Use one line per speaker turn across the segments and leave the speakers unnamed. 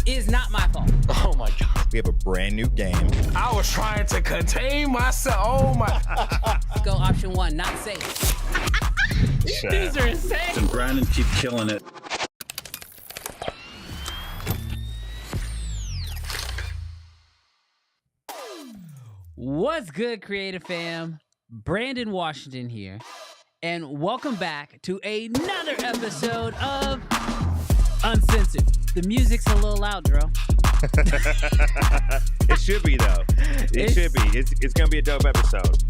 is not my fault.
Oh my God.
We have a brand new game.
I was trying to contain myself. Oh my.
Go option 1, not safe. These are insane.
And Brandon keep killing it.
What's good, Creative Fam? Brandon Washington here, and welcome back to another episode of Uncensored. The music's a little loud, Dro.
It should be, though. It should be. It's going to be a dope episode.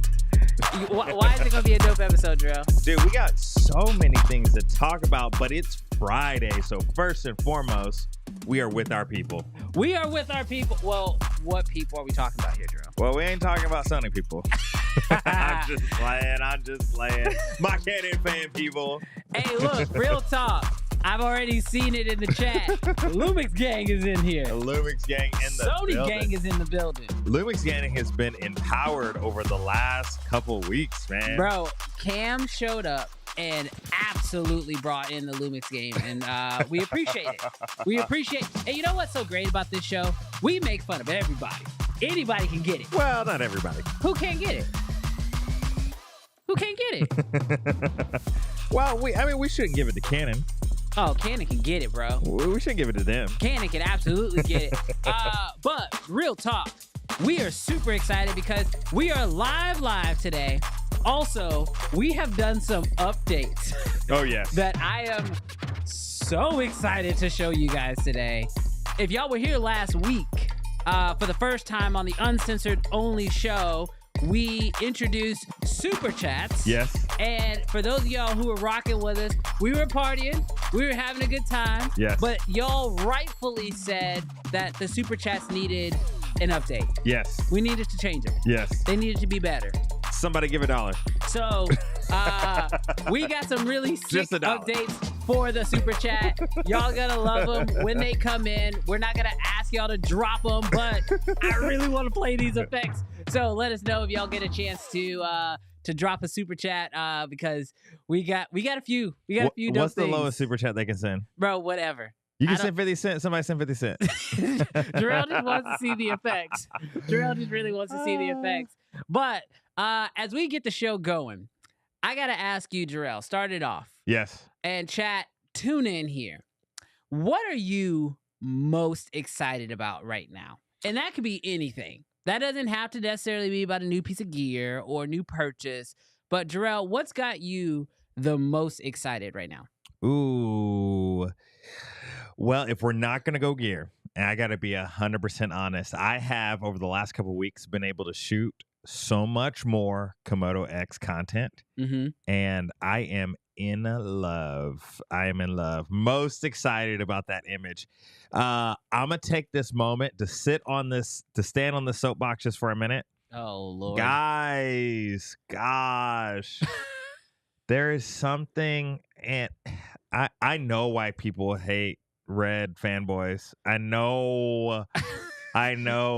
Why is it going to be a dope episode, Dro?
Dude, we got so many things to talk about, but it's Friday. So first and foremost, we are with our people.
We are with our people. Well, what people are we talking about here, Dro?
Well, we ain't talking about Sony people. I'm just playing. My Canon fan people.
Hey, look, real talk. I've already seen it in the chat. Lumix gang is in here.
The Lumix gang in the
Sony
building.
gang is in the building.
Lumix gang has been empowered over the last couple weeks, man.
Bro, Cam showed up and absolutely brought in the Lumix game, and we appreciate it. We appreciate. And you know what's so great about this show? We make fun of everybody. Anybody can get it.
Well, not everybody.
Who can't get it? Who can't get it?
Well, we shouldn't give it to Canon.
Oh, Canon can get it, bro.
We shouldn't give it to them.
Canon can absolutely get it. But real talk, we are super excited because we are live today. Also, we have done some updates.
Oh, yes.
That I am so excited to show you guys today. If y'all were here last week, for the first time on the Uncensored Only show, we introduced Super Chats.
Yes.
And for those of y'all who were rocking with us, we were partying. We were having a good time.
Yes.
But y'all rightfully said that the Super Chats needed an update.
Yes.
We needed to change them.
Yes.
They needed to be better.
Somebody give $1.
So we got some really sick updates for the Super Chat. Y'all gonna love them when they come in. We're not gonna ask y'all to drop them, but I really want to play these effects. So let us know if y'all get a chance to drop a Super Chat because we got a few. We got a few dope
What's the
things.
lowest Super Chat they can send?
Bro, whatever.
You can send 50 cents. Somebody send 50 cents.
Jarrell just wants to see the effects. Jarrell just really wants to see the effects. But as we get the show going, I got to ask you, Jarrell, start it off.
Yes.
And chat, tune in here. What are you most excited about right now? And that could be anything. That doesn't have to necessarily be about a new piece of gear or a new purchase. But Jarrell, what's got you the most excited right now?
Ooh. Well, if we're not going to go gear, and I got to be 100% honest, I have over the last couple of weeks been able to shoot so much more Komodo X content.
Mm-hmm.
And I am in love. Most excited about that image. I'm going to take this moment to stand on the soapbox just for a minute.
Oh, Lord.
Guys, gosh. There is something, and I know why people hate Red fanboys. I know,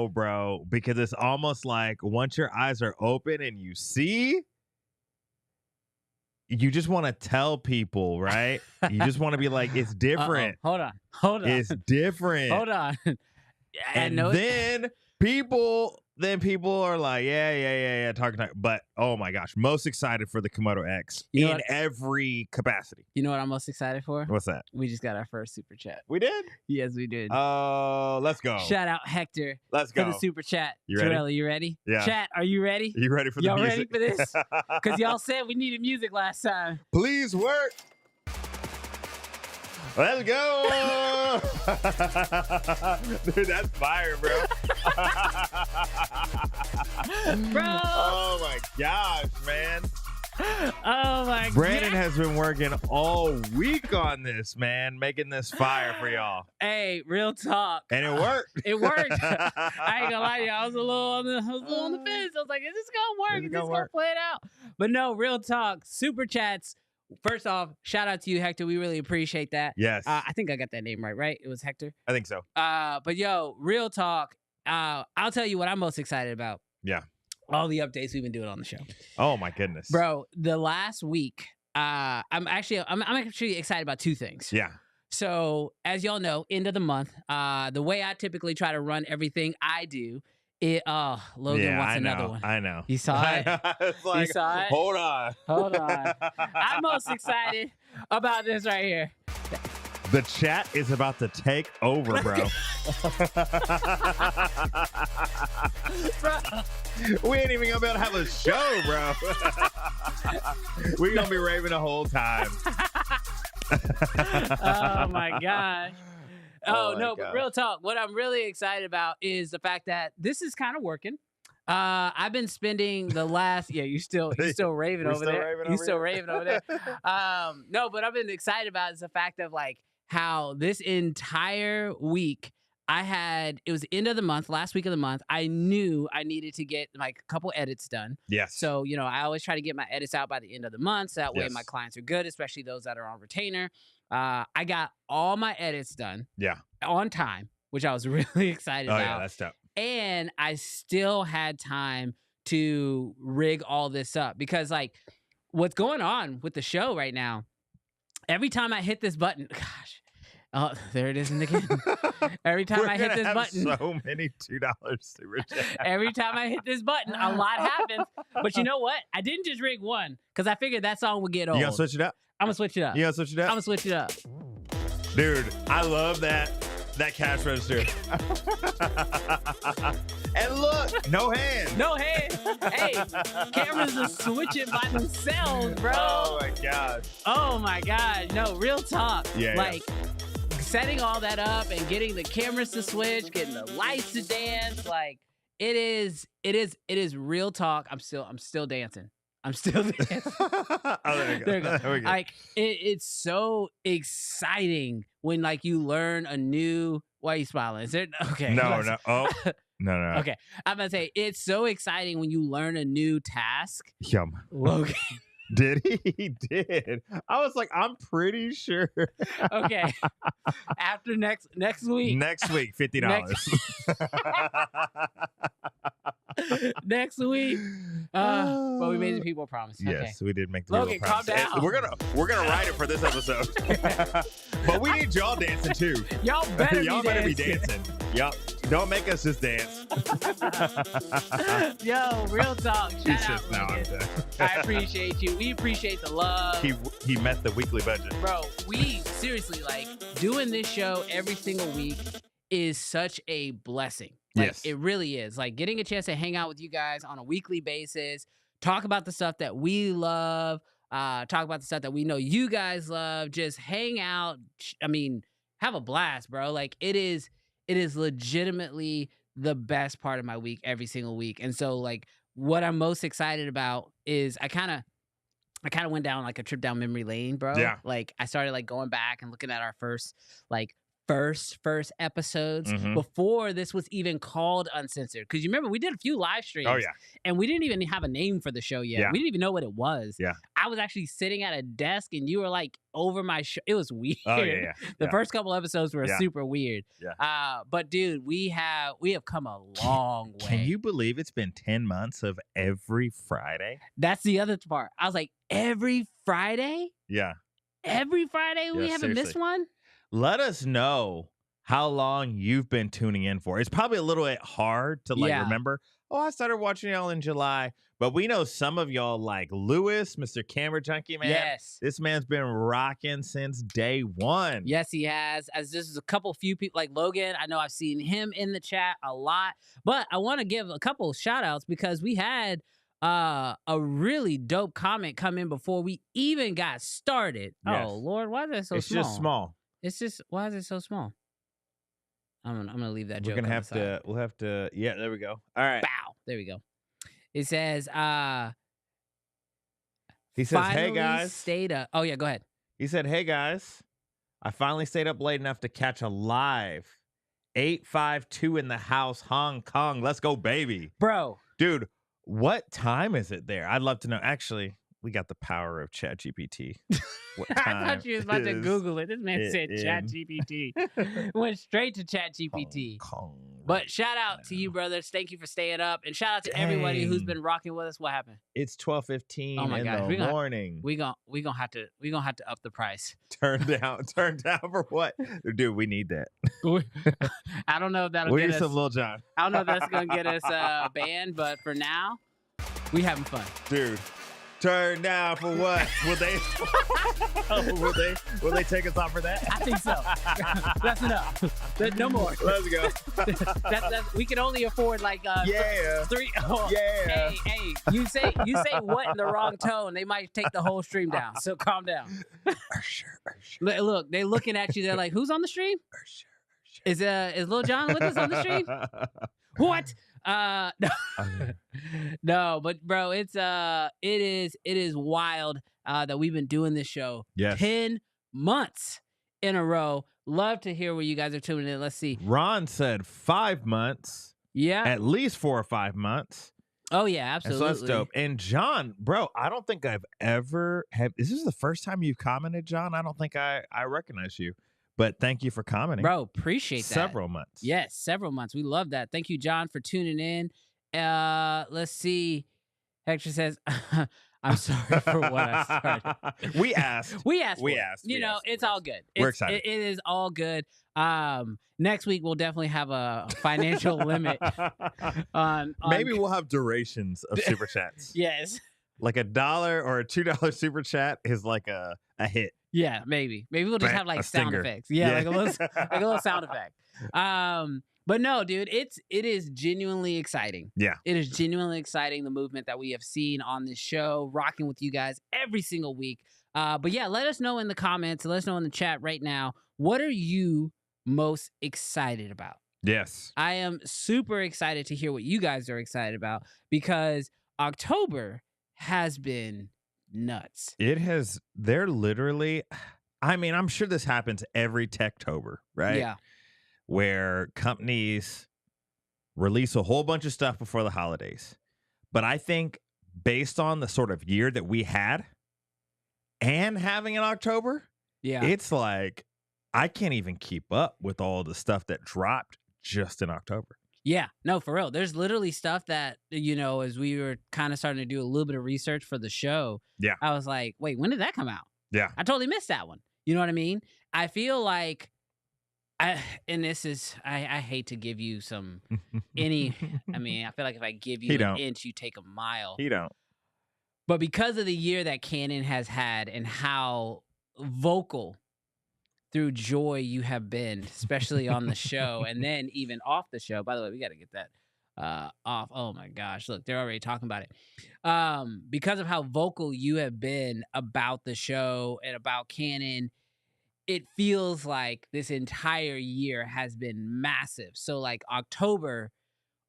bro, because it's almost like once your eyes are open and you see, you just want to tell people, right? You just want to be like, it's different.
Hold on.
It's different.
Hold on.
And then people are like, yeah, talking. But oh my gosh, most excited for the Komodo X in every capacity.
You know what I'm most excited for?
What's that?
We just got our first Super Chat.
We did?
Yes, we did.
Oh, let's go.
Shout out Hector.
Let's go.
For the Super Chat.
You ready?
Jarrell, you ready?
Yeah.
Chat, are you ready?
You ready for the
y'all
music?
Y'all ready for this? Because y'all said we needed music last time.
Please work. Let's go. Dude, that's fire, bro.
Bro.
Oh, my gosh, man.
Oh, my God.
Brandon has been working all week on this, man, making this fire for y'all.
Hey, real talk.
And it worked.
It worked. I ain't gonna lie to you. I was a little on the fence. I was like, is this gonna work? Is this gonna play it out? But no, real talk. Super Chats. First off, shout out to you, Hector. We really appreciate that.
Yes.
I think I got that name right? It was Hector?
I think so.
But yo, real talk. I'll tell you what I'm most excited about.
Yeah.
All the updates we've been doing on the show.
Oh my goodness.
Bro, the last week, I'm actually excited about two things.
Yeah.
So as y'all know, end of the month, the way I typically try to run everything I do, Logan wants another one.
I know.
You saw it?
It's like,
you saw it?
Hold on.
Hold on. I'm most excited about this right here.
The chat is about to take over, bro. We ain't even gonna be able to have a show, bro. We're gonna be raving the whole time.
Oh my gosh. Oh
my
no,
gosh.
but real talk. What I'm really excited about is the fact that this is kind of working. I've been spending the last you still raving
We're
over
still
there.
raving
You
over
still
here?
raving over there. No, but I've been excited about is the fact of like how this entire week it was the end of the month, last week of the month. I knew I needed to get like a couple edits done.
Yes.
So, I always try to get my edits out by the end of the month. So that way
Yes.
my clients are good, especially those that are on retainer. I got all my edits done on time, which I was really excited about.
Yeah, that's tough.
And I still had time to rig all this up because like what's going on with the show right now, every time I hit this button, gosh, oh, there it is again. Every time I hit this button,
so many $2 super chat.
every time I hit this button, a lot happens. But you know what? I didn't just rig one because I figured that song would get old.
You gonna switch it up?
I'm gonna switch it up.
You gonna switch it
I'm
up?
gonna switch it up.
Dude, I love that cash register. And look, no hand.
No hand. Hey, cameras are switching by themselves, bro.
Oh my gosh.
Oh my God. No, real talk.
Yeah,
like setting all that up and getting the cameras to switch, getting the lights to dance, like it is real talk. I'm still dancing. I'm still dancing.
Oh, there you go.
There we go.
There we go.
Like it's so exciting when like you learn a new. Why are you smiling? Is there okay?
No. Oh, no.
Okay, I'm gonna say it's so exciting when you learn a new task.
Yum.
Logan.
Did he? He did. I was like, I'm pretty sure.
Okay. After next week.
Next week, $50.
Next week. But we made the people a promise. Okay.
Yes, we did make the
Logan,
little
calm
promise.
down.
We're gonna write it for this episode. But we need y'all dancing too.
Y'all better
be dancing. Yup. Don't make us just dance.
Yo, real talk. Shout out,
No, I'm
Logan.
done.
I appreciate you. We appreciate the love.
He met the weekly budget.
Bro, we seriously like doing this show every single week is such a blessing. Like,
Yes.
It really is. Like getting a chance to hang out with you guys on a weekly basis, talk about the stuff that we love, talk about the stuff that we know you guys love, just hang out. I mean, have a blast, bro. Like it is legitimately the best part of my week every single week. And so like what I'm most excited about is I kind of went down like a trip down memory lane, bro.
Yeah.
Like I started like going back and looking at our first episodes before this was even called Uncensored. Because you remember we did a few live streams.
Oh yeah.
And we didn't even have a name for the show yet.
Yeah.
We didn't even know what it was.
Yeah.
I was actually sitting at a desk and you were like over my show. It was weird.
Oh yeah.
The first couple episodes were super weird.
Yeah.
But dude, we have come a long way.
Can you believe it's been 10 months of every Friday?
That's the other part. I was like, every Friday?
Yeah.
Every Friday we haven't missed one?
Let us know how long you've been tuning in for. It's probably a little bit hard to remember. Oh, I started watching y'all in July. But we know some of y'all like Lewis, Mr. Camera Junkie, man.
Yes.
This man's been rocking since day one.
Yes, he has. As this is a few people like Logan. I know I've seen him in the chat a lot. But I want to give a couple shout outs because we had a really dope comment come in before we even got started.
Yes.
Oh, Lord, why is that so small?
It's just small.
It's just, why is it so small? I'm gonna leave that joke.
We'll have to, yeah, there we go. All right.
Bow. There we go. It says,
he says, hey guys.
Stayed up. Oh yeah, go ahead.
He said, hey guys, I finally stayed up late enough to catch a live 852 in the house, Hong Kong. Let's go, baby.
Bro.
Dude, what time is it there? I'd love to know. Actually, we got the power of ChatGPT.
I thought you was about to Google it. This man said ChatGPT. Went straight to ChatGPT. But shout out to you, brothers. Thank you for staying up, and shout out to everybody who's been rocking with us. What happened?
It's 12:15 in the morning.
We gonna have to up the price.
Turn down for what, dude? We need that.
I don't know if that'll
we
get
need
us.
some Lil Jon.
I don't know if that's gonna get us banned, but for now, we having fun,
dude. Turn down for what? Will they take us off for that?
I think so. That's enough. No more.
Let's go.
We can only afford like three. Oh,
yeah.
Hey, you say what in the wrong tone, they might take the whole stream down. So calm down. Look, they're looking at you. They're like, "Who's on the stream? Is Lil Jon with us on the stream? What?" No. No, but bro, it is wild that we've been doing this show 10 months in a row. Love to hear where you guys are tuning in. Let's see.
Ron said 5 months.
Yeah.
At least 4 or 5 months.
Oh yeah, absolutely.
And so that's dope. And John, bro, I don't think I've ever is this the first time you've commented, John? I don't think I recognize you. But thank you for commenting.
Bro, appreciate that.
Several months.
Yes, several months. We love that. Thank you, John, for tuning in. Let's see. Hector says, I'm sorry for what I started.
We asked.
You know, it's all good.
We're excited.
It is all good. Next week, we'll definitely have a financial limit. on
Maybe we'll have durations of super chats.
Yes.
Like $1 or a $2 super chat is like a hit.
Yeah, maybe we'll just have like sound effects. Yeah, like a little sound effect. But no, dude, it is genuinely exciting.
Yeah,
it is genuinely exciting, the movement that we have seen on this show, rocking with you guys every single week. But yeah, let us know in the comments, let us know in the chat right now, what are you most excited about?
Yes,
I am super excited to hear what you guys are excited about, because October has been nuts.
It has. They're literally, I mean, I'm sure this happens every Techtober, right?
Yeah.
Where companies release a whole bunch of stuff before the holidays. But I think based on the sort of year that we had and having in October, it's like I can't even keep up with all the stuff that dropped just in October.
Yeah, no, for real. There's literally stuff that, you know, as we were kind of starting to do a little bit of research for the show, I was like, wait, when did that come out?
Yeah.
I totally missed that one. You know what I mean? I feel like, I hate to give you some, I feel like if I give you an inch, you take a mile.
He don't.
But because of the year that Canon has had and how vocal through joy you have been, especially on the show and then even off the show. By the way, we got to get that off. Oh my gosh, look, they're already talking about it. Because of how vocal you have been about the show and about Canon, it feels like this entire year has been massive. So like October,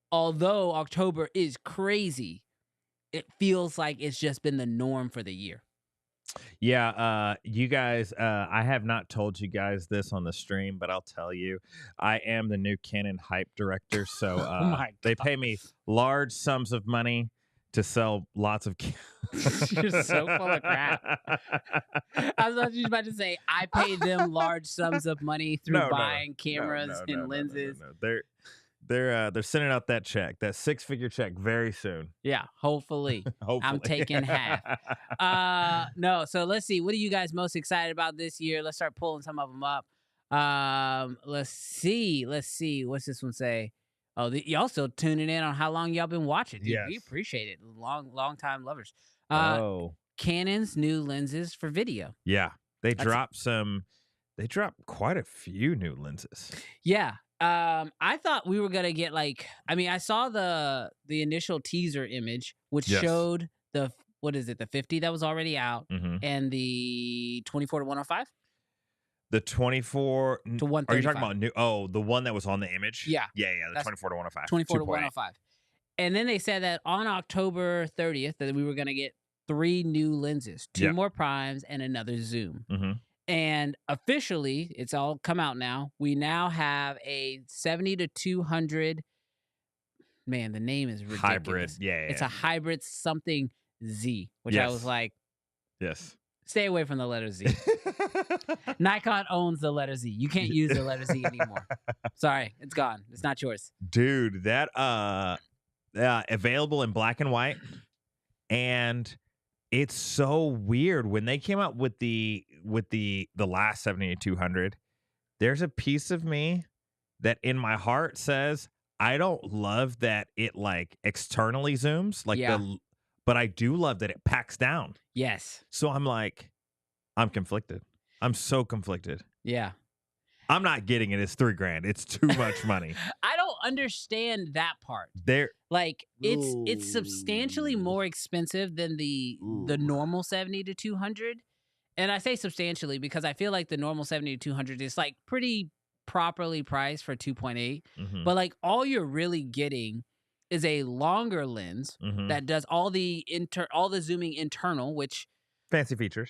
although October is crazy, it feels like it's just been the norm for the year.
Yeah, you guys, I have not told you guys this on the stream, but I'll tell you, I am the new Canon hype director. So they pay me large sums of money to sell lots of
You're so full of crap. I thought you were about to say, I paid them large sums of money through buying cameras and lenses.
No. They're sending out that check, that 6-figure check, very soon.
Yeah, hopefully. I'm taking half. No, so let's see. What are you guys most excited about this year? Let's start pulling some of them up. Let's see. What's this one say? Oh, y'all still tuning in on how long y'all been watching. Dude, we appreciate it. Long time lovers. Canon's new lenses for video.
Yeah, they dropped quite a few new lenses.
Yeah. I thought we were gonna get I saw the initial teaser image, which showed the 50 that was already out, and the 24 to 105.
The 24
to 135.
Are you talking about new? Oh, the one that was on the image.
Yeah.
The 24 to 105.
24 to 105. And then they said that on October 30th that we were gonna get 3 new lenses, 2 more primes, and another zoom. And officially, it's all come out now. We now have a 70 to 200. Man, the name is ridiculous.
Hybrid,
It's a hybrid something Z, which I was like, Stay away from the letter Z. Nikon owns the letter Z. You can't use the letter Z anymore. Sorry, it's gone. It's not yours.
Dude, that available in black and white, and it's so weird when they came out with the last 70-200. There's a piece of me that in my heart says I don't love that it like externally zooms but I do love that it packs down.
Yes.
So I'm like, I'm conflicted. I'm so conflicted.
Yeah.
I'm not getting it. It's $3,000. It's too much money.
I don't understand that part. Like it's substantially more expensive than the normal 70-200. And I say substantially because I feel like the normal 70-200 is like pretty properly priced for 2.8. But like all you're really getting is a longer lens that does all the zooming internal, which
fancy feature.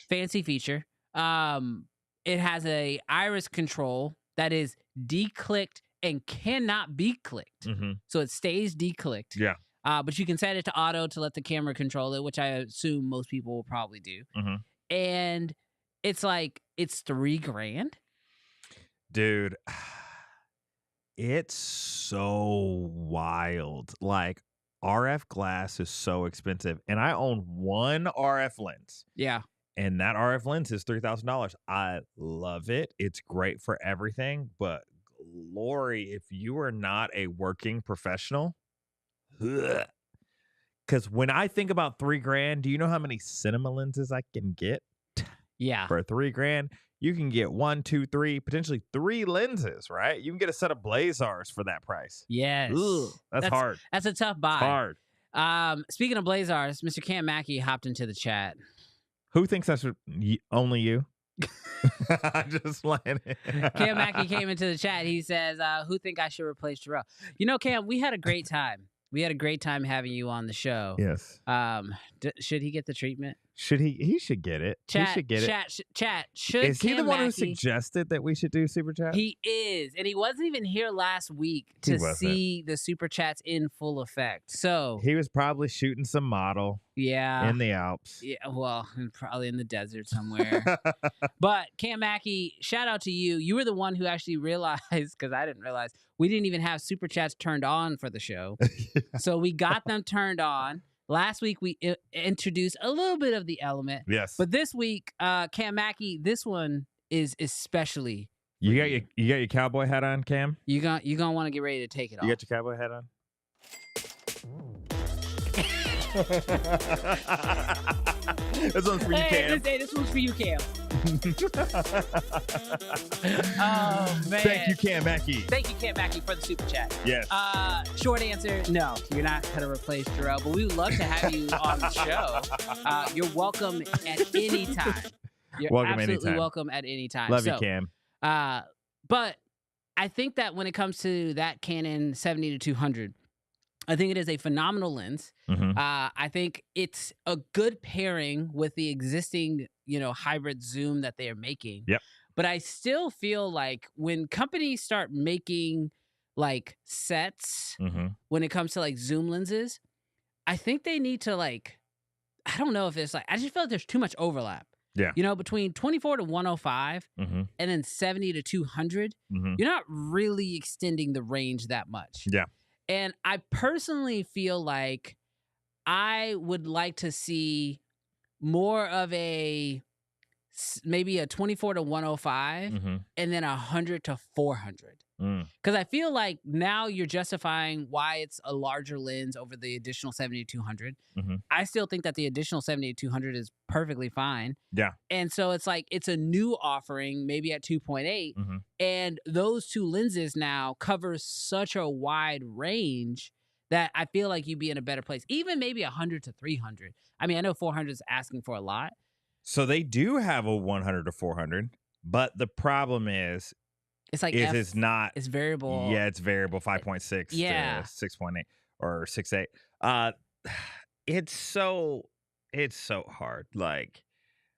It has a iris control that is declicked and cannot be clicked. So it stays declicked.
Yeah.
But you can set it to auto to let the camera control it, which I assume most people will probably do. And it's like, it's $3,000.
Dude, it's so wild. Like, RF glass is so expensive. And I own one RF lens.
Yeah.
And that RF lens is $3,000. I love it. It's great for everything. But glory, if you are not a working professional, because when I think about $3,000, do you know how many cinema lenses I can get?
Yeah.
For $3,000, you can get 1, 2, 3, potentially 3 lenses, right? You can get a set of Blazars for that price.
Yes.
That's hard.
That's a tough buy.
It's hard.
Speaking of Blazars, Mr. Cam Mackey hopped into the chat.
Who thinks that's only you? Just playing it.
Cam Mackey came into the chat. He says, who think I should replace Jarrell? You know, Cam, we had a great time. We had a great time having you on the show.
Yes.
Should he get the treatment?
Should he? He should get it.
He
should get it.
Chat. Should
Is he
Cam
the one who
Mackey,
suggested that we should do super chat?
He is, and he wasn't even here last week to see the super chats in full effect. So
he was probably shooting some model.
Yeah.
In the Alps.
Yeah. Well, probably in the desert somewhere. But Cam Mackey, shout out to you. You were the one who actually realized, because I didn't realize, we didn't even have super chats turned on for the show. So we got them turned on. Last week, we introduced a little bit of the element.
Yes.
But this week, Cam Mackey, this one is especially.
You got your cowboy hat on, Cam?
You gonna want to get ready to take it off.
You got your cowboy hat on? This one's for you, Cam.
This one's for you, Cam. Oh, man.
Thank you, Cam Mackey.
Thank you, Cam Mackey, for the super chat.
Yes.
Short answer, no. You're not going to replace Jarrell, but we would love to have you on the show. You're welcome at any time. You're absolutely welcome at any time.
Love you, Cam.
But I think that when it comes to that Canon 70-200, I think it is a phenomenal lens. I think it's a good pairing with the existing, hybrid zoom that they are making.
Yep.
But I still feel like when companies start making like sets when it comes to like zoom lenses, I think they need to I don't know if it's I just feel like there's too much overlap.
Yeah.
Between 24-105 and then 70-200, you're not really extending the range that much.
Yeah.
And I personally feel like I would like to see more of maybe a 24-105 and then 100-400. Because I feel like now you're justifying why it's a larger lens over the additional 70-200. I still think that the additional 70-200 is perfectly fine.
Yeah.
And so it's it's a new offering, maybe at 2.8. And those two lenses now cover such a wide range that I feel like you'd be in a better place. Even maybe 100-300. I mean, I know 400 is asking for a lot.
So they do have a 100-400, but the problem is,
it's
it's not.
It's variable.
Yeah, it's variable 5.6 to 6.8 or 6.8. It's so hard.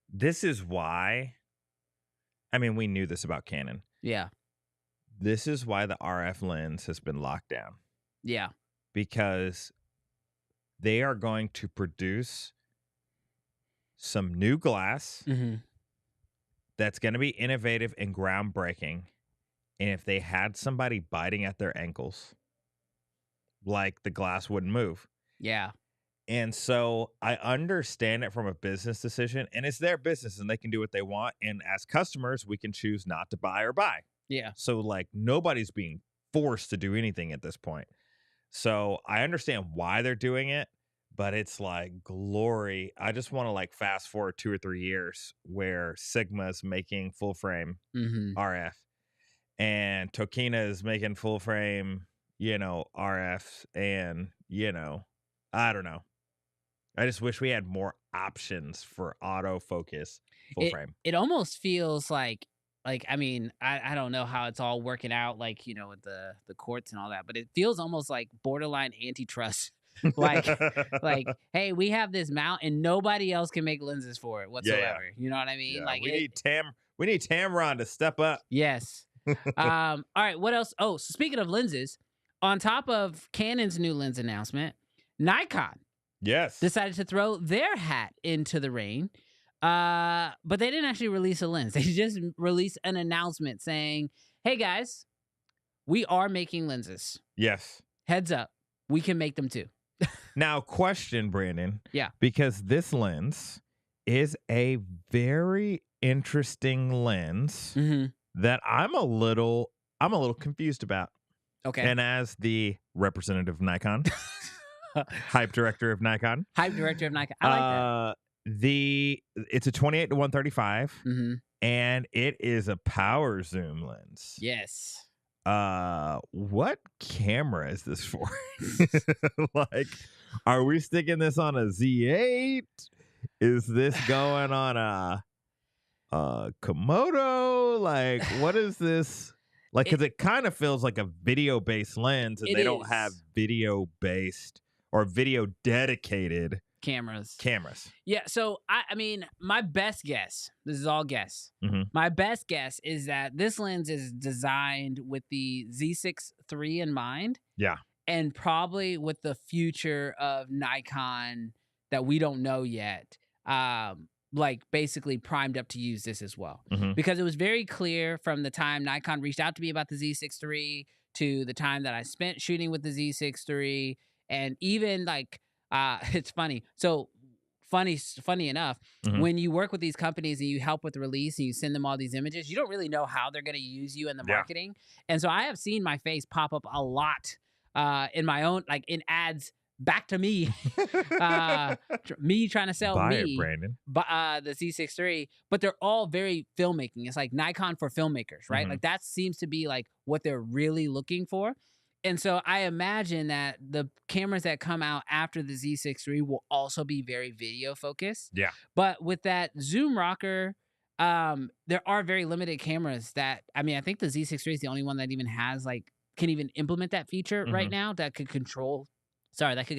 This is why. I mean, we knew this about Canon.
Yeah.
This is why the RF lens has been locked down.
Yeah.
Because they are going to produce some new glass
Mm-hmm.
that's going to be innovative and groundbreaking. And if they had somebody biting at their ankles, like the glass wouldn't move.
Yeah.
And so I understand it from a business decision, and it's their business and they can do what they want. And as customers, we can choose not to buy or buy.
Yeah.
So like nobody's being forced to do anything at this point. So I understand why they're doing it, but it's like glory. I just want to like fast forward 2 or 3 years where Sigma's making full frame
Mm-hmm.
RF and Tokina is making full frame, RF, and I don't know. I just wish we had more options for autofocus full frame.
It almost feels like I mean, I don't know how it's all working out, like, with the courts and all that, but it feels almost like borderline antitrust. like, hey, we have this mount and nobody else can make lenses for it whatsoever.
Yeah.
You know what I mean?
Yeah,
Like
we need Tamron to step up.
Yes. All right. What else? Oh, so speaking of lenses, on top of Canon's new lens announcement, Nikon
Yes.
decided to throw their hat into the ring. But they didn't actually release a lens. They just released an announcement saying, hey guys, we are making lenses.
Yes.
Heads up, we can make them too.
Now, question, Brandon.
Yeah.
Because this lens is a very interesting lens that I'm a little confused about.
Okay.
And as the representative of Nikon, hype director of Nikon.
I like that.
It's a 28-135,
Mm-hmm.
and it is a power zoom lens.
Yes.
What camera is this for? Like, are we sticking this on a Z8? Is this going on a Komodo? Like, what is this? Like, because it kind of feels like a video-based lens, and they don't have video-based or video-dedicated
cameras. Yeah, so I mean, my best guess, this is all guess.
Mm-hmm.
My best guess is that this lens is designed with the Z6 III in mind.
Yeah.
And probably with the future of Nikon that we don't know yet. Like basically primed up to use this as well.
Mm-hmm.
Because it was very clear from the time Nikon reached out to me about the Z6 III to the time that I spent shooting with the Z6 III, and even like it's funny. So funny enough, when you work with these companies and you help with the release and you send them all these images, you don't really know how they're going to use you in the marketing. And so I have seen my face pop up a lot in my own, like in ads back to me, me trying to sell me,
Brandon.
The Z6 III, but they're all very filmmaking. It's like Nikon for filmmakers, right? Like that seems to be like what they're really looking for. And so I imagine that the cameras that come out after the Z6 III will also be very video focused.
Yeah.
But with that zoom rocker, there are very limited cameras that, I mean, I think the Z6 III is the only one that even has like, can even implement that feature right now that could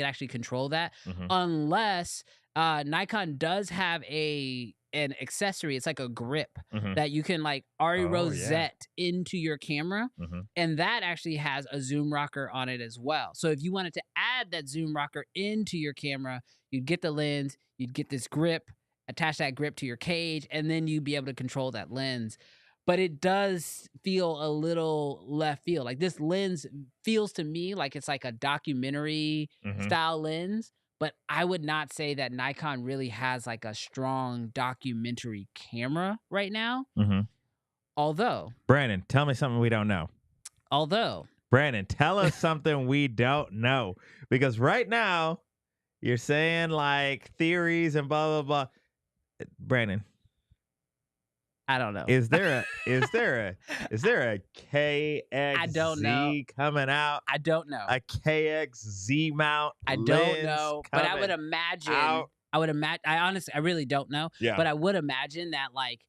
actually control that, unless Nikon does have an accessory. It's like a grip that you can like Arri rosette into your camera, and that actually has a zoom rocker on it as well. So if you wanted to add that zoom rocker into your camera, you'd get the lens, you'd get this grip, attach that grip to your cage, and then you'd be able to control that lens. But it does feel a little left field. Like this lens feels to me like it's like a documentary style lens, but I would not say that Nikon really has like a strong documentary camera right now. Although,
Brandon, tell me something we don't know. Brandon, tell us something we don't know. Because right now, you're saying like theories and blah, blah, blah. Brandon.
I don't know.
Is there a KXZ
I don't know.
coming out?
I don't know.
A KXZ mount?
I don't know. But I would imagine. I really don't know.
Yeah.
But I would imagine that like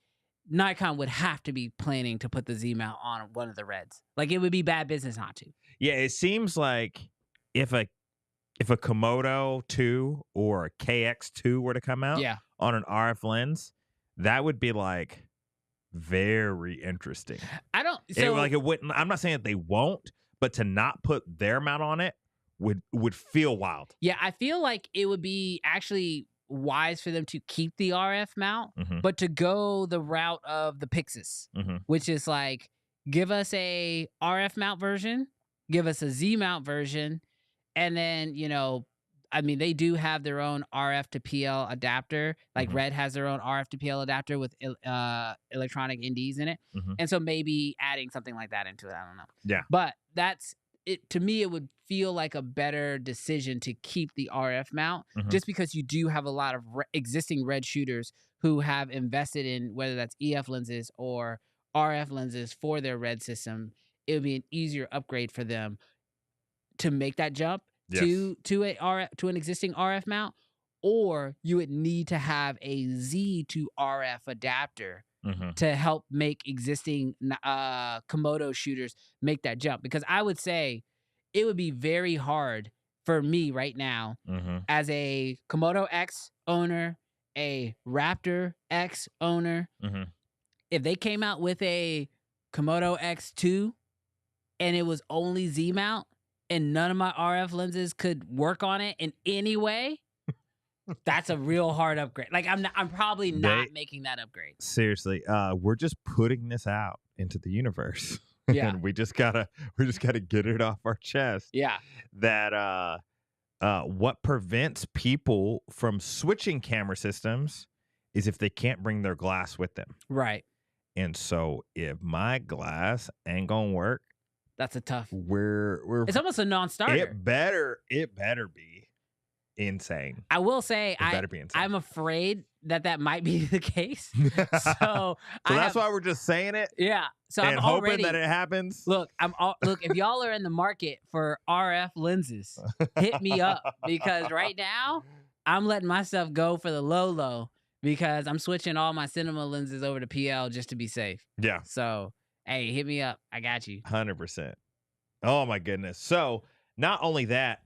Nikon would have to be planning to put the Z mount on one of the Reds. Like it would be bad business not to.
Yeah, it seems like if a Komodo 2 or a KX2 were to come out on an RF lens, that would be like very interesting. It wouldn't. I'm not saying that they won't, but to not put their mount on it would feel wild.
Yeah, I feel like it would be actually wise for them to keep the RF mount,
Mhm.
but to go the route of the Pixis,
Mhm.
which is like, give us a RF mount version, give us a Z mount version, and then, I mean, they do have their own RF to PL adapter. Like
Mhm.
Red has their own RF to PL adapter with electronic NDs in it.
Mhm.
And so maybe adding something like that into it. I don't know.
Yeah.
But that's it. To me, it would feel like a better decision to keep the RF mount,
Mhm.
just because you do have a lot of existing Red shooters who have invested in whether that's EF lenses or RF lenses for their Red system. It would be an easier upgrade for them to make that jump
Yes.
to an existing RF mount, or you would need to have a Z to RF adapter
Mhm.
to help make existing Komodo shooters make that jump. Because I would say it would be very hard for me right now
Mhm.
as a Komodo X owner, a Raptor X owner,
Mhm.
if they came out with a Komodo X2 and it was only Z mount and none of my RF lenses could work on it in any way, that's a real hard upgrade. Like I'm probably not making that upgrade.
Seriously, we're just putting this out into the universe.
Yeah.
And we just gotta get it off our chest.
Yeah.
That what prevents people from switching camera systems is if they can't bring their glass with them.
Right.
And so if my glass ain't gonna work,
that's a tough.
It's
almost a non-starter.
It better be insane.
I will say,
better be insane.
I'm afraid that might be the case. So
that's why we're just saying it.
Yeah. So
and
I'm
hoping
already,
that it happens.
Look, if y'all are in the market for RF lenses, hit me up, because right now I'm letting myself go for the low because I'm switching all my cinema lenses over to PL just to be safe.
Yeah.
So, hey, hit me up. I got you.
100%. Oh my goodness. So not only that,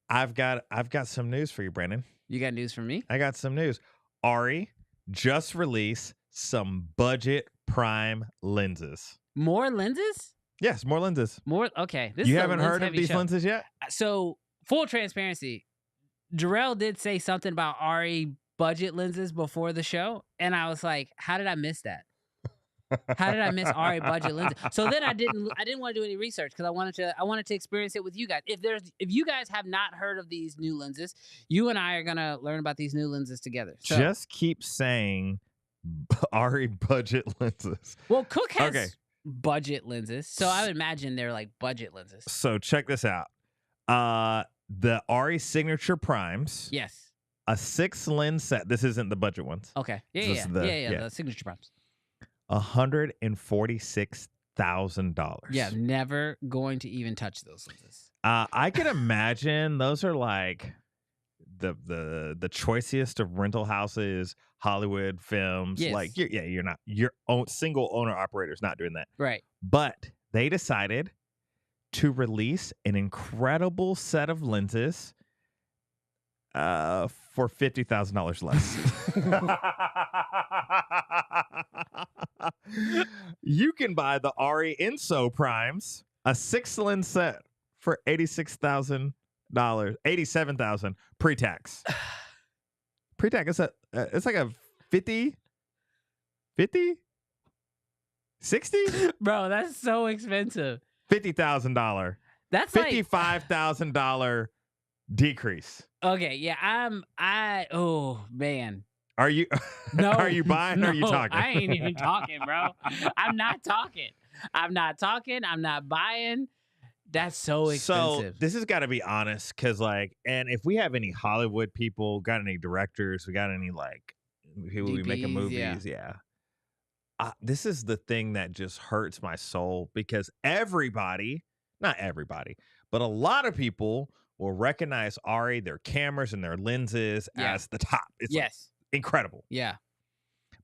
I've got some news for you, Brandon.
You got news for me?
I got some news. Arri just released some budget prime lenses.
More lenses?
Yes, more lenses.
More? Okay.
You haven't heard of these lenses yet?
So, full transparency, Jarrell did say something about Arri budget lenses before the show, and I was like, how did I miss that? How did I miss Arri budget lenses? So then I didn't want to do any research because I wanted to experience it with you guys. If you guys have not heard of these new lenses, you and I are gonna learn about these new lenses together. So,
just keep saying Arri budget lenses.
Well, Cook has budget lenses, so I would imagine they're like budget lenses.
So check this out. The Arri Signature Primes.
Yes.
A 6-lens set. This isn't the budget ones.
Okay. Yeah. The Signature Primes.
$146,000.
Yeah, never going to even touch those lenses.
I can imagine those are like the choicest of rental houses, Hollywood films.
Yes.
Like you're not your own single owner operators not doing that.
Right. But
they decided to release an incredible set of lenses for $50,000 less. You can buy the Arri Inso Primes, a 6-lens set, for $87,000 pre-tax. Pre-tax, it's like a 50, 60?
Bro, that's so expensive.
$50,000.
That's
$55,000 decrease.
Okay, yeah, oh man.
Are you
no?
Are you buying or are you talking?
I ain't even talking, bro. I'm not talking. I'm not buying. That's so expensive.
So this has got to be honest, because and if we have any Hollywood people, got any directors, we got any people who be making movies, this is the thing that just hurts my soul, because not everybody, but a lot of people will recognize Arri, their cameras and their lenses as the top. It's incredible.
Yeah.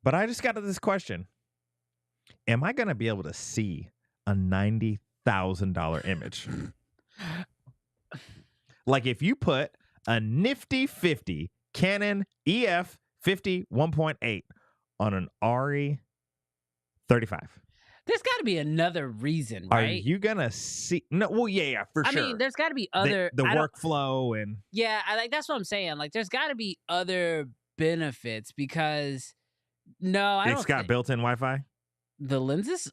But I just got to this question. Am I going to be able to see a $90,000 image? Like if you put a nifty 50 Canon EF 50 1.8 on an Arri 35.
There's got to be another reason,
Are
right?
you gonna see? No, well, yeah, for sure.
I mean, there's got to be other
the workflow and
that's what I'm saying. Like, there's got to be other benefits because no, I don't.
It's got built-in Wi-Fi.
The lenses.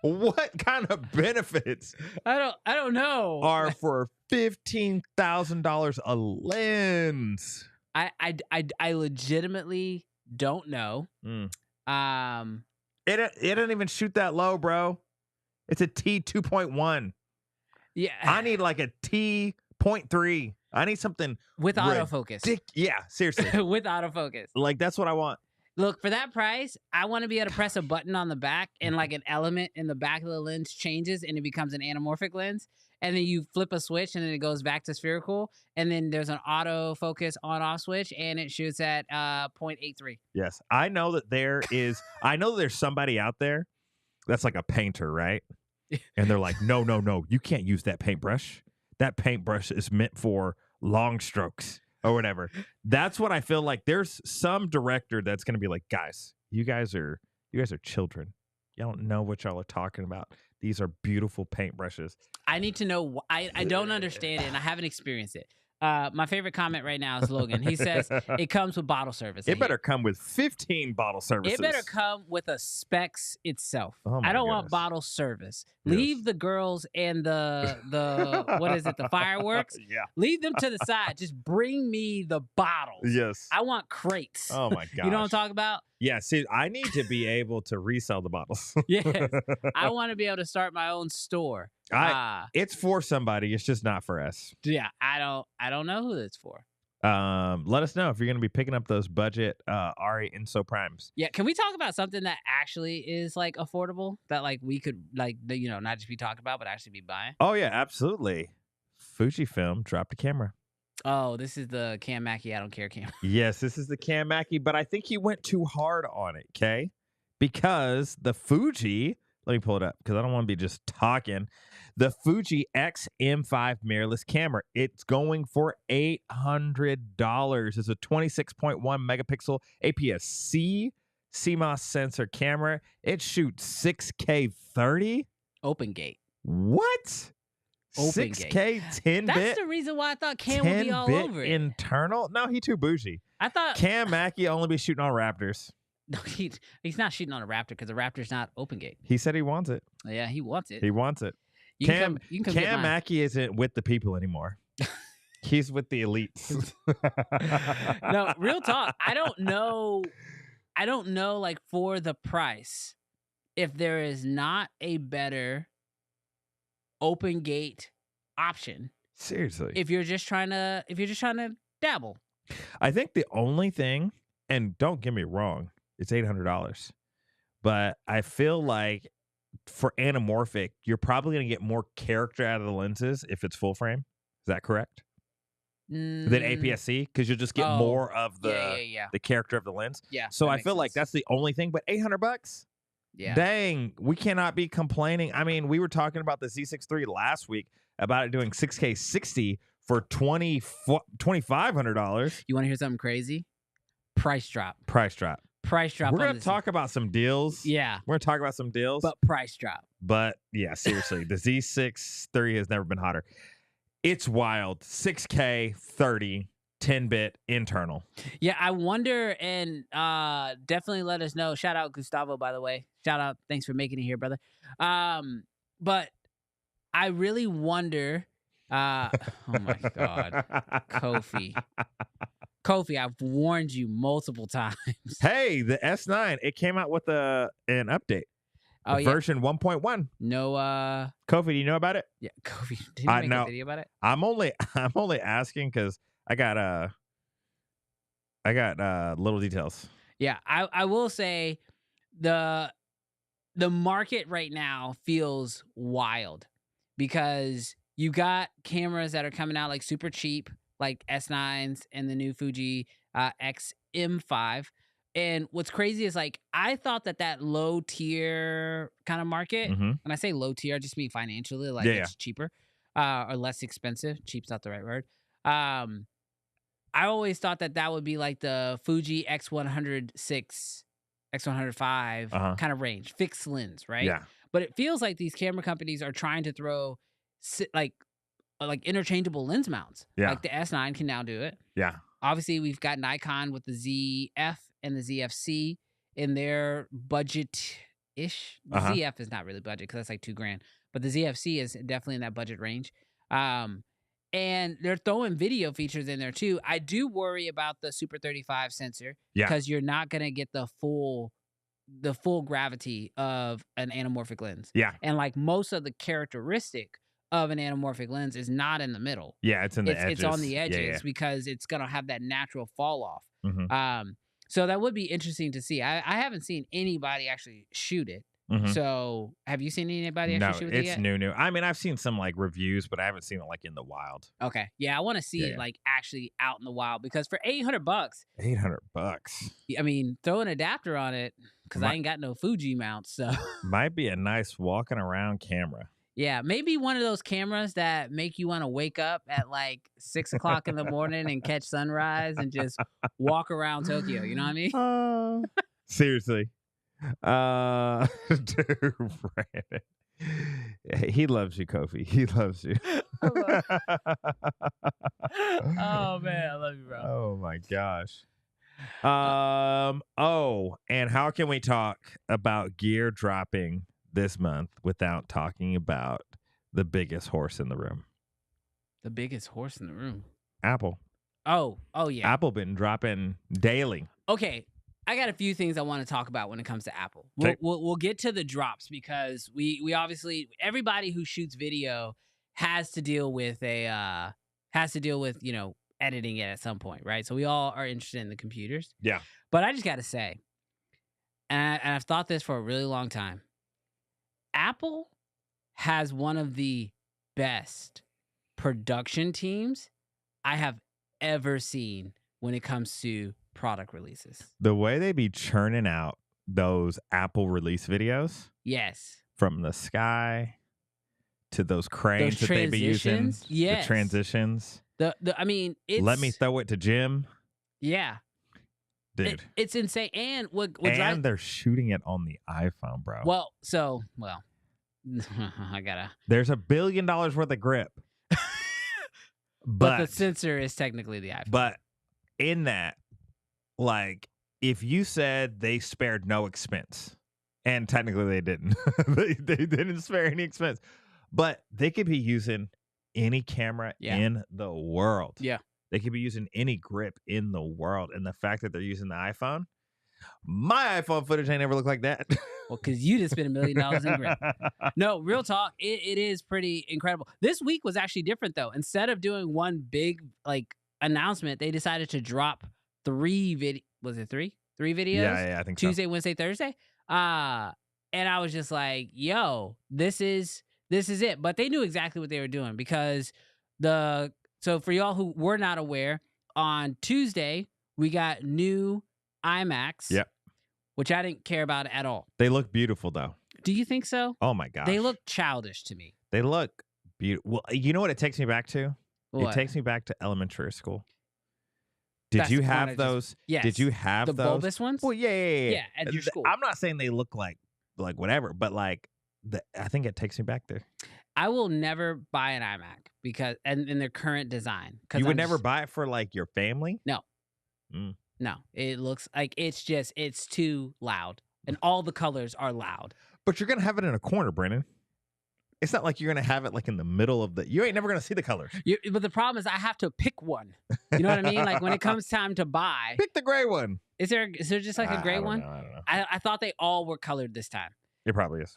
What kind of benefits
I don't know.
are for $15,000 a lens?
I legitimately don't know.
It doesn't even shoot that low, bro. It's a T 2.1.
Yeah,
I need like a T 0.3. I need something
with autofocus.
Yeah, seriously.
With autofocus.
Like, that's what I want.
Look, for that price, I want to be able to press a button on the back and like an element in the back of the lens changes and it becomes an anamorphic lens. And then you flip a switch and then it goes back to spherical. And then there's an autofocus on-off switch and it shoots at 0.83.
Yes. I know that there's somebody out there that's like a painter, right? And they're like, no, you can't use that paintbrush. That paintbrush is meant for long strokes or whatever. That's what I feel like. There's some director that's going to be like, guys, you guys are children. Y'all don't know what y'all are talking about. These are beautiful paintbrushes.
I need to know. I don't understand it, and I haven't experienced it. My favorite comment right now is Logan. He says it comes with bottle service.
It better come with 15 bottle services.
It better come with a specs itself.
Oh
I don't want bottle service.
Yes.
Leave the girls and the what is it? The fireworks.
Yeah.
Leave them to the side. Just bring me the bottles.
Yes.
I want crates.
Oh my god.
You know what I'm talking about?
Yeah. See, I need to be able to resell the bottles.
Yes. I want to be able to start my own store.
It's for somebody. It's just not for us.
Yeah. I don't know who it's for.
Let us know if you're going to be picking up those budget Arri Inso Primes.
Yeah, can we talk about something that actually is like affordable that like we could like not just be talking about but actually be buying?
Oh yeah, absolutely. Fujifilm dropped a camera.
Oh, this is the Cam Mackie I don't care camera.
Yes, this is the Cam Mackie, but I think he went too hard on it, okay? Because the Fuji, let me pull it up because I don't want to be just talking. The Fuji X-M5 mirrorless camera, it's going for $800. It's a 26.1 megapixel APS-C CMOS sensor camera. It shoots 6K 30.
Open gate.
What?
Open
6K
gate.
10 bit.
That's the reason why I thought Cam would be all over it.
Internal? No, he too bougie.
I thought
Cam Mackie only be shooting on Raptors.
No, he's not shooting on a Raptor because the Raptor's not open gate.
He said he wants it.
Yeah, he wants it.
He wants it.
You
Cam
can come get mine.
Mackie isn't with the people anymore. He's with the elites.
No, real talk. I don't know like for the price if there is not a better open gate option.
Seriously.
If you're just trying to dabble.
I think the only thing, and don't get me wrong, it's $800. But I feel like for anamorphic, you're probably going to get more character out of the lenses if it's full frame. Is that correct? Than APS-C? Because you'll just get more of the character of the lens.
Yeah.
So I feel like that's the only thing. But $800?
Yeah.
Dang, we cannot be complaining. I mean, we were talking about the Z6 III last week about it doing 6K 60 for $2,500.
You want to hear something crazy? Price drop.
Price drop.
Price drop.
We're going to talk about some deals.
Yeah.
We're going to talk about some deals.
But price drop.
But yeah, seriously, the Z6 III has never been hotter. It's wild. 6K 30, 10-bit internal.
Yeah, I wonder, and definitely let us know. Shout out Gustavo, by the way. Shout out. Thanks for making it here, brother. But I really wonder. Oh my God, Kofi, I've warned you multiple times.
Hey, the S9, it came out with an update.
Oh, yeah.
Version 1.1.
No,
Kofi, do you know about it?
Yeah, Kofi, did you make a video about it?
I'm only asking because I got little details.
Yeah, I will say the market right now feels wild because you got cameras that are coming out like super cheap, like S9s and the new Fuji X-M5. And what's crazy is like I thought that low tier kind of market, and I say low tier, I just mean financially, like it's cheaper or less expensive. Cheap's not the right word. I always thought that would be like the Fuji X106 X105 kind of range, fixed lens, right?
Yeah.
But it feels like these camera companies are trying to throw like interchangeable lens mounts.
Yeah.
Like the S9 can now do it.
Yeah.
Obviously, we've got Nikon with the ZF and the ZFC in their budget-ish. The ZF is not really budget because that's like $2,000, but the ZFC is definitely in that budget range. And they're throwing video features in there too. I do worry about the Super 35 sensor because you're not gonna get the full gravity of an anamorphic lens.
Yeah.
And like most of the characteristic of an anamorphic lens is not in the middle.
Yeah, it's in the edges.
It's on the edges because it's gonna have that natural fall off. So that would be interesting to see. I haven't seen anybody actually shoot it. So have you seen anybody actually shoot it yet?
No, it's new. I mean, I've seen some like reviews, but I haven't seen it like in the wild.
Okay. Yeah, I want to see it like actually out in the wild because for $800,
$800.
I mean, throw an adapter on it because I ain't got no Fuji mounts. So
might be a nice walking around camera.
Yeah, maybe one of those cameras that make you want to wake up at like 6 o'clock in the morning and catch sunrise and just walk around Tokyo. You know what I mean?
Seriously. Dude, Brandon. He loves you, Kofi. He loves you.
Oh man, I love you, bro.
Oh my gosh. And how can we talk about gear dropping this month without talking about the biggest horse in the room?
The biggest horse in the room.
Apple.
Oh yeah.
Apple been dropping daily.
Okay. I got a few things I want to talk about when it comes to Apple. We'll get to the drops because we obviously, everybody who shoots video has to deal with editing it at some point, right? So we all are interested in the computers.
Yeah.
But I just got to say, and I've thought this for a really long time, Apple has one of the best production teams I have ever seen when it comes to product releases.
The way they be churning out those Apple release videos.
Yes.
From the sky to those cranes that they be using.
Yes.
The transitions.
I mean, it's...
Let me throw it to Jim.
Yeah.
Dude.
It's insane. And
they're shooting it on the iPhone, bro.
Well, I gotta...
There's $1 billion worth of grip.
but the sensor is technically the iPhone.
But in that, like, if you said they spared no expense, and technically they didn't, they didn't spare any expense, but they could be using any camera in the world.
Yeah.
They could be using any grip in the world. And the fact that they're using the iPhone, my iPhone footage ain't ever looked like that.
Well, because you just spent $1 million in grip. No, real talk, it is pretty incredible. This week was actually different, though. Instead of doing one big, like, announcement, they decided to drop 3 videos. Was it 3? 3 videos?
Yeah, I think
Tuesday, Wednesday, Thursday. And I was just like, yo, this is it. But they knew exactly what they were doing because so for y'all who were not aware, on Tuesday, we got new iMacs.
Yep.
Which I didn't care about at all.
They look beautiful, though.
Do you think so?
Oh, my gosh.
They look childish to me.
They look beautiful. Well, you know what it takes me back to?
What?
It takes me back to elementary school. Did you have those?
Yes.
Did you have
the
those?
bulbous ones?
Well, yeah.
Yeah, at your school.
I'm not saying they look like whatever, but like I think it takes me back there.
I will never buy an iMac because in their current design.
You would never buy it for like your family?
No. No, it looks like it's too loud, and all the colors are loud.
But you're gonna have it in a corner, Brennan. It's not like you're gonna have it like in the middle of you ain't never gonna see the colors.
But the problem is I have to pick one. You know what I mean? Like when it comes time to buy,
pick the gray one.
Is there just like a gray one?
I don't know.
I thought they all were colored this time.
It probably is.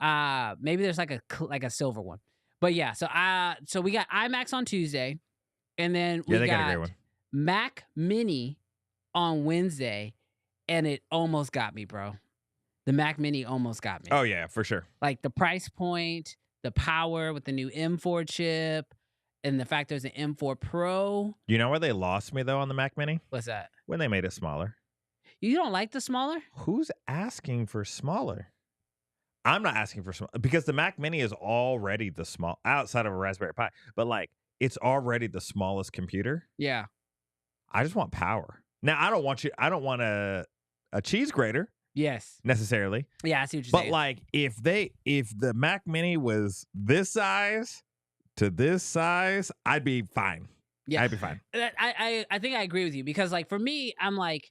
Maybe there's like a silver one. But yeah, so we got iMacs on Tuesday, and then we
got a gray one.
Mac Mini on Wednesday, and it almost got me, bro. The Mac Mini almost got me.
Oh yeah, for sure.
Like the price point, the power with the new M4 chip, and the fact there's an M4 Pro.
You know where they lost me though on the Mac Mini?
What's that?
When they made it smaller.
You don't like the smaller?
Who's asking for smaller? I'm not asking for small because the Mac Mini is already the small outside of a Raspberry Pi, but like it's already the smallest computer.
Yeah.
I just want power. Now I don't want a cheese grater.
Yes.
necessarily.
Yeah, I see what you're
But
saying.
like if the Mac Mini was this size to this size, I'd be fine.
Yeah.
I'd be fine.
I think I agree with you because like for me, I'm like,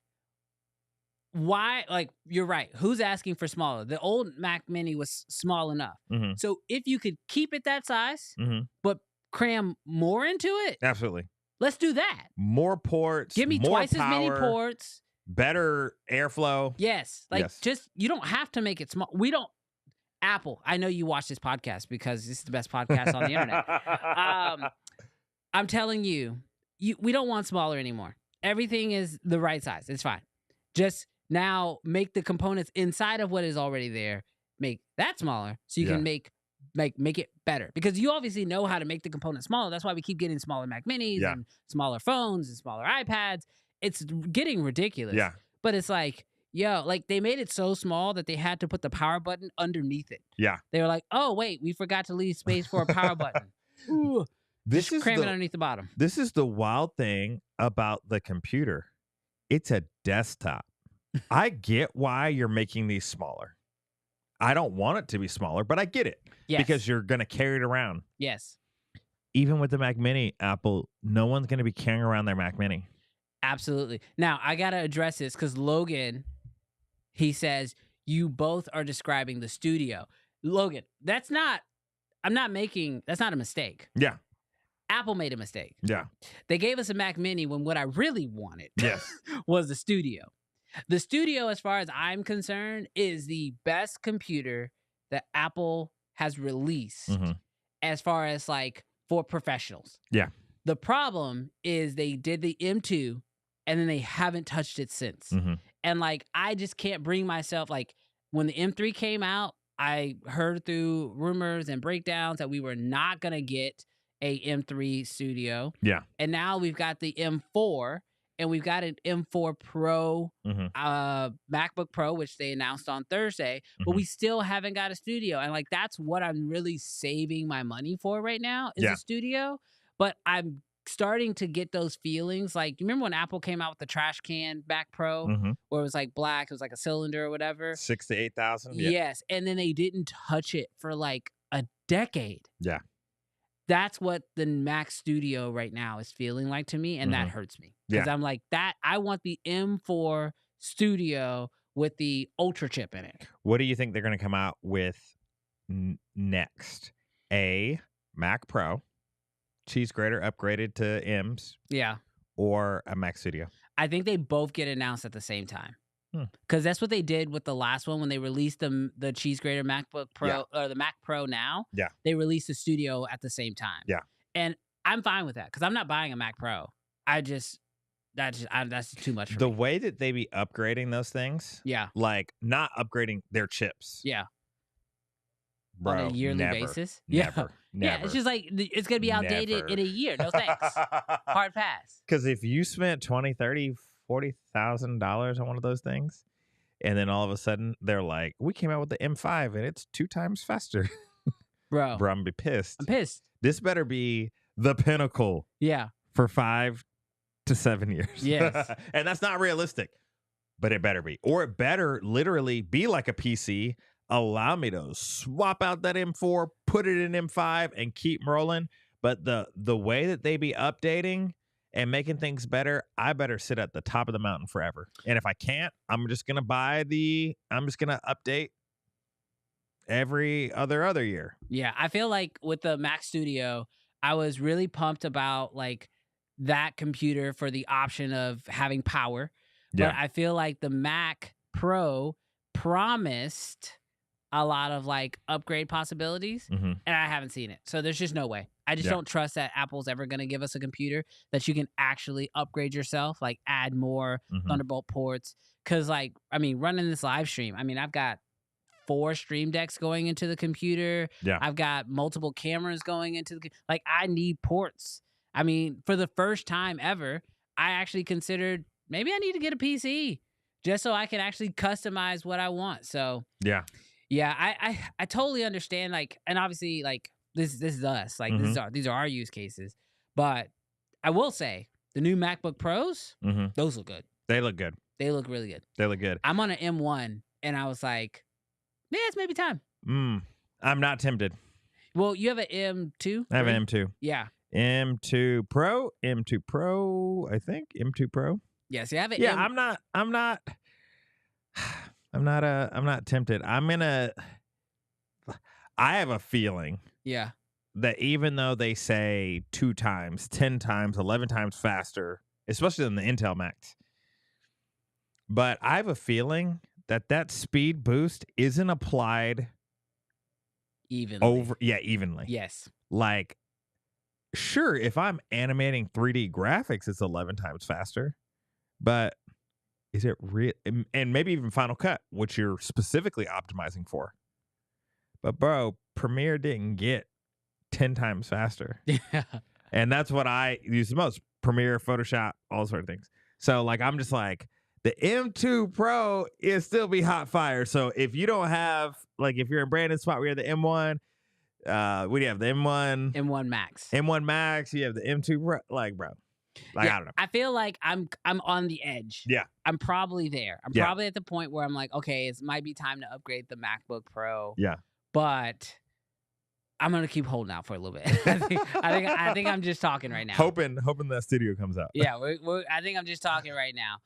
why? Like you're right. Who's asking for smaller? The old Mac Mini was small enough.
Mm-hmm.
So if you could keep it that size,
Mm-hmm.
but cram more into it,
Absolutely.
let's do that.
More ports.
Give me
more
twice
power,
as many ports.
Better airflow.
Yes. Like
Yes.
just you don't have to make it small. We don't Apple. I know you watch this podcast because this is the best podcast on the internet. I'm telling you, we don't want smaller anymore. Everything is the right size. It's fine. Just now make the components inside of what is already there, make that smaller so you can make it better. Because you obviously know how to make the components smaller. That's why we keep getting smaller Mac Minis and smaller phones and smaller iPads. It's getting ridiculous.
Yeah.
But it's like, yo, like they made it so small that they had to put the power button underneath it.
Yeah.
They were like, oh, wait, we forgot to leave space for a power button. Ooh, just cram it underneath the bottom.
This is the wild thing about the computer. It's a desktop. I get why you're making these smaller. I don't want it to be smaller, but I get it.
Yes.
Because you're going to carry it around.
Yes.
Even with the Mac Mini, Apple, no one's going to be carrying around their Mac Mini.
Absolutely. Now, I got to address this because Logan, he says, you both are describing the studio. Logan, that's not a mistake.
Yeah.
Apple made a mistake.
Yeah.
They gave us a Mac Mini when what I really wanted
Yes.
was the studio. The studio, as far as I'm concerned, is the best computer that Apple has released as far as like for professionals.
Yeah.
The problem is they did the M2 and then they haven't touched it since. And like, I just can't bring myself, like when the M3 came out, I heard through rumors and breakdowns that we were not going to get a M3 studio.
Yeah.
And now we've got the M4 and we've got an M4 Pro, MacBook Pro, which they announced on Thursday, but we still haven't got a studio. And like, that's what I'm really saving my money for right now is a studio. But I'm starting to get those feelings. Like, you remember when Apple came out with the trash can Mac Pro, where it was like black, it was like a cylinder or whatever?
6,000 to 8,000.
Yes. And then they didn't touch it for like a decade.
Yeah.
That's what the Mac Studio right now is feeling like to me, and that hurts me. Because I'm like, I want the M4 Studio with the Ultra chip in it.
What do you think they're going to come out with next? A Mac Pro, cheese grater upgraded to M's.
Yeah.
Or a Mac Studio?
I think they both get announced at the same time. Because that's what they did with the last one when they released the cheese grater MacBook Pro or the Mac Pro now.
Yeah.
They released the Studio at the same time.
Yeah.
And I'm fine with that because I'm not buying a Mac Pro. That's too much for me.
The way that they be upgrading those things.
Yeah.
Like not upgrading their chips.
Yeah.
Bro,
on a yearly basis.
Never.
Yeah, it's just like it's gonna be outdated in a year. No thanks. Hard pass.
Because if you spent $20,000, $30,000, $40,000 on one of those things, and then all of a sudden they're like, "We came out with the M5 and it's 2 times faster,"
bro,
I'm gonna be pissed.
I'm pissed.
This better be the pinnacle.
Yeah.
For 5 to 7 years.
Yes.
And that's not realistic, but it better be, or it better literally be like a PC. Allow me to swap out that M4, put it in M5, and keep rolling. But the way that they be updating and making things better, I better sit at the top of the mountain forever. And if I can't, I'm just gonna update every other year.
Yeah, I feel like with the Mac Studio, I was really pumped about like that computer for the option of having power.
Yeah.
But I feel like the Mac Pro promised a lot of like upgrade possibilities, and I haven't seen it. So there's just no way. I just don't trust that Apple's ever going to give us a computer that you can actually upgrade yourself, like add more Thunderbolt ports. Because like, I mean, running this live stream, I mean, I've got 4 Stream Decks going into the computer.
Yeah.
I've got multiple cameras going into like, I need ports. I mean, for the first time ever, I actually considered maybe I need to get a PC just so I can actually customize what I want. So
yeah.
Yeah, I totally understand, like, and obviously, like, this is us. Like, these are our use cases. But I will say, the new MacBook Pros, those look good.
They look good.
They look really good.
They look good.
I'm on an M1, and I was like, yeah, it's maybe time.
I'm not tempted.
Well, you have an M2?
I have an M2.
Yeah.
M2 Pro, I think M2 Pro.
Yeah, so you have an
Yeah, I'm not tempted. I have a feeling that even though they say 2 times, 10 times, 11 times faster, especially than the Intel Max, but I have a feeling that speed boost isn't applied
evenly.
Evenly.
Yes.
Like, sure, if I'm animating 3D graphics, it's 11 times faster, but is it real? And maybe even Final Cut, which you're specifically optimizing for. But bro, Premiere didn't get 10 times faster.
Yeah.
And that's what I use the most. Premiere, Photoshop, all sort of things. So like, I'm just like, the M2 Pro is still be hot fire. So if you don't have, like, if you're in Brandon's spot, we have the M1. What do you have? The M1?
M1 Max.
M1 Max. You have the M2 Pro. Like, bro. Like, I don't know.
I feel like I'm on the edge.
Yeah.
I'm probably there. I'm probably at the point where I'm like, okay, it might be time to upgrade the MacBook Pro.
Yeah.
But I'm gonna keep holding out for a little bit. I think I'm just talking right now.
Hoping that studio comes out.
Yeah, I think I'm just talking right now.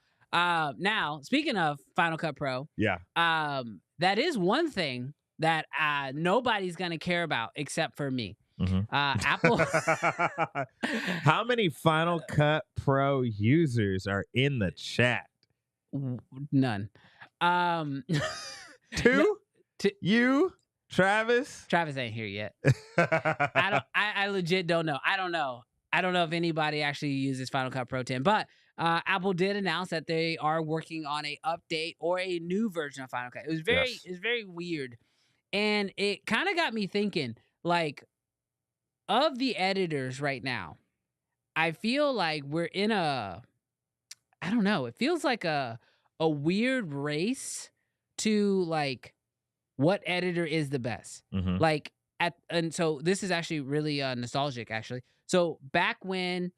Now speaking of Final Cut Pro, that is one thing that nobody's gonna care about except for me.
Mm-hmm.
Apple.
How many Final Cut Pro users are in the chat?
None.
2? You? Travis
ain't here yet. I legit don't know. I don't know if anybody actually uses Final Cut Pro 10, but Apple did announce that they are working on a update or a new version of Final Cut. It was very weird, and it kind of got me thinking, like, of the editors right now, I feel like we're in I don't know, it feels like a weird race to, like, what editor is the best?
Mm-hmm.
Like, and so this is actually really nostalgic, actually. So back when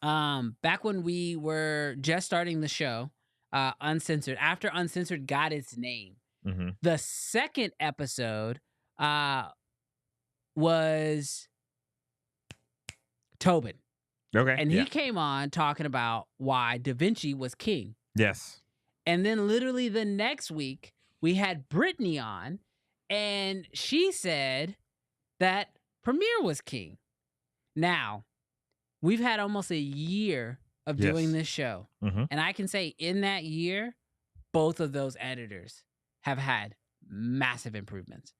we were just starting the show, Uncensored, after Uncensored got its name, the second episode was Tobin.
Okay.
And he came on talking about why DaVinci was king.
Yes.
And then literally the next week, we had Brittany on, and she said that Premiere was king. Now, we've had almost a year of doing this show. And I can say in that year, both of those editors have had massive improvements.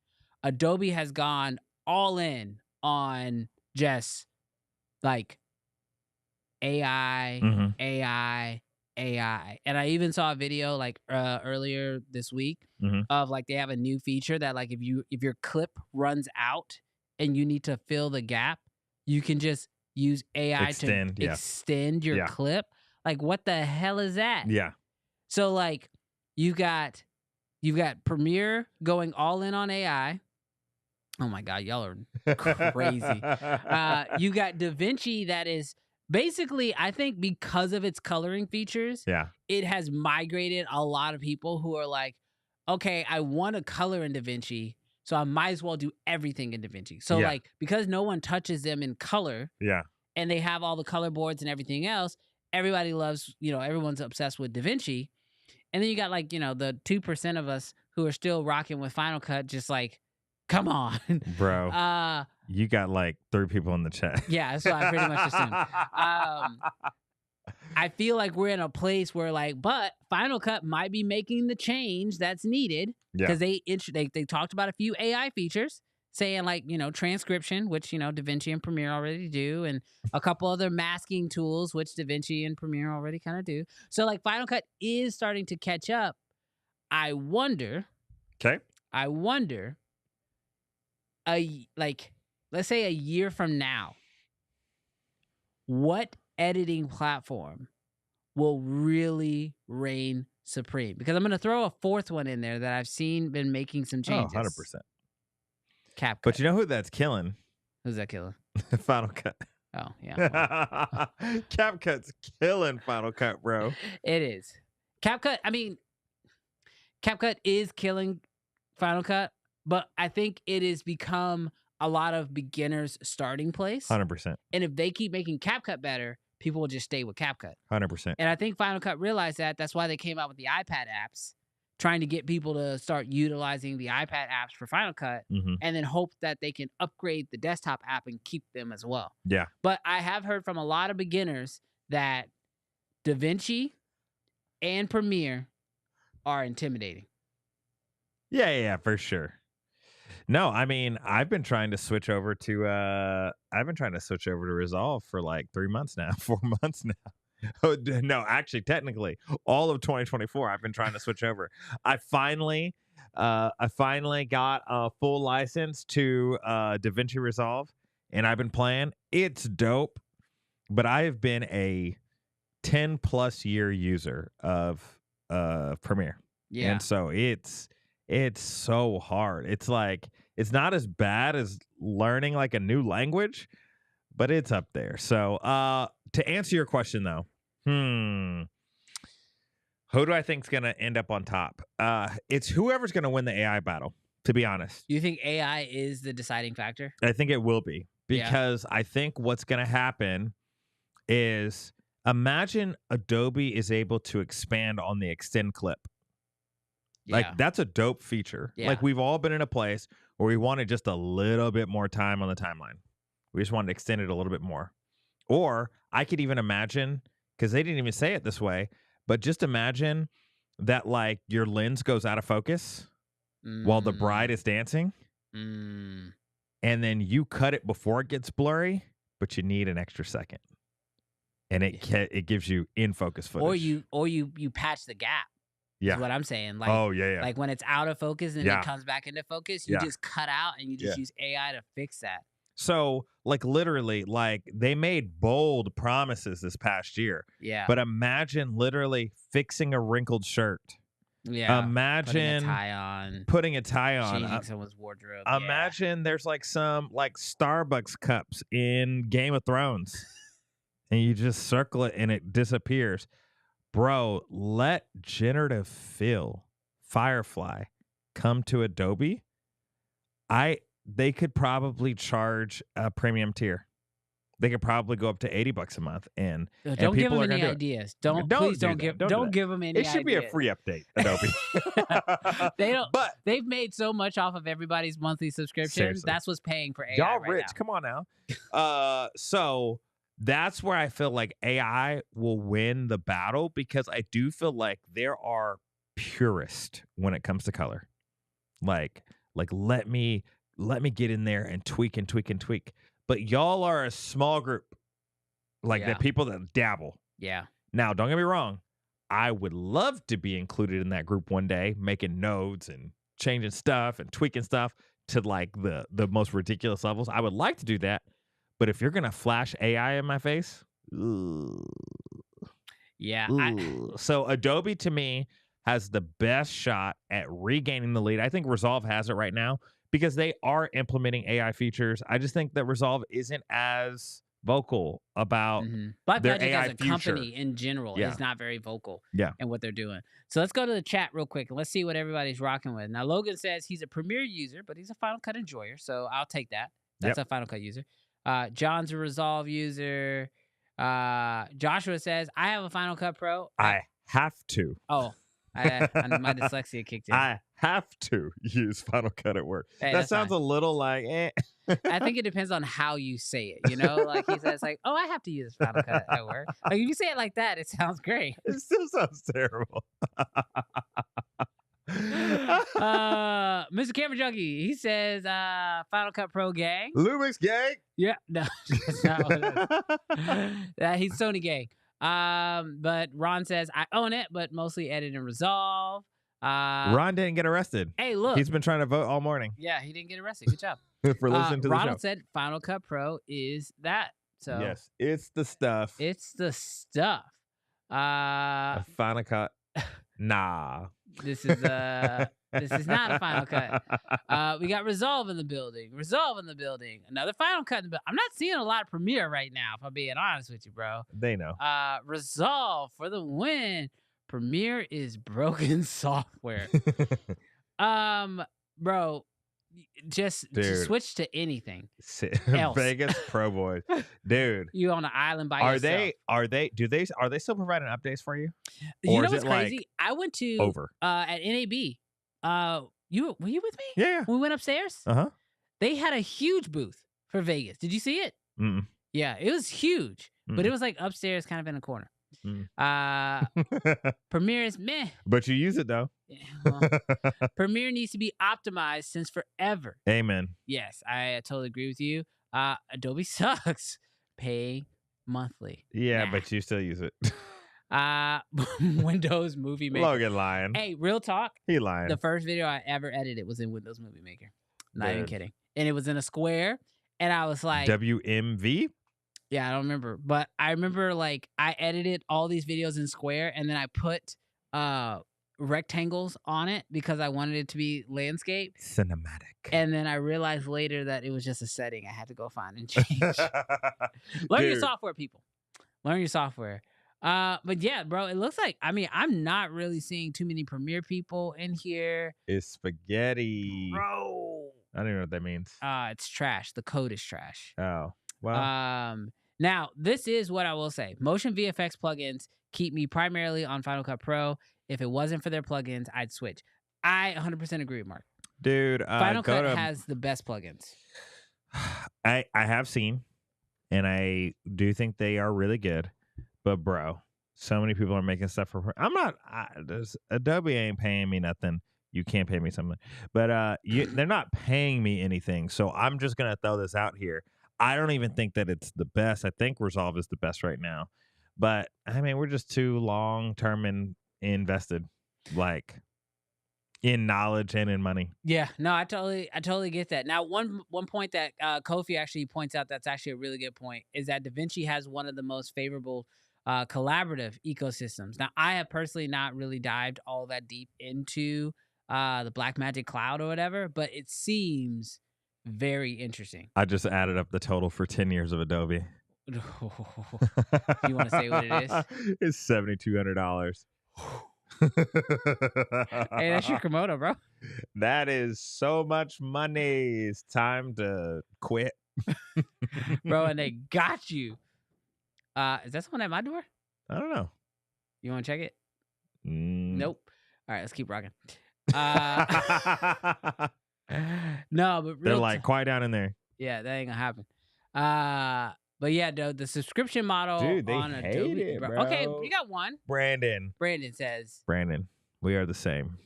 Adobe has gone all in on just like AI, AI. And I even saw a video like earlier this week of, like, they have a new feature that, like, if your clip runs out and you need to fill the gap, you can just use AI to extend your clip. Like, what the hell is that?
Yeah.
So, like, you've got Premiere going all in on AI. Oh my God, y'all are crazy. You got DaVinci that is basically, I think because of its coloring features, it has migrated a lot of people who are like, okay, I want to color in DaVinci, so I might as well do everything in DaVinci. So like, because no one touches them in color, and they have all the color boards and everything else, everybody loves, everyone's obsessed with DaVinci. And then you got, like, the 2% of us who are still rocking with Final Cut, just like, come on.
Bro. You got like 3 people in the chat.
Yeah, that's what I pretty much assumed. I feel like we're in a place where, like, but Final Cut might be making the change that's needed, because they talked about a few AI features, saying, like, transcription, which DaVinci and Premiere already do, and a couple other masking tools, which DaVinci and Premiere already kind of do. So, like, Final Cut is starting to catch up. I wonder. Let's say a year from now, what editing platform will really reign supreme? Because I'm going to throw a fourth one in there that I've seen been making some changes.
100%.
CapCut.
But you know who that's killing?
Who's that killing?
Final Cut.
Oh, yeah. Well.
CapCut's killing Final Cut, bro.
It is. CapCut, I mean, CapCut is killing Final Cut, but I think it has become a lot of beginners' starting place.
100%.
And if they keep making CapCut better, people will just stay with CapCut.
100%.
And I think Final Cut realized that. That's why they came out with the iPad apps, trying to get people to start utilizing the iPad apps for Final Cut, and then hope that they can upgrade the desktop app and keep them as well.
Yeah.
But I have heard from a lot of beginners that DaVinci and Premiere are intimidating.
Yeah, for sure. No, I mean, I've been trying to switch over to Resolve for like 3 months now, 4 months now. Oh, no, actually, technically, all of 2024, I've been trying to switch over. I finally got a full license to DaVinci Resolve, and I've been playing. It's dope, but I have been a 10+ year user of Premiere.
Yeah.
And so it's so hard. It's like, it's not as bad as learning like a new language, but it's up there. So to answer your question though, who do I think is going to end up on top? It's whoever's going to win the AI battle, to be honest.
You think AI is the deciding factor?
I think it will be, because I think what's going to happen is, imagine Adobe is able to expand on the extend clip. Like, that's a dope feature.
Yeah.
Like, we've all been in a place where we wanted just a little bit more time on the timeline. We just wanted to extend it a little bit more. Or I could even imagine, because they didn't even say it this way, but just imagine that like your lens goes out of focus while the bride is dancing. And then you cut it before it gets blurry, but you need an extra second. And it gives you in focus footage.
Or you patch the gap.
Yeah.
Is what I'm saying. Like, like when it's out of focus and it comes back into focus, you just cut out and you just use AI to fix that.
So, like, literally, like, they made bold promises this past year.
Yeah.
But imagine literally fixing a wrinkled shirt.
Yeah.
Imagine putting a tie on.
Changing someone's wardrobe.
Imagine there's like some like Starbucks cups in Game of Thrones. And you just circle it and it disappears. Bro, let generative fill Firefly come to Adobe. They could probably charge a premium tier. They could probably go up to $80 a month, and
don't give
people
them
are
any ideas. Don't give them any.
It should be a free update, Adobe.
They don't. But they've made so much off of everybody's monthly subscription.
Seriously.
That's what's paying for AI.
Y'all
right
rich?
now.
Come on now. So that's where I feel like AI will win the battle, because I do feel like there are purists when it comes to color. Like let me get in there and tweak and tweak and tweak. But y'all are a small group, like the people that dabble. Yeah. Now, don't get me wrong. I would love to be included in that group one day, making nodes and changing stuff and tweaking stuff to like the most ridiculous levels. I would like to do that. But if you're going to flash AI in my face, so Adobe to me has the best shot at regaining the lead. I think Resolve has it right now because they are implementing AI features. I just think that Resolve isn't as vocal about their
Blackmagic
AI
as a
future.
Company in general is not very vocal in what they're doing. So let's go to the chat real quick and let's see what everybody's rocking with. Now, Logan says he's a Premiere user, but he's a Final Cut enjoyer, so I'll take that. That's a Final Cut user. John's a Resolve user. Joshua says, I have a Final Cut Pro.
I have to.
Oh, my dyslexia kicked in.
I have to use Final Cut at work.
Hey,
that sounds a little like,
I think it depends on how you say it, you know? Like he says, like, oh, I have to use Final Cut at work. Like if you say it like that, it sounds great.
It still sounds terrible.
Mr. Camera Junkie, he says Final Cut Pro gang.
Lumix gang?
Yeah, no, that's not what it is. He's Sony gang. But Ron says I own it, but mostly edit and Resolve.
Ron didn't get arrested.
Hey, look,
he's been trying to vote all morning.
Yeah, he didn't get arrested. Good job
for listening to the show.
Ronald said Final Cut Pro is that. So
yes, it's the stuff.
It's the stuff.
Final Cut. Nah.
This is not a Final Cut. We got Resolve in the building. Another Final Cut in the building. I'm not seeing a lot of Premiere right now, if I'm being honest with you, bro.
They know.
Resolve for the win. Premiere is broken software. Bro, just switch to anything else.
Vegas Pro Boys, dude.
You on an island by yourself.
Are they still providing updates for you?
You
Or
know
is
what's
it
crazy?
like
I went to
over?
At NAB. Were you with me?
Yeah.
When we went upstairs. They had a huge booth for Vegas. Did you see it?
Mm-mm.
Yeah, it was huge, but it was like upstairs, kind of in a corner. Premiere is meh.
But you use it though.
Yeah, well, Premiere needs to be optimized since forever.
Amen.
Yes, I totally agree with you. Adobe sucks. Pay monthly.
Yeah, but you still use it.
Windows Movie Maker.
Logan lying.
Hey, real talk.
He lying.
The first video I ever edited was in Windows Movie Maker. Not even kidding. And it was in a square. And I was like,
WMV?
Yeah, I don't remember. But I remember like I edited all these videos in Square and then I put rectangles on it because I wanted it to be landscape.
Cinematic.
And then I realized later that it was just a setting I had to go find and change. Learn your software, people. Learn your software. But yeah, bro, it looks like, I mean, I'm not really seeing too many Premiere people in here.
It's spaghetti.
Bro.
I don't even know what that means.
It's trash. The code is trash.
Oh, well.
Now, this is what I will say. Motion VFX plugins keep me primarily on Final Cut Pro. If it wasn't for their plugins, I'd switch. I 100% agree with Mark.
Dude,
Final Cut has the best plugins.
I have seen, and I do think they are really good. But, bro, so many people are making stuff for... Adobe ain't paying me nothing. You can't pay me something. But they're not paying me anything. So I'm just going to throw this out here. I don't even think that it's the best. I think Resolve is the best right now. But, I mean, we're just too long-term invested, like, in knowledge and in money.
Yeah, no, I totally get that. Now, one point that Kofi actually points out that's actually a really good point is that DaVinci has one of the most favorable collaborative ecosystems. Now, I have personally not really dived all that deep into the Blackmagic Cloud or whatever, but it seems very interesting.
I just added up the total for 10 years of Adobe.
You want to say what it is?
It's $7,200.
Hey, that's your Komodo, bro.
That is so much money. It's time to quit.
Bro, and they got you. Is that someone at my door?
I don't know.
You want to check it? Nope. All right, let's keep rocking. No, but
they're like, quiet down in there.
Yeah, that ain't gonna happen. But yeah, the subscription model,
dude, they
on
hate
Adobe,
it, bro.
Okay, we got one.
Brandon
says,
Brandon, we are the same.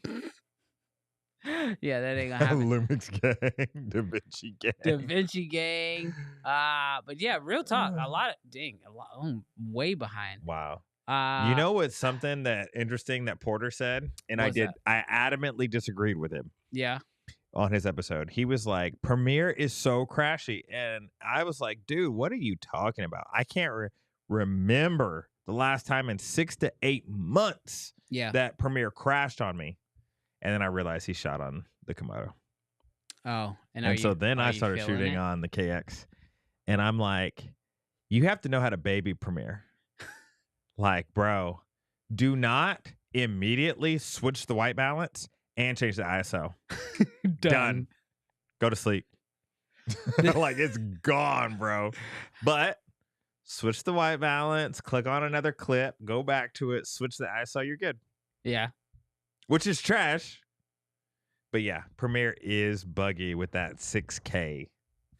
Yeah, that ain't gonna happen.
Lumix gang, DaVinci gang,
DaVinci gang. But yeah, real talk. I'm way behind.
Wow. You know what's something that interesting that Porter said, and I adamantly disagreed with him.
Yeah.
On his episode, he was like, Premiere is so crashy, and I was like, dude, what are you talking about? I can't remember the last time in 6 to 8 months that Premiere crashed on me. And then I realized he shot on the Komodo.
Oh,
and so then I started shooting on the KX, and I'm like, you have to know how to baby Premiere. Like, bro, do not immediately switch the white balance and change the ISO. Done. Go to sleep. Like, it's gone, bro. But switch the white balance, click on another clip, go back to it, switch the ISO, you're good.
Yeah.
Which is trash. But yeah, Premiere is buggy with that 6K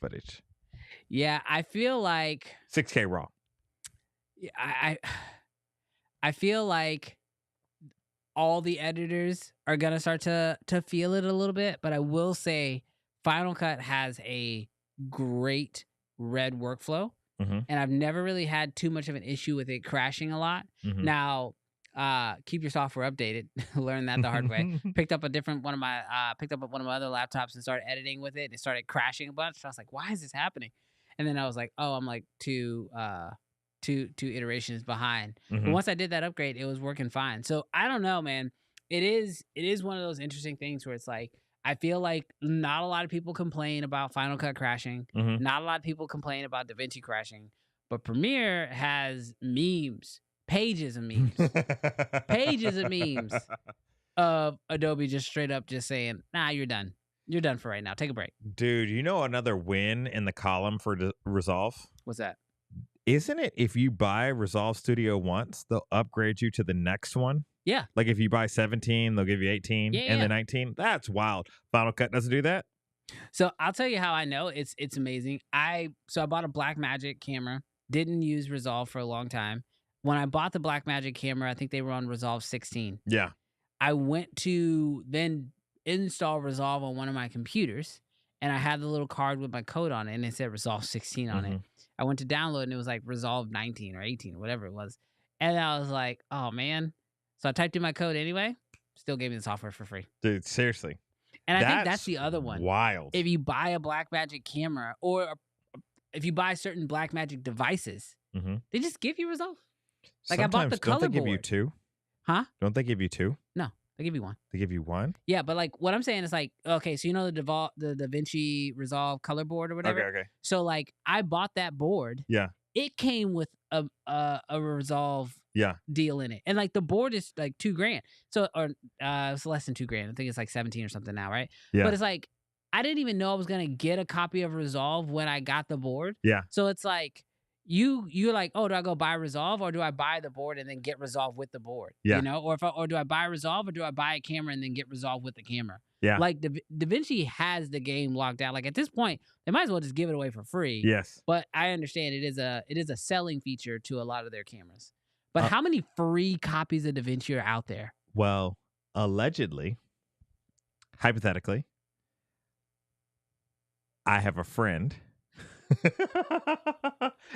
footage.
Yeah, I feel like
6K raw.
I feel like all the editors are gonna start to feel it a little bit, but I will say Final Cut has a great red workflow, and I've never really had too much of an issue with it crashing a lot. Now, keep your software updated. Learn that the hard way. Picked up one of my other laptops and started editing with it. And it started crashing a bunch. So I was like, why is this happening? And then I was like, oh, I'm like two iterations behind. But once I did that upgrade, it was working fine. So I don't know, man. It is one of those interesting things where it's like, I feel like not a lot of people complain about Final Cut crashing. Not a lot of people complain about DaVinci crashing. But Premiere has memes pages of memes, pages of memes of Adobe just straight up just saying, nah, you're done. You're done for right now. Take a break.
Dude, you know another win in the column for Resolve?
What's that?
Isn't it if you buy Resolve Studio once, they'll upgrade you to the next one?
Yeah.
Like if you buy 17, they'll give you 18 and then 19. That's wild. Final Cut doesn't do that?
So I'll tell you how I know it's amazing. I bought a Blackmagic camera, didn't use Resolve for a long time. When I bought the Blackmagic camera, I think they were on Resolve 16.
Yeah.
I went to then install Resolve on one of my computers, and I had the little card with my code on it, and it said Resolve 16 on it. I went to download, and it was like Resolve 19 or 18 or whatever it was. And I was like, oh, man. So I typed in my code anyway. Still gave me the software for free.
Dude, seriously.
And I think that's the other one.
Wild.
If you buy a Blackmagic camera or if you buy certain Blackmagic devices, they just give you Resolve. Like I bought the color board.
Don't they give you two?
Huh?
Don't they give you two?
No, they give you one.
They give you one?
Yeah, but like what I'm saying is like, okay, so you know the DaVinci Resolve color board or whatever?
Okay.
So like I bought that board.
Yeah.
It came with a Resolve deal in it. And like the board is like $2,000. So it's less than $2,000. I think it's like 17 or something now, right?
Yeah.
But it's like I didn't even know I was gonna get a copy of Resolve when I got the board.
Yeah.
So it's like you're like, oh, do I go buy Resolve or do I buy the board and then get Resolve with the board?
Yeah.
You know, or do I buy Resolve or do I buy a camera and then get Resolve with the camera?
Yeah.
Like DaVinci has the game locked out. Like at this point, they might as well just give it away for free.
Yes.
But I understand it is a selling feature to a lot of their cameras. But how many free copies of DaVinci are out there?
Well, allegedly, hypothetically, I have a friend.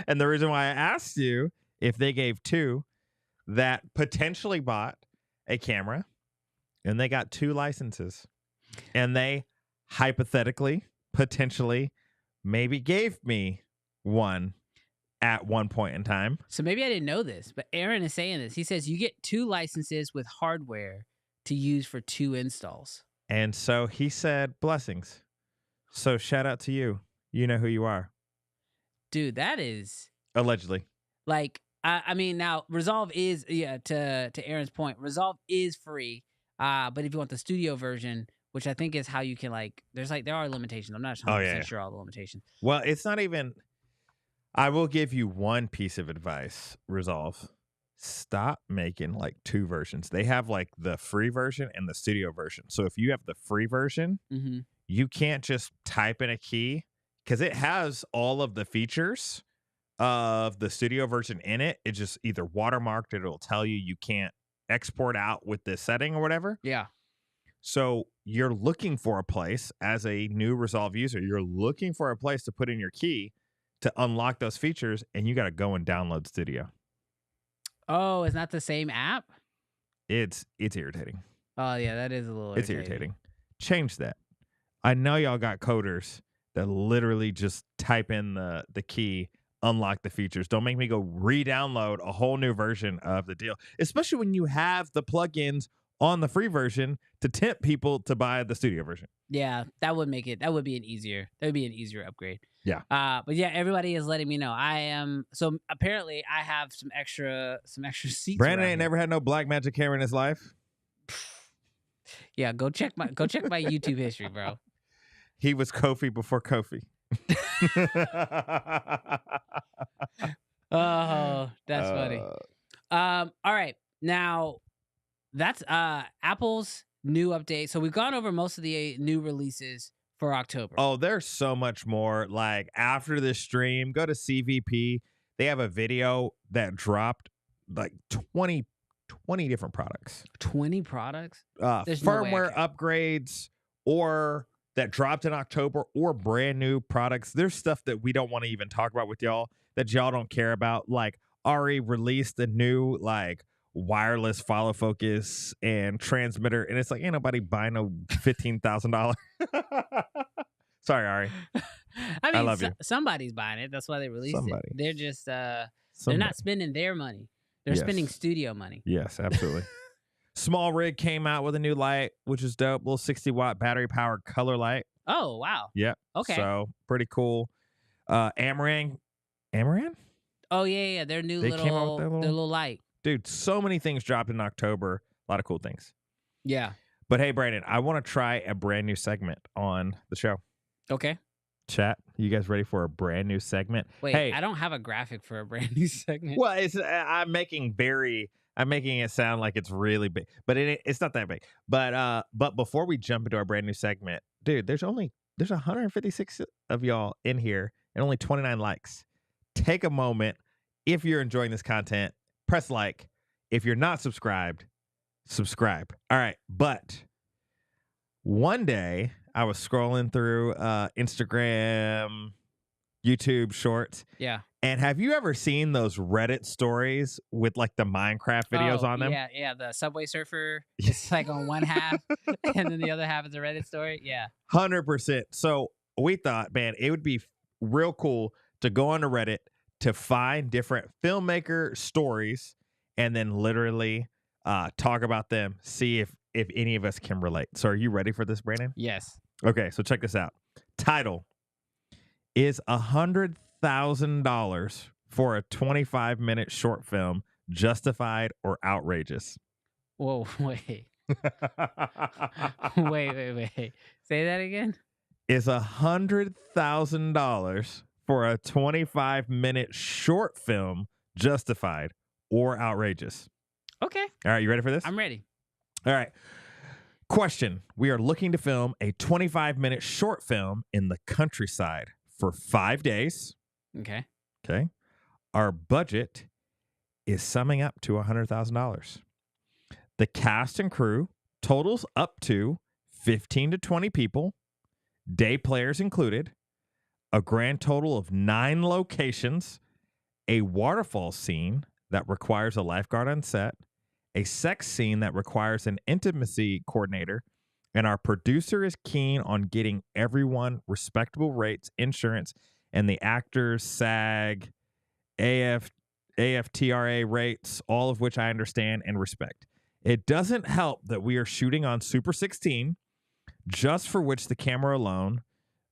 And the reason why I asked you if they gave two that potentially bought a camera and they got 2 licenses and they hypothetically, potentially, maybe gave me one at one point in time.
So maybe I didn't know this, but Aaron is saying this. He says you get 2 licenses with hardware to use for 2 installs.
And so he said, blessings. So shout out to you. You know who you are.
Dude, that is...
Allegedly.
Like, I mean, now, Resolve is, to Aaron's point, Resolve is free. But if you want the studio version, which I think is how you can, like, there are limitations. I'm not 100% sure all the limitations.
Well, it's not even... I will give you one piece of advice, Resolve. Stop making, like, 2 versions. They have, like, the free version and the studio version. So if you have the free version, you can't just type in a key, because it has all of the features of the studio version in it. It's just either watermarked, it'll tell you can't export out with this setting or whatever.
Yeah.
So you're looking for a place as a new Resolve user. You're looking for a place to put in your key to unlock those features, and you got to go and download Studio.
Oh, it's not the same app?
It's irritating.
Oh, yeah, that is a little
It's irritating. Change that. I know y'all got coders that literally just type in the key, unlock the features. Don't make me go re-download a whole new version of the deal, especially when you have the plugins on the free version to tempt people to buy the studio version.
Yeah, that would be an easier upgrade.
Yeah.
But yeah, everybody is letting me know. So apparently I have some extra seats.
Brandon ain't never had no Blackmagic camera in his life.
Yeah, go check my YouTube history, bro.
He was Kofi before Kofi.
Oh, that's funny. All right. Now that's Apple's new update. So we've gone over most of the new releases for October.
Oh, there's so much more. Like after this stream, go to CVP. They have a video that dropped like 20 different products.
20 products?
Firmware upgrades or that dropped in October or brand new products. There's stuff that we don't want to even talk about with y'all that y'all don't care about. Like Arri released a new like wireless follow focus and transmitter, and it's like ain't nobody buying no $15,000. Sorry, Arri.
I mean,
I love you.
Somebody's buying it. That's why they released it. They're just they're not spending their money. They're spending studio money.
Yes, absolutely. Small Rig came out with a new light, which is dope. Little 60-watt battery-powered color light.
Oh, wow.
Yeah.
Okay.
So, pretty cool. Amaran?
Oh, yeah. Their new little light.
Dude, Dude, so many things dropped in October. A lot of cool things.
Yeah.
But hey, Brandon, I want to try a brand new segment on the show.
Okay.
Chat, you guys ready for a brand new segment?
Wait,
hey,
I don't have a graphic for a brand new segment.
Well, I'm making it sound like it's really big, but it's not that big. But before we jump into our brand new segment, dude, there's 156 of y'all in here and only 29 likes. Take a moment. If you're enjoying this content, press like. If you're not subscribed, subscribe. All right. But one day I was scrolling through Instagram, YouTube shorts.
Yeah.
And have you ever seen those Reddit stories with like the Minecraft videos on them?
Yeah. The Subway Surfer. It's like on one half, and then the other half is a Reddit story. Yeah.
100%. So we thought, man, it would be real cool to go onto Reddit to find different filmmaker stories and then literally talk about them, see if any of us can relate. So are you ready for this, Brandon?
Yes.
Okay, so check this out. Title is $100,000 for a 25-minute short film justified or outrageous?
Whoa, wait. wait. Say that again?
Is $100,000 for a 25-minute short film justified or outrageous?
Okay.
All right, you ready for this?
I'm ready.
All right. Question. We are looking to film a 25-minute short film in the countryside for 5 days.
Okay.
Okay. Our budget is summing up to $100,000. The cast and crew totals up to 15 to 20 people, day players included, a grand total of 9 locations, a waterfall scene that requires a lifeguard on set, a sex scene that requires an intimacy coordinator, and our producer is keen on getting everyone respectable rates, insurance, and the actors, SAG, AFTRA rates, all of which I understand and respect. It doesn't help that we are shooting on Super 16, just for which the camera alone,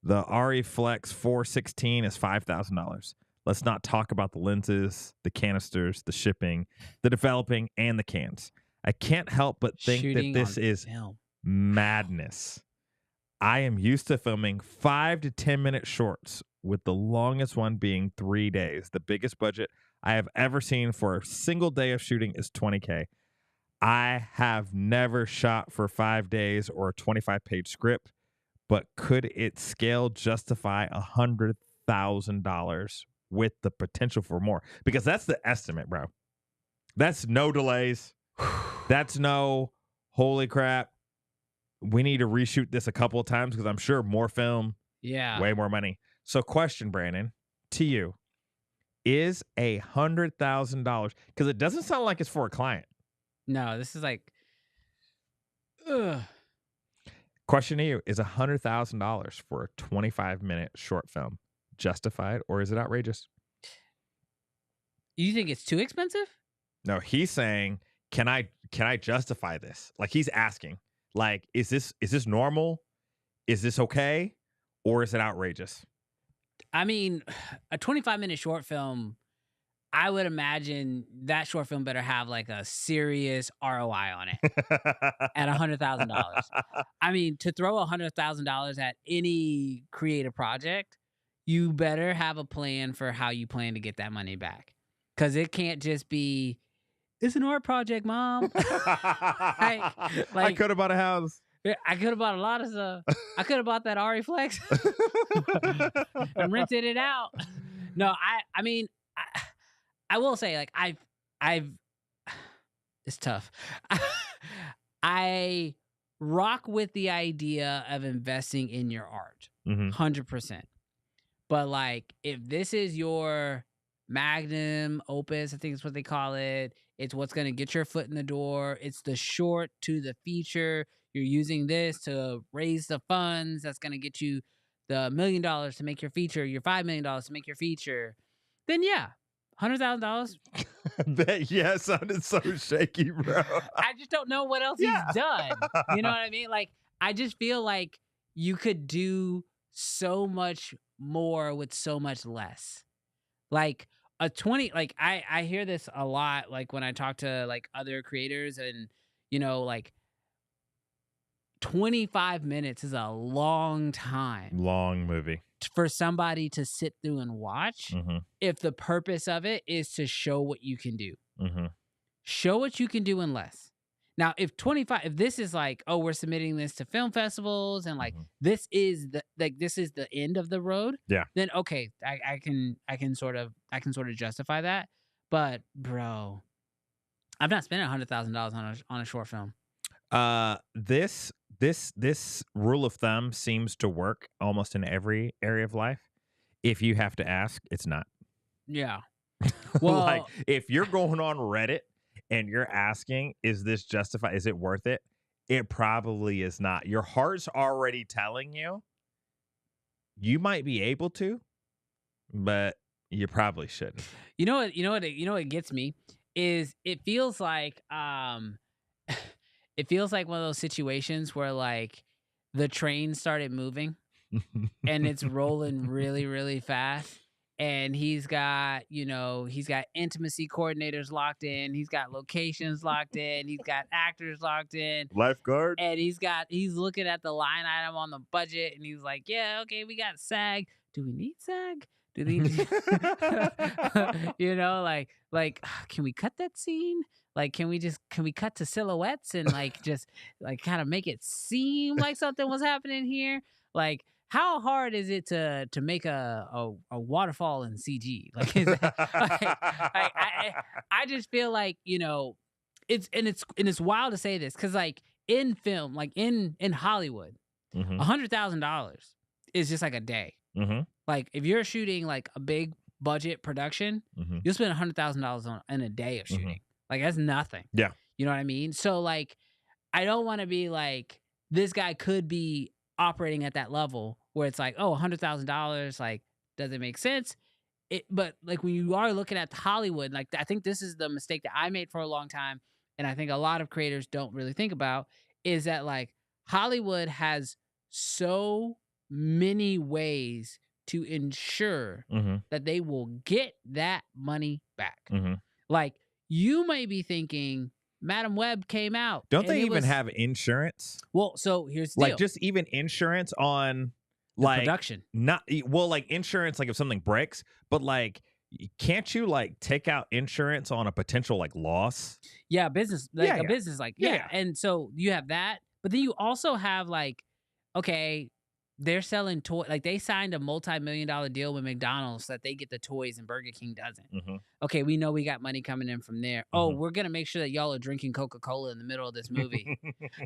the Arri Flex 416 is $5,000. Let's not talk about the lenses, the canisters, the shipping, the developing, and the cans. I can't help but think
Shooting
that this is madness. I am used to filming 5 to 10 minute shorts, with the longest one being 3 days. The biggest budget I have ever seen for a single day of shooting is $20K. I have never shot for 5 days or a 25-page script, but could it scale justify $100,000 with the potential for more? Because that's the estimate, bro. That's no delays. That's no, holy crap, we need to reshoot this a couple of times, because I'm sure more film, way more money. So question, Brandon, to you, is $100,000, because it doesn't sound like it's for a client.
No, this is like,
Question to you, is $100,000 for a 25-minute short film justified, or is it outrageous?
You think it's too expensive?
No, he's saying, can I justify this? Like, he's asking, like, is this normal? Is this okay? Or is it outrageous?
I mean, a 25-minute short film, I would imagine that short film better have like a serious ROI on it at $100,000. I mean, to throw $100,000 at any creative project, you better have a plan for how you plan to get that money back. Because it can't just be, it's an art project, Mom.
I could have bought a house.
I could have bought a lot of stuff. I could have bought that Arri Flex and rented it out. No, I mean, I will say, like, I've it's tough. I rock with the idea of investing in your art, 100%. But like, if this is your magnum opus, I think it's what they call it. It's what's going to get your foot in the door. It's the short to the feature. You're using this to raise the funds. That's going to get you the $1 million to make your feature, your $5 million to make your feature. Then yeah, $100,000.
That sounded so shaky, bro.
I just don't know what else he's done. You know what I mean? Like, I just feel like you could do so much more with so much less. Like, a 20, like I hear this a lot, like when I talk to like other creators, and like 25 minutes is a long time
Long movie.
for somebody to sit through and watch.
Mm-hmm.
If the purpose of it is to show what you can do,
Mm-hmm.
show what you can do in less. Now, if this is like, oh, we're submitting this to film festivals, and like this is the end of the road,
Yeah.
then okay, I can sort of justify that. But bro, I'm not spending $100,000 on a short film.
This rule of thumb seems to work almost in every area of life. If you have to ask, it's not.
Yeah. Well,
like if you're going on Reddit and you're asking, is this justified? Is it worth it? It probably is not. Your heart's already telling you you might be able to, but you probably shouldn't.
You know what gets me is it feels like it feels like one of those situations where like the train started moving and it's rolling really, really fast. And he's got intimacy coordinators locked in. He's got locations locked in. He's got actors locked in.
Lifeguard.
And he's looking at the line item on the budget, and he's like, yeah, okay, we got SAG. Do we need SAG? Do they need like can we cut that scene? Like, can we cut to silhouettes and like just like kind of make it seem like something was happening here? Like, how hard is it to make a waterfall in CG? Like, I just feel like it's wild to say this, because like in film, like in Hollywood, $100,000 is just like a day.
Mm-hmm.
Like if you're shooting like a big budget production, you'll spend $100,000 on in a day of shooting. Like that's nothing.
Yeah,
you know what I mean. So like, I don't want to be like, this guy could be operating at that level where it's like, oh, $100,000, like, does it make sense? But like when you are looking at Hollywood, like I think this is the mistake that I made for a long time, and I think a lot of creators don't really think about, is that like Hollywood has so many ways to ensure that they will get that money back. Like you may be thinking, Madam Web came out.
Don't they even have insurance?
Well, so here's the deal.
Like just even insurance on
the
like
production.
Like insurance, like if something breaks, but like can't you like take out insurance on a potential like loss?
Yeah, business, like business, like yeah. And so you have that, but then you also have like, okay, they're selling toys. Like they signed a multi-million-dollar deal with McDonald's that they get the toys and Burger King doesn't. Okay, we know we got money coming in from there. Oh, we're gonna make sure that y'all are drinking Coca-Cola in the middle of this movie.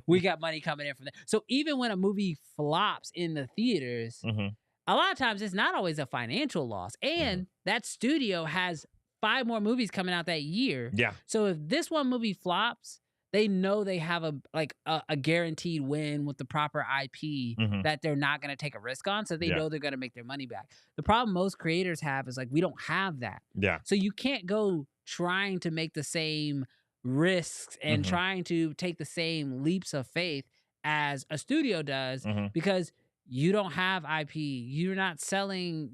We got money coming in from there. So even when a movie flops in the theaters, a lot of times it's not always a financial loss. And that studio has 5 more movies coming out that year.
Yeah.
So if this one movie flops, they know they have a guaranteed win with the proper IP that they're not going to take a risk on. So they know they're going to make their money back. The problem most creators have is like, we don't have that. Yeah. So you can't go trying to make the same risks and trying to take the same leaps of faith as a studio does, because you don't have IP. You're not selling,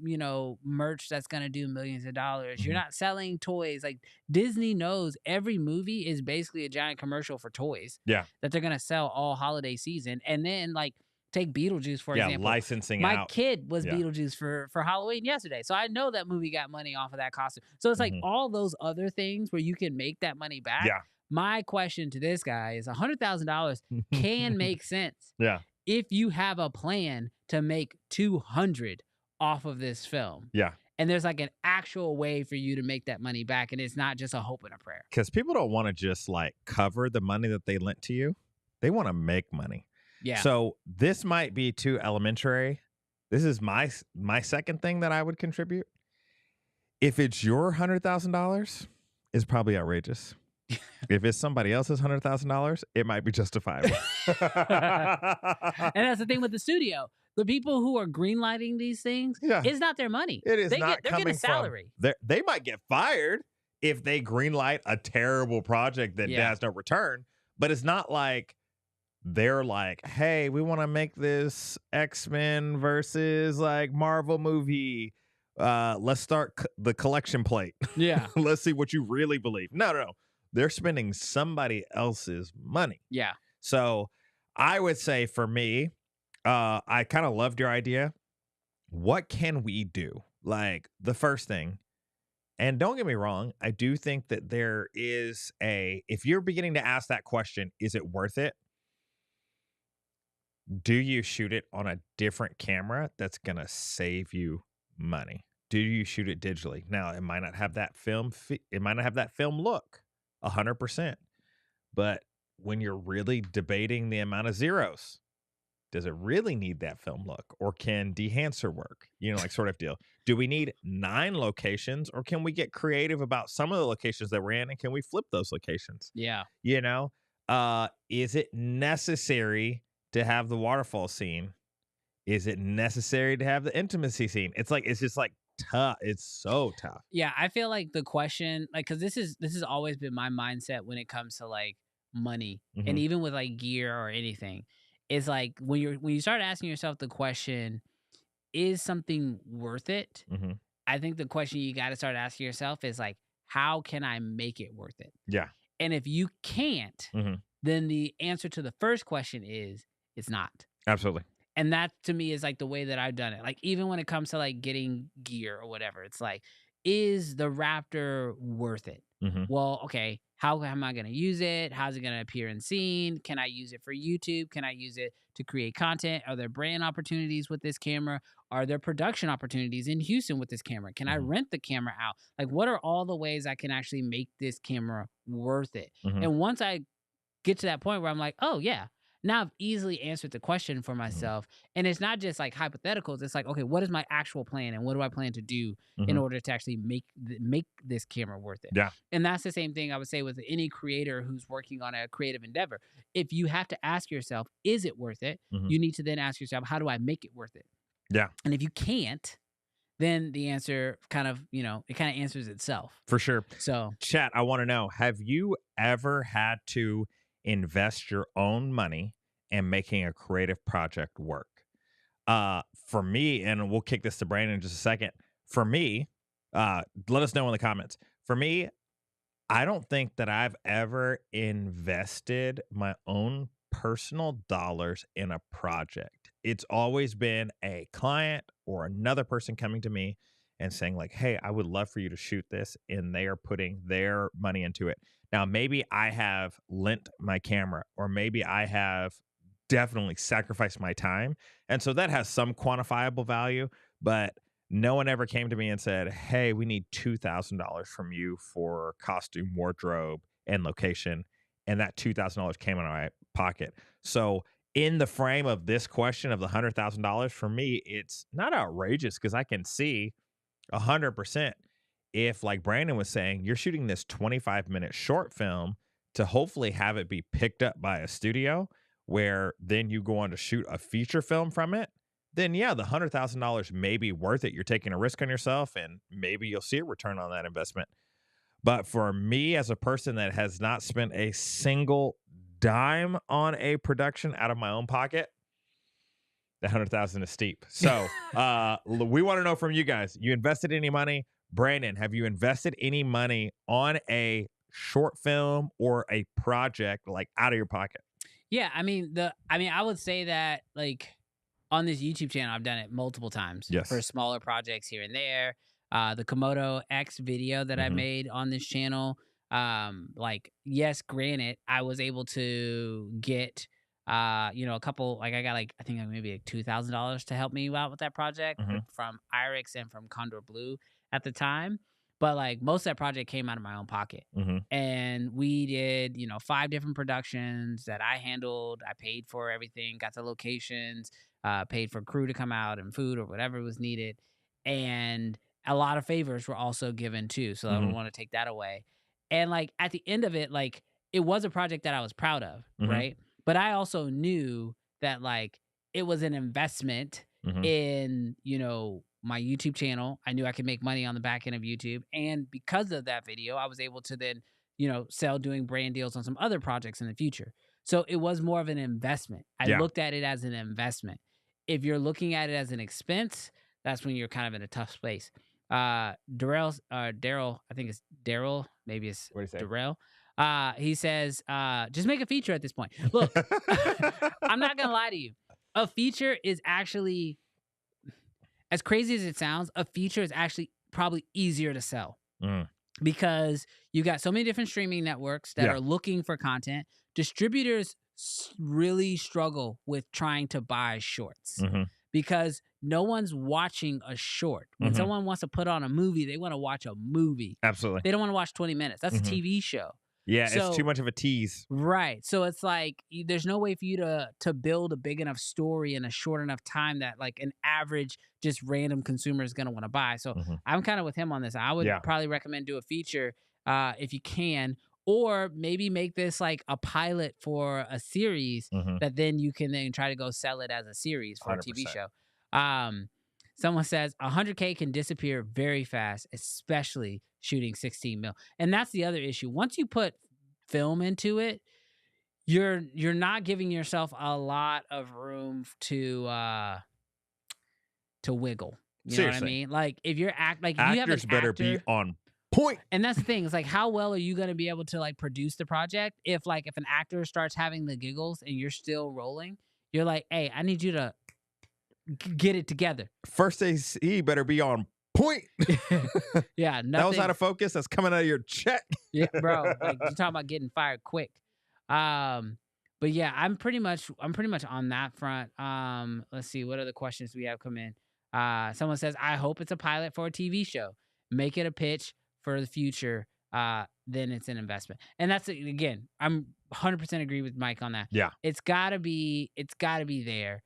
merch that's going to do millions of dollars. You're not selling toys. Like Disney knows every movie is basically a giant commercial for toys. Yeah. That they're going to sell all holiday season. And then like take Beetlejuice, for example.
Licensing
My kid was Beetlejuice for Halloween yesterday. So I know that movie got money off of that costume. So it's like all those other things where you can make that money back. Yeah. My question to this guy is $100,000 can make sense. Yeah. If you have a plan to make 200 off of this film. Yeah. And there's like an actual way for you to make that money back, and it's not just a hope and a prayer.
Because people don't want to just like cover the money that they lent to you. They want to make money. Yeah. So this might be too elementary. This is my second thing that I would contribute. If it's your $100,000, it's probably outrageous. If it's somebody else's $100,000, it might be justifiable.
And that's the thing with the studio. The people who are greenlighting these things, it's not their money.
It is not
they're getting a salary.
They might get fired if they greenlight a terrible project that has no return. But it's not like they're like, hey, we want to make this X-Men versus like Marvel movie. let's start the collection plate.
Yeah.
Let's see what you really believe. No, no, no. They're spending somebody else's money.
Yeah.
So I would say for me, I kind of loved your idea. What can we do? Like the first thing, and don't get me wrong, I do think that there is if you're beginning to ask that question, is it worth it? Do you shoot it on a different camera that's going to save you money? Do you shoot it digitally? Now, it might not have that it might not have that film look 100%, but when you're really debating the amount of zeros, does it really need that film look, or can dehancer work? Like sort of deal. Do we need 9 locations, or can we get creative about some of the locations that we're in, and can we flip those locations?
Yeah.
Is it necessary to have the waterfall scene? Is it necessary to have the intimacy scene? It's just like tough. It's so tough.
Yeah, I feel like the question, like, because this has always been my mindset when it comes to like money, and
Mhm.
even with like gear or anything, is like when you start asking yourself the question, is something worth it?
Mhm.
I think the question you got to start asking yourself is like, how can I make it worth it?
Yeah.
And if you can't,
Mhm.
then the answer to the first question is it's not.
Absolutely.
And that to me is like the way that I've done it. Like even when it comes to like getting gear or whatever, it's like, is the Raptor worth it?
Mhm.
Well, okay, how am I going to use it? How's it going to appear in scene? Can I use it for YouTube? Can I use it to create content? Are there brand opportunities with this camera? Are there production opportunities in Houston with this camera? Can I
Mhm.
rent the camera out? Like, what are all the ways I can actually make this camera worth it?
Mhm.
And once I get to that point where I'm like, oh yeah, now I've easily answered the question for
Mhm.
myself. And it's not just like hypotheticals. It's like, okay, what is my actual plan, and what do I plan to do in
Mhm.
order to actually make this camera worth it?
Yeah.
And that's the same thing I would say with any creator who's working on a creative endeavor. If you have to ask yourself, is it worth it?
Mhm.
You need to then ask yourself, how do I make it worth it?
Yeah.
And if you can't, then the answer kind of, it kind of answers itself.
For sure.
So,
Chat, I want to know, have you ever had to invest your own money in making a creative project work? For me, and we'll kick this to Brandon in just a second. For me, let us know in the comments. For me, I don't think that I've ever invested my own personal dollars in a project. It's always been a client or another person coming to me and saying like, "Hey, I would love for you to shoot this," and they are putting their money into it. Now, maybe I have lent my camera, or maybe I have definitely sacrificed my time, and so that has some quantifiable value, but no one ever came to me and said, "Hey, we need $2,000 from you for costume, wardrobe, and location." And that $2,000 came out of my pocket. So, in the frame of this question of the $100,000, for me, it's not outrageous because I can see 100% if, like Brandon was saying, you're shooting this 25-minute short film to hopefully have it be picked up by a studio where then you go on to shoot a feature film from it, then yeah, the $100,000 may be worth it. You're taking a risk on yourself, and maybe you'll see a return on that investment. But for me, as a person that has not spent a single dime on a production out of my own pocket, the 100,000 is steep. So we want to know from you guys. You invested any money? Brandon, have you invested any money on a short film or a project like out of your pocket?
yeah, I would say that like on this YouTube channel, I've done it multiple times for
Yes.
smaller projects here and there. The Komodo X video that I
Mhm.
made on this channel, like yes, granted, I was able to get a couple, like I got like I think like maybe like $2,000 to help me out with that project
Mhm.
from Irix and from Condor Blue at the time. But like most of that project came out of my own pocket.
Mhm.
And we did, 5 different productions that I handled. I paid for everything, got the locations, paid for crew to come out and food or whatever was needed. And a lot of favors were also given too. So I don't
Mhm.
want to take that away. And like at the end of it, like it was a project that I was proud of,
Mhm.
right? But I also knew that like it was an investment
Mhm.
in, my YouTube channel. I knew I could make money on the back end of YouTube. And because of that video, I was able to then, sell doing brand deals on some other projects in the future. So it was more of an investment. I
Yeah.
looked at it as an investment. If you're looking at it as an expense, that's when you're kind of in a tough space. Daryl, I think it's Daryl, maybe it's
What do you say?
Darrell. He says, just make a feature at this point. Look, I'm not gonna lie to you. A feature is actually, as crazy as it sounds, a feature is actually probably easier to sell. Because you got so many different streaming networks that are looking for content. Distributors really struggle with trying to buy shorts because no one's watching a short. When someone wants to put on a movie, they want to watch a movie.
Absolutely.
They don't want to watch 20 minutes. That's a TV show.
Yeah,
So,
it's too much of a tease.
Right. So it's like there's no way for you to build a big enough story in a short enough time that like an average just random consumer is going to want to buy. So I'm kind of with him on this. I would probably recommend do a feature if you can, or maybe make this like a pilot for a series that then you can then try to go sell it as a series for 100%. A TV show. Someone says 100K can disappear very fast, especially shooting 16 mil. And that's the other issue. Once you put film into it, you're not giving yourself a lot of room to wiggle. You know what I mean? Like if you're if you have an actor,
better be on point.
And that's the thing. It's like, how well are you going to be able to like produce the project if an actor starts having the giggles and you're still rolling? You're like, hey, I need you to get it together.
First AC better be on point.
Yeah,
that was out of focus. That's coming out of your check.
Yeah, bro. Like you're talking about getting fired quick. But yeah, I'm pretty much on that front. Let's see what other questions we have come in. Someone says, I hope it's a pilot for a TV show. Make it a pitch for the future. Then it's an investment. And that's again, I'm 100% agree with Mike on that.
Yeah,
it's gotta be there.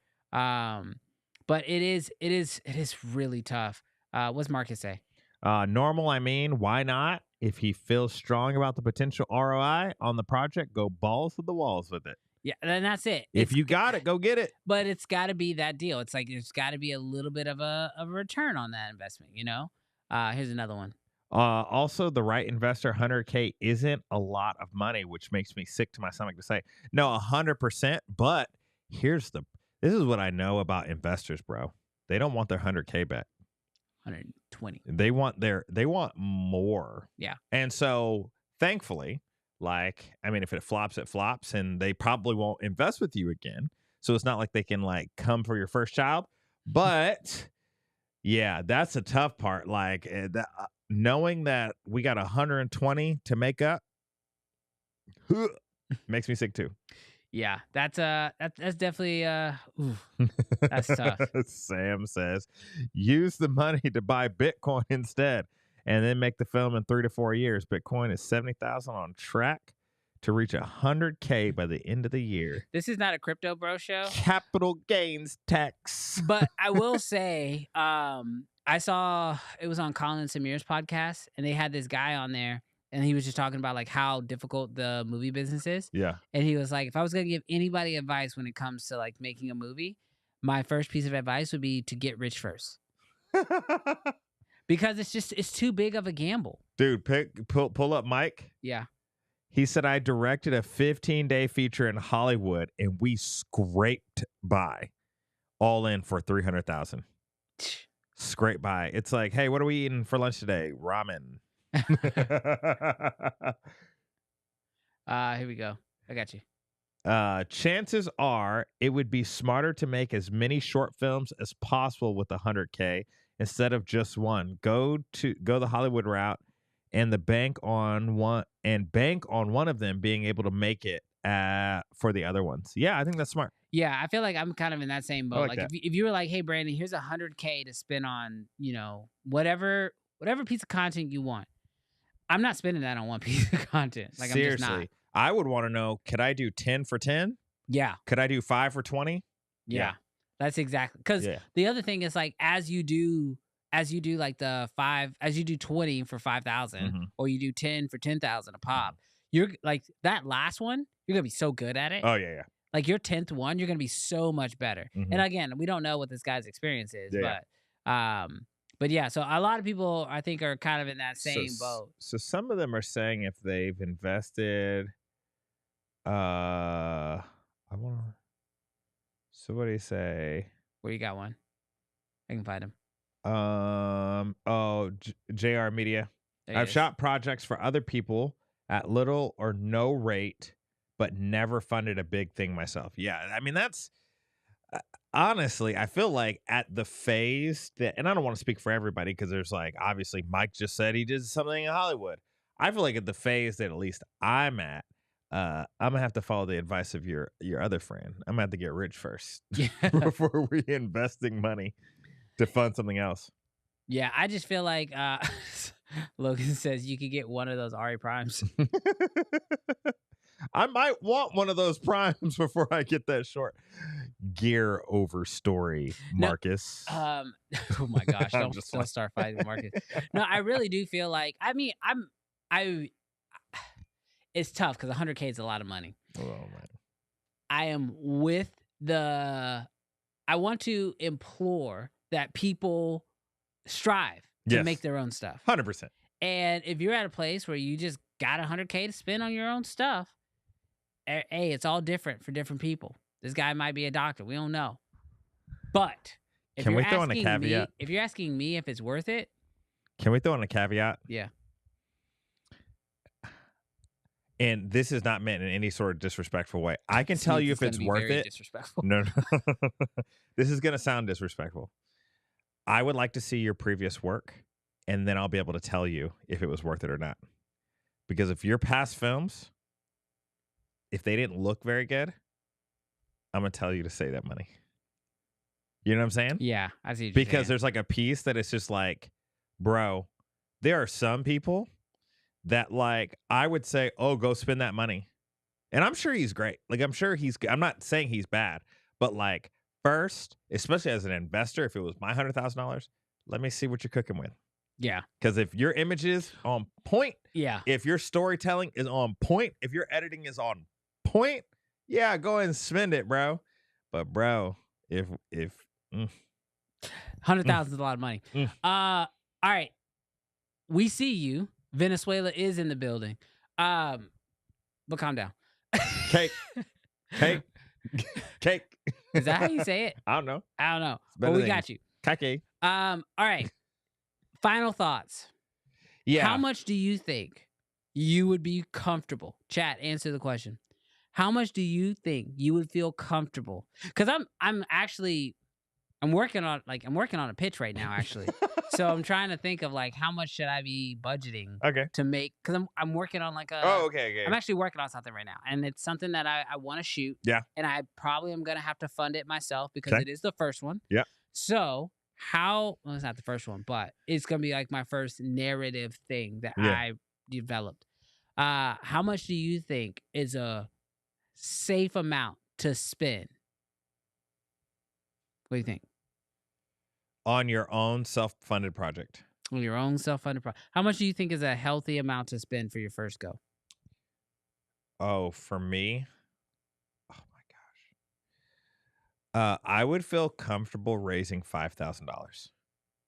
But it is really tough. What's Marcus say?
Normal, I mean, why not? If he feels strong about the potential ROI on the project, go balls to the walls with it.
Yeah, and that's it.
If you got it, go get it.
But it's got to be that deal. It's like there's got to be a little bit of a return on that investment, you know? Here's another one.
Also, the right investor, 100K isn't a lot of money, which makes me sick to my stomach to say. No, 100%. But this is what I know about investors, bro. They don't want their 100K back.
120.
They want more.
Yeah.
And so thankfully, like, I mean, if it flops, it flops, and they probably won't invest with you again. So it's not like they can like come for your first child. But yeah, that's the tough part. Like knowing that we got 120 to make up makes me sick too.
Yeah, that's definitely that's tough.
Sam says, use the money to buy Bitcoin instead, and then make the film in 3 to 4 years. Bitcoin is 70,000 on track to reach 100K by the end of the year.
This is not a crypto bro show.
Capital gains tax.
But I will say, I saw it was on Colin Samir's podcast, and they had this guy on there. And he was just talking about like how difficult the movie business is.
Yeah.
And he was like, if I was going to give anybody advice when it comes to like making a movie, my first piece of advice would be to get rich first. Because it's too big of a gamble.
Dude, pull up Mike.
Yeah.
He said, I directed a 15-day feature in Hollywood and we scraped by all in for 300,000. Scrape by. It's like, hey, what are we eating for lunch today? Ramen.
Here we go. I got you.
Chances are it would be smarter to make as many short films as possible with 100K instead of just one. Go the Hollywood route and bank on one of them being able to make it for the other ones. Yeah, I think that's smart.
Yeah, I feel like I'm kind of in that same boat.
Like
if you were like, hey Brandon, here's 100K to spend on, you know, whatever piece of content you want. I'm not spending that on one piece of content. Like,
seriously,
I'm just not.
I would want to know, could I do 10 for 10?
Yeah.
Could I do 5 for 20?
Yeah. That's exactly. Because the other thing is like, as you do like the 5, as you do 20 for 5,000 or you do 10 for 10,000 a pop, you're like that last one, you're going to be so good at it.
Oh yeah.
Like your 10th one, you're going to be so much better. And again, we don't know what this guy's experience is, but yeah, so a lot of people, I think, are kind of in that same boat.
So some of them are saying if they've invested, so what do you say?
Where you got one? I can find him.
JR Media. I've shot projects for other people at little or no rate, but never funded a big thing myself. Yeah, I mean, that's honestly, I feel like at the phase that, and I don't want to speak for everybody because there's like, obviously, Mike just said he did something in Hollywood. I feel like at the phase that at least I'm at, I'm gonna have to follow the advice of your other friend. I'm gonna have to get rich first before reinvesting money to fund something else.
Yeah, I just feel like Logan says you could get one of those Arri Primes.
I might want one of those primes before I get that short gear over story, Marcus.
Oh my gosh, don't start fighting with Marcus. No, I really do feel like, I mean, it's tough because 100K is a lot of money.
Oh man.
I am I want to implore that people strive to make their own stuff.
100%.
And if you're at a place where you just got 100K to spend on your own stuff, hey, it's all different for different people. This guy might be a doctor. We don't know. But if
can we throw in a caveat?
If you're asking me if it's worth it.
Can we throw in a caveat?
Yeah.
And this is not meant in any sort of disrespectful way. I can tell you if it's worth it.
Disrespectful.
No. This is going to sound disrespectful. I would like to see your previous work, and then I'll be able to tell you if it was worth it or not. Because if your past films, if they didn't look very good, I'm going to tell you to save that money. You know what I'm saying?
Yeah, I see.
Because there's like a piece that it's just like, bro, there are some people that like I would say, oh, go spend that money. And I'm sure he's great. Like, I'm not saying he's bad, but like first, especially as an investor, if it was my $100,000, let me see what you're cooking with.
Yeah.
Because if your image is on point, if your storytelling is on point, if your editing is on point, yeah, go ahead and spend it, bro. But bro, if
100,000 is a lot of money. All right. We see you. Venezuela is in the building. But calm down.
Cake.
Is that how you say it?
I don't know.
But we got you.
Cake.
All right. Final thoughts.
Yeah.
How much do you think you would be comfortable? Chat, answer the question. How much do you think you would feel comfortable? Because I'm working on a pitch right now, actually. So I'm trying to think of like how much should I be budgeting to make, because I'm working on like a I'm actually working on something right now, and it's something that I want to shoot.
Yeah.
And I probably am gonna have to fund it myself because it is the first one.
Yeah.
So well, it's not the first one, but it's gonna be like my first narrative thing that I developed. How much do you think is a safe amount to spend? What do you think?
On your own self-funded project.
On your own self-funded project. How much do you think is a healthy amount to spend for your first go?
Oh, for me? Oh my gosh. I would feel comfortable raising $5,000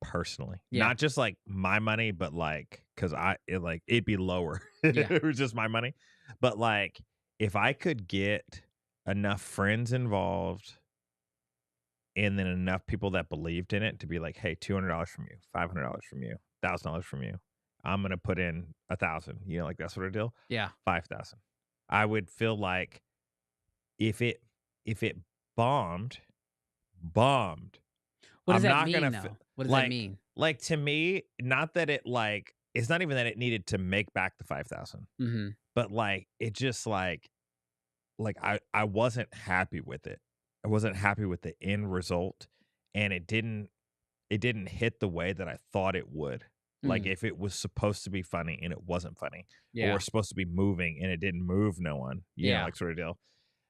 personally.
Yeah.
Not just like my money, but like, because it'd be lower. It was just my money. But like, if I could get enough friends involved and then enough people that believed in it to be like, hey, $200 from you, $500 from you, $1,000 from you, I'm going to put in 1,000, like that sort of deal.
Yeah.
5,000. I would feel like if it bombed.
What does that mean, though? What does that mean?
Like, to me, not that it like, it's not even that it needed to make back the 5,000, but like, it just like I wasn't happy with it. I wasn't happy with the end result, and it didn't hit the way that I thought it would. Like if it was supposed to be funny and it wasn't funny, or supposed to be moving and it didn't move no one, like sort of deal,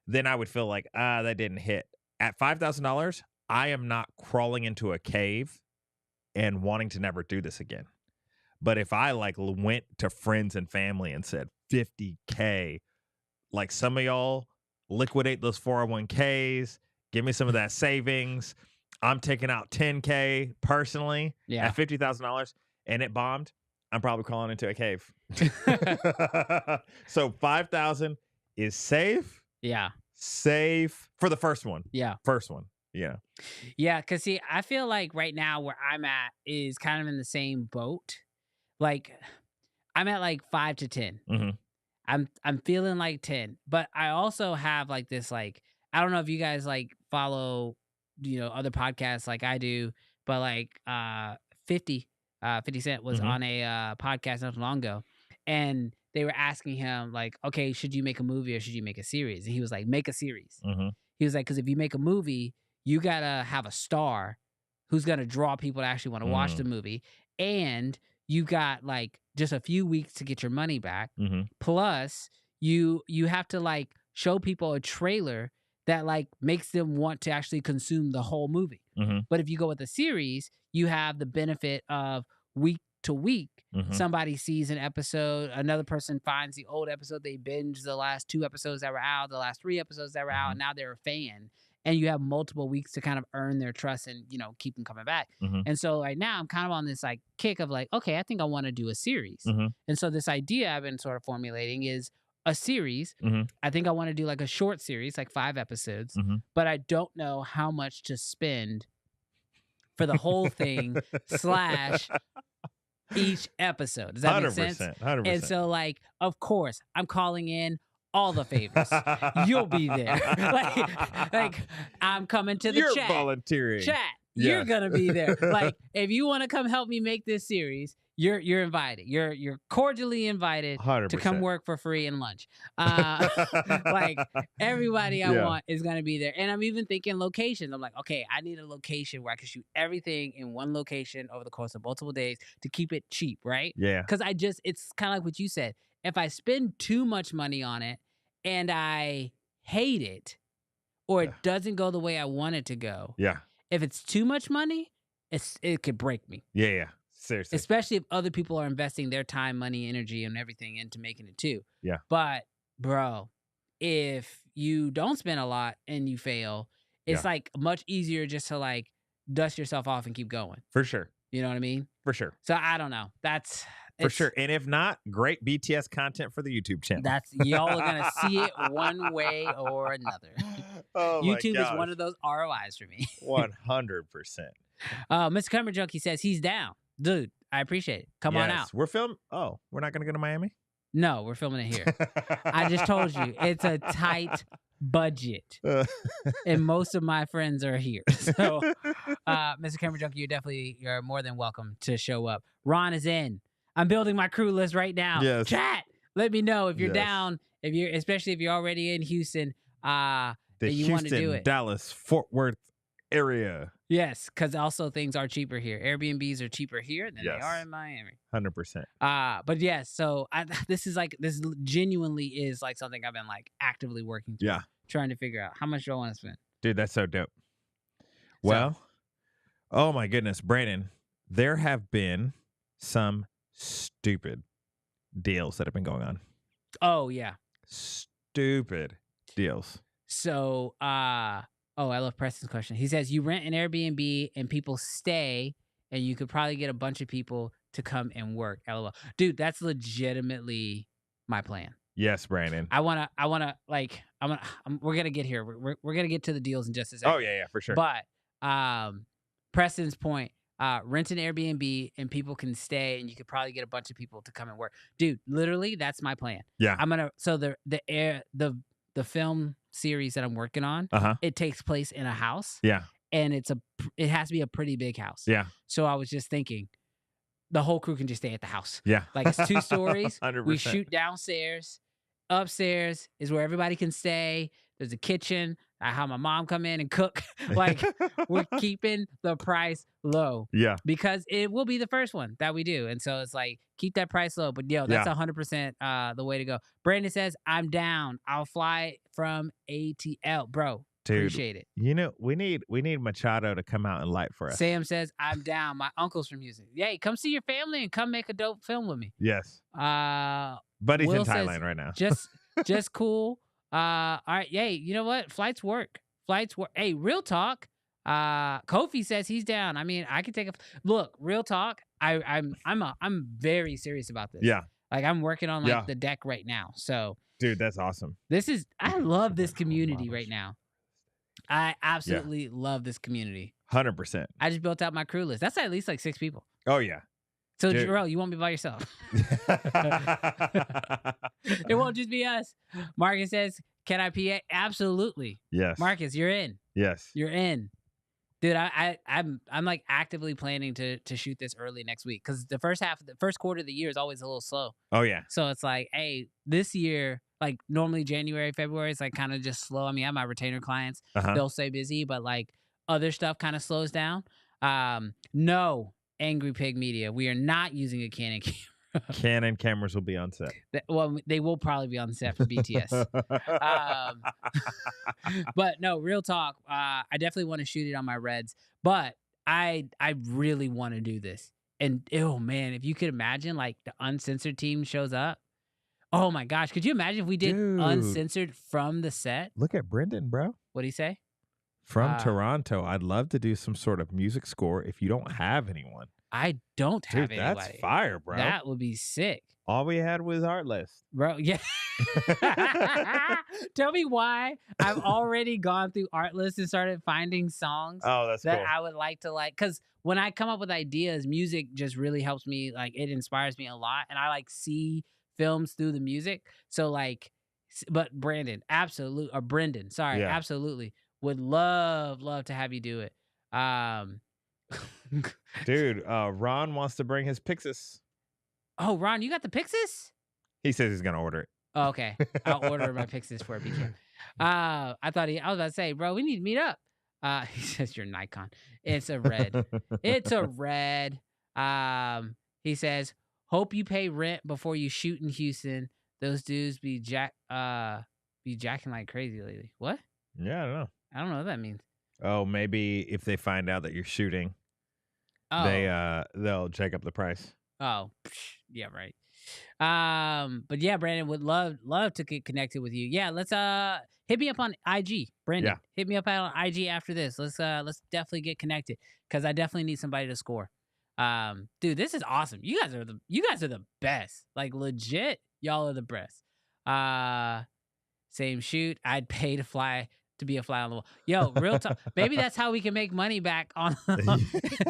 then I would feel like, that didn't hit. At $5,000, I am not crawling into a cave and wanting to never do this again. But if I like went to friends and family and said 50K, like some of y'all liquidate those 401ks, give me some of that savings. I'm taking out 10K personally at $50,000, and it bombed. I'm probably crawling into a cave. So 5,000 is safe.
Yeah.
Safe for the first one.
Yeah.
First one.
Yeah, because see, I feel like right now where I'm at is kind of in the same boat. Like I'm at like 5 to 10.
Mm-hmm.
I'm feeling like 10, but I also have like this like I don't know if you guys like follow other podcasts like I do, but like 50 Cent was
Mm-hmm.
on a podcast not too long ago, and they were asking him like, okay, should you make a movie or should you make a series? And he was like, make a series.
Mm-hmm.
He was like, because if you make a movie, you gotta have a star who's gonna draw people to actually want to watch the movie, and you got like just a few weeks to get your money back.
Mm-hmm.
Plus, you have to like show people a trailer that like makes them want to actually consume the whole movie.
Mm-hmm.
But if you go with a series, you have the benefit of week to week.
Mm-hmm.
Somebody sees an episode, another person finds the old episode, they binge the last 2 episodes that were out, the last 3 episodes that were out, and now they're a fan. And you have multiple weeks to kind of earn their trust and, keep them coming back.
Mm-hmm.
And so right now I'm kind of on this like kick of like, okay, I think I want to do a series.
Mm-hmm.
And so this idea I've been sort of formulating is a series.
Mm-hmm.
I think I want to do like a short series, like 5 episodes,
Mm-hmm.
but I don't know how much to spend for the whole thing / each episode. Does that make sense?
100%.
And so like, of course, I'm calling in all the favors. You'll be there. like I'm coming to the
You're
chat.
volunteering.
Chat.
Yeah.
You're gonna be there. Like if you want to come help me make this series, you're invited. You're cordially invited
100%.
to come work for free and lunch. Like everybody I want is gonna be there. And I'm even thinking locations. I'm like, okay, I need a location where I can shoot everything in one location over the course of multiple days to keep it cheap, right?
Yeah.
Because it's kind of like what you said. If I spend too much money on it and I hate it, or it doesn't go the way I want it to go, if it's too much money, it could break me.
Yeah. Seriously.
Especially if other people are investing their time, money, energy, and everything into making it too.
Yeah.
But bro, if you don't spend a lot and you fail, it's like much easier just to like dust yourself off and keep going.
For sure.
You know what I mean?
For sure.
So I don't know.
For sure. And if not, great BTS content for the YouTube channel.
Y'all are gonna see it one way or another.
Oh
YouTube is one of those ROIs for me.
100%.
Mr. Cumber Junkie says he's down. Dude, I appreciate it. Come on out.
We're filming. Oh, we're not gonna go to Miami?
No, we're filming it here. I just told you it's a tight budget, and most of my friends are here. So, Mr. Camera Junkie, you're more than welcome to show up. Ron is in. I'm building my crew list right now.
Yes.
Chat. Let me know if you're down. Especially if you're already in Houston.
The
you want to do it.
Dallas, Fort Worth area.
Yes, because also things are cheaper here. Airbnbs are cheaper here than they are in Miami.
100%.
But yes, so this genuinely is like something I've been like actively working through.
Yeah.
Trying to figure out how much do I want to spend.
Dude, that's so dope. Well, oh my goodness, Brandon, there have been some stupid deals that have been going on.
Oh yeah.
Stupid deals.
So I love Preston's question. He says, you rent an Airbnb and people stay, and you could probably get a bunch of people to come and work. LOL. Dude, that's legitimately my plan.
Yes, Brandon.
We're going to get here. We're going to get to the deals in just a second.
Oh, yeah, for sure.
But Preston's point, rent an Airbnb and people can stay, and you could probably get a bunch of people to come and work. Dude, literally, that's my plan.
Yeah.
So the film series that I'm working on, it takes place in a house.
Yeah.
And it has to be a pretty big house.
Yeah.
So I was just thinking the whole crew can just stay at the house.
Yeah.
Like it's 2 stories.
100%.
We shoot downstairs. Upstairs is where everybody can stay. There's a kitchen. I have my mom come in and cook. Like we're keeping the price low.
Yeah.
Because it will be the first one that we do. And so it's like, keep that price low. But that's 100% the way to go. Brandon says, I'm down. I'll fly from ATL. Bro,
dude,
appreciate it.
You know, we need Machado to come out and light for us.
Sam says, I'm down. My uncle's from Houston. Yay, come see your family and come make a dope film with me.
Yes.
Buddy's
in Thailand right now.
Just cool. All right. Yay. You know what? Flights work. Hey, real talk. Kofi says he's down. I mean, I could take a look. Real talk. I'm very serious about this.
Yeah.
Like I'm working on the deck right now. So,
dude, that's awesome.
I love this community right now. I absolutely love this community.
100%.
I just built out my crew list. That's at least like 6 people.
Oh yeah.
So
Dude.
Jarrell, you won't be by yourself. It won't just be us. Marcus says, "Can I PA?" Absolutely.
Yes.
Marcus, you're in.
Yes.
You're in. Dude, I'm like actively planning to shoot this early next week because the first quarter of the year is always a little slow.
Oh yeah.
So it's like, hey, this year, like normally January, February is like kind of just slow. I mean, I have my retainer clients; they'll stay busy, but like other stuff kind of slows down. No, Angry Pig Media, we are not using a Canon camera.
Canon cameras will be on set.
Well, they will probably be on set for BTS. But no, real talk. I definitely want to shoot it on my Reds, but I really want to do this. And oh man, if you could imagine, like the uncensored team shows up. Oh my gosh, could you imagine if we did uncensored from the set?
Look at Brendan, bro.
What'd he say?
From Toronto. I'd love to do some sort of music score if you don't have anyone.
I don't have anybody.
That's fire, bro.
That would be sick.
All we had was Artlist.
Bro, yeah. Tell me why I've already gone through Artlist and started finding songs
that
cool. I would like to like. Because when I come up with ideas, music just really helps me. Like, it inspires me a lot. And I like see films through the music. So like, but Brendan, absolutely. Would love to have you do it.
Dude, Ron wants to bring his Pixis.
Oh, Ron, you got the Pixis?
He says he's gonna order it.
Oh, okay, I'll order my Pixis for a BK. I was about to say, bro, we need to meet up. He says your Nikon. It's a red. It's a red. He says, hope you pay rent before you shoot in Houston. Those dudes be jacking like crazy lately. What?
Yeah, I don't know.
I don't know what that means.
Oh, maybe if they find out that you're shooting, they'll jack up the price.
Oh, yeah, right. But yeah, Brandon, would love to get connected with you. Yeah, let's hit me up on IG, Brandon. Yeah. Hit me up on IG after this. Let's definitely get connected because I definitely need somebody to score. Dude, this is awesome. You guys are the best. Like legit, y'all are the best. Same shoot. I'd pay to be a fly on the wall. Yo, real talk. Maybe that's how we can make money back on.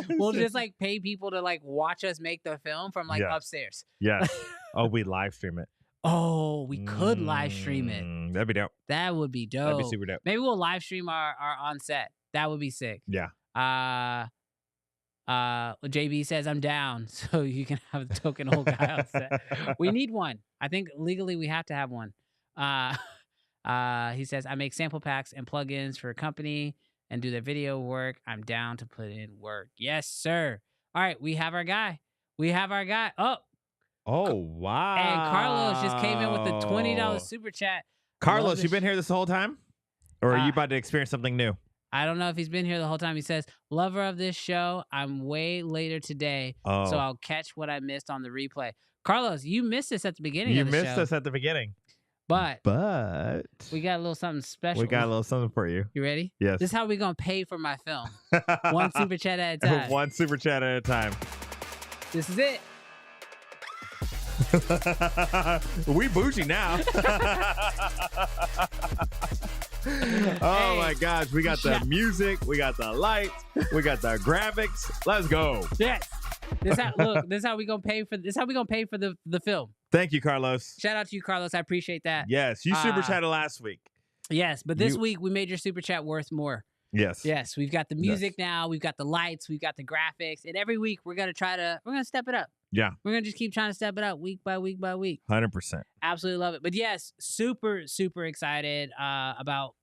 We'll just like pay people to like watch us make the film from like upstairs.
Yeah. Oh, we live stream it.
Oh, we could live stream it.
That'd be dope.
That would be dope.
That'd be super dope.
Maybe we'll live stream our on set. That would be sick.
Yeah.
JB says I'm down, so you can have the token old guy on set. We need one. I think legally we have to have one. He says, I make sample packs and plugins for a company and do their video work. I'm down to put in work. Yes, sir. All right, we have our guy. Oh,
wow.
And Carlos just came in with the $20 super chat.
Carlos, you been here this whole time? Or are you about to experience something new?
I don't know if he's been here the whole time. He says, lover of this show. I'm way later today, so I'll catch what I missed on the replay. Carlos, you missed us at the beginning of the show.
You missed us at the beginning.
But we got a little something special.
We got a little something for you.
You ready?
Yes.
This is how we're going to pay for my film. One super chat at a time.
One super chat at a time.
This is it.
We bougie now. Oh my gosh. We got the music. We got the lights. We got the graphics. Let's go.
Yes. This is how we gonna pay for the film.
Thank you, Carlos.
Shout out to you, Carlos. I appreciate that.
Yes, you super chatted last week.
Yes, but this week we made your super chat worth more.
Yes.
We've got the music now. We've got the lights. We've got the graphics, and every week we're gonna step it up.
Yeah,
we're gonna just keep trying to step it up week by week by week.
100%.
Absolutely love it. But yes, super excited about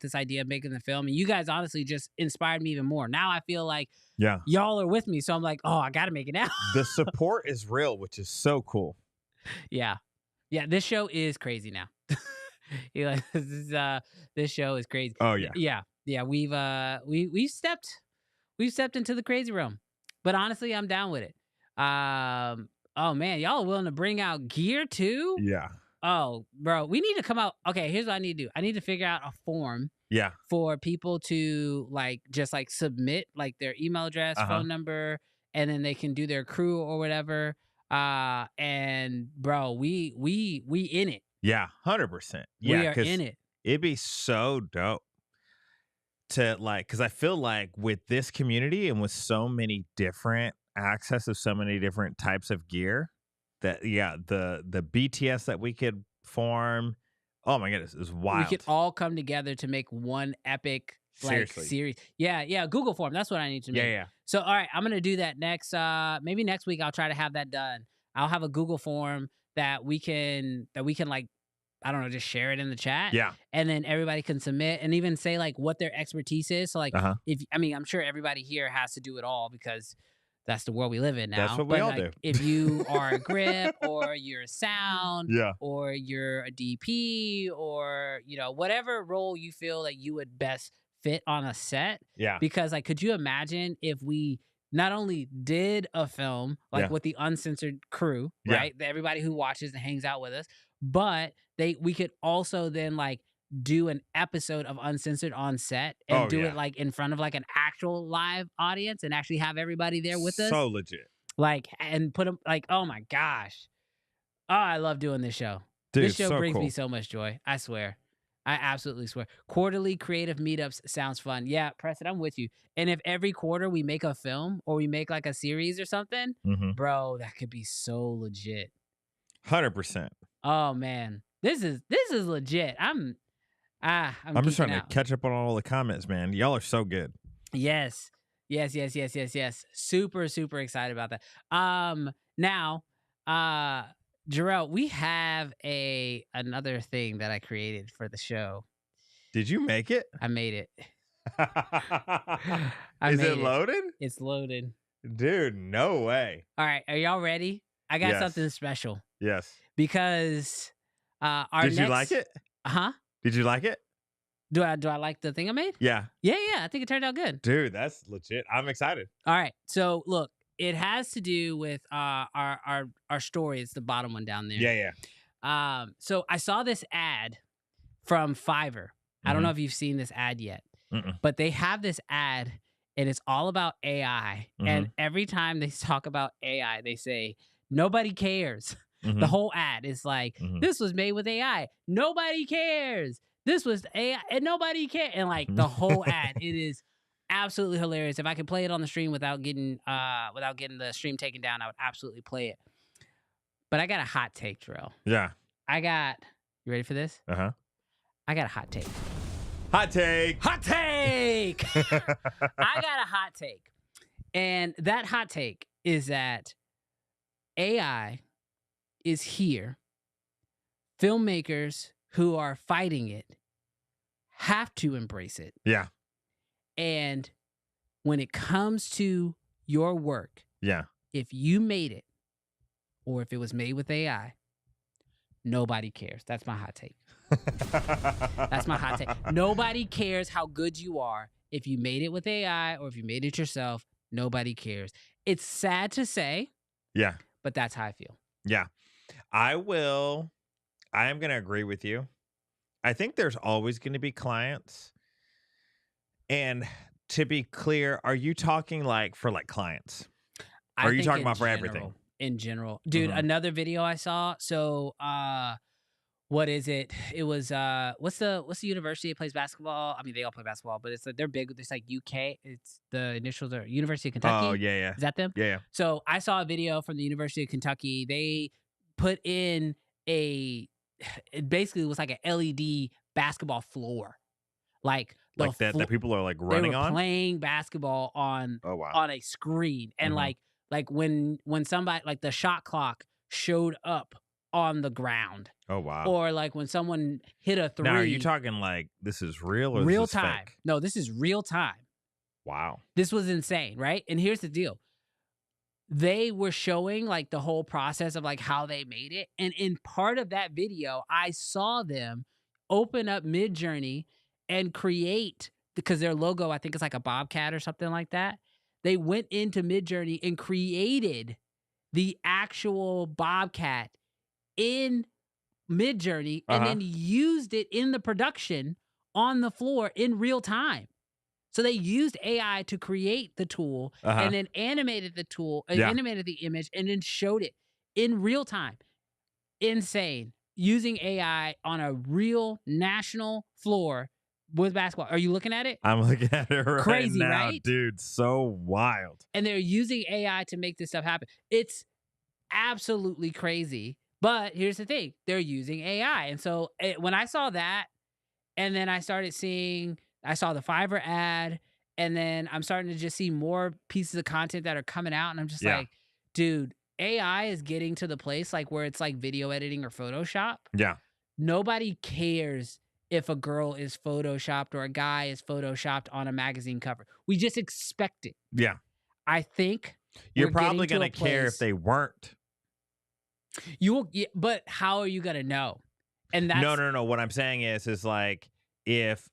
this idea of making the film, and you guys honestly just inspired me even more. Now I feel like y'all are with me, so I'm like, oh, I gotta make it now.
The support is real, which is so cool.
Yeah. This show is crazy now. This show is crazy.
Oh yeah.
Yeah. We've stepped into the crazy realm, but honestly, I'm down with it. Oh man, y'all are willing to bring out gear too?
Yeah.
Oh, bro, we need to come out. Okay, here's what I need to do. I need to figure out a form.
Yeah.
For people to just submit their email address, phone number, and then they can do their crew or whatever. And bro, we in it.
Yeah, 100%. Yeah,
we are in it.
It'd be so dope. to like, because I feel like with this community and with so many different access of so many different types of gear, that the BTS that we could form, oh my goodness, is wild.
We could all come together to make one epic
Seriously.
series. Yeah, Google form. That's what I need to make.
Yeah.
So all right, I'm gonna do that next. Maybe next week I'll try to have that done. I'll have a Google form that we can like, I don't know, just share it in the chat.
Yeah.
And then everybody can submit and even say like what their expertise is. So like, I'm sure everybody here has to do it all because that's the world we live in now.
That's what we all do.
If you are a grip or you're a sound, or you're a DP, or whatever role you feel like you would best fit on a set.
Yeah.
Because like, could you imagine if we not only did a film like with the uncensored crew, right? Everybody who watches and hangs out with us, but we could also then like do an episode of Uncensored on set and do it like in front of like an actual live audience and actually have everybody there with us.
So legit.
Like, and put them like, oh my gosh. Oh, I love doing this show.
Dude,
this show
so
brings
cool.
me so much joy. I swear. I absolutely swear. Quarterly creative meetups sounds fun. Yeah, Preston, I'm with you. And if every quarter we make a film or we make like a series or something, bro, that could be so legit.
100%.
Oh man. This is legit. I'm
just trying
out.
to catch up on all the comments, man. Y'all are so good.
Yes. Super, super excited about that. Now, Jarrell, we have another thing that I created for the show.
Did you make it?
I made it.
Is it loaded?
It's loaded.
Dude, no way.
All right, are y'all ready? I got something special.
Yes.
Because
Did you like it?
Huh?
Did you like it?
Do I like the thing I made?
Yeah.
Yeah, I think it turned out good.
Dude, that's legit. I'm excited.
All right. So look, it has to do with our story. It's the bottom one down there.
Yeah.
So I saw this ad from Fiverr. I don't know if you've seen this ad yet, but they have this ad and it's all about AI. And every time they talk about AI, they say, nobody cares. The whole ad is like, this was made with AI. Nobody cares. This was AI and nobody cares. And like the whole ad, it is absolutely hilarious. If I could play it on the stream without getting the stream taken down, I would absolutely play it. But I got a hot take, Terrell.
Yeah.
You ready for this? I got a hot take.
Hot take.
Hot take. I got a hot take. And that hot take is that AI is here. Filmmakers who are fighting it have to embrace it.
Yeah.
And when it comes to your work, if you made it or if it was made with AI, nobody cares. That's my hot take. That's my hot take. Nobody cares how good you are. If you made it with AI or if you made it yourself, nobody cares. It's sad to say.
Yeah.
But that's how I feel.
Yeah. I am going to agree with you. I think there's always going to be clients. And to be clear, are you talking like for like clients? Or are you talking about for everything?
In general. Dude, another video I saw. So, what is it? It was what's the university that plays basketball? I mean, they all play basketball, but they're big. It's like UK. It's the initials are University of Kentucky.
Oh, yeah.
Is that them?
Yeah.
So I saw a video from the University of Kentucky. They put in it basically was like an LED basketball floor. Like
that people are like running on?
Playing basketball on a screen. And like when somebody like the shot clock showed up on the ground.
Oh wow.
Or like when someone hit a three.
Now are you talking like this is real or
real
this is
time?
Fake?
No, this is real time.
Wow.
This was insane, right? And here's the deal. They were showing like the whole process of like how they made it. And in part of that video, I saw them open up Midjourney and create, because their logo, I think it's like a bobcat or something like that. They went into Midjourney and created the actual bobcat in Midjourney and then used it in the production on the floor in real time. So they used AI to create the tool and then animated the tool, animated the image, and then showed it in real time. Insane. Using AI on a real national floor with basketball. Are you looking at it?
I'm looking at it right
Crazy,
now,
right?
dude. So wild.
And they're using AI to make this stuff happen. It's absolutely crazy. But here's the thing. They're using AI. And so when I saw that, and then I saw the Fiverr ad, and then I'm starting to just see more pieces of content that are coming out. And I'm just like, dude, AI is getting to the place like where it's like video editing or Photoshop.
Yeah.
Nobody cares if a girl is Photoshopped or a guy is Photoshopped on a magazine cover. We just expect it.
Yeah.
I think
you're probably going to care if they weren't.
But how are you going to know? And that's
No. What I'm saying is like, if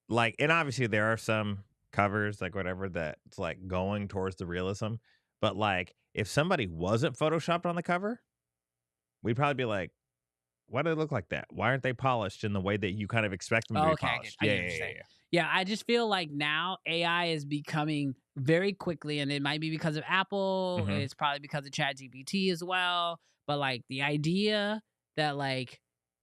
like, and obviously there are some covers, like whatever, that's like going towards the realism. But like, if somebody wasn't Photoshopped on the cover, we'd probably be like, why do they look like that? Why aren't they polished in the way that you kind of expect them to be polished?
Yeah, I just feel like now AI is becoming very quickly, and it might be because of Apple.
Mhm.
It's probably because of ChatGPT as well. But like the idea that like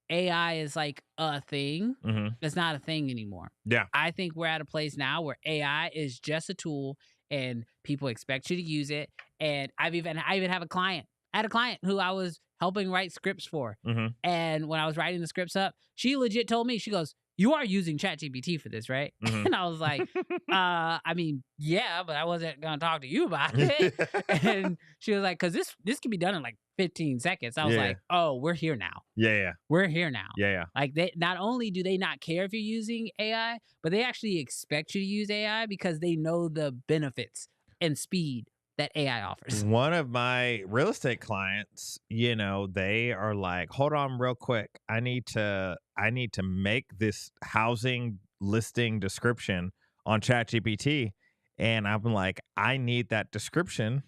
AI is like a thing, it's not a thing anymore.
Yeah.
I think we're at a place now where AI is just a tool, and people expect you to use it. And I even have a client. I had a client who I was helping write scripts for. And when I was writing the scripts up, she legit told me, she goes, "You are using ChatGPT for this, right?" And I was like, I mean, yeah, but I wasn't going to talk to you about it. And she was like, because this can be done in like 15 seconds. I was like, oh, we're here now.
Yeah.
We're here now.
Yeah.
Like, they not only do they not care if you're using AI, but they actually expect you to use AI because they know the benefits and speed that AI offers.
One of my real estate clients, they are like, hold on real quick. I need to make this housing listing description on ChatGPT. And I'm like, I need that description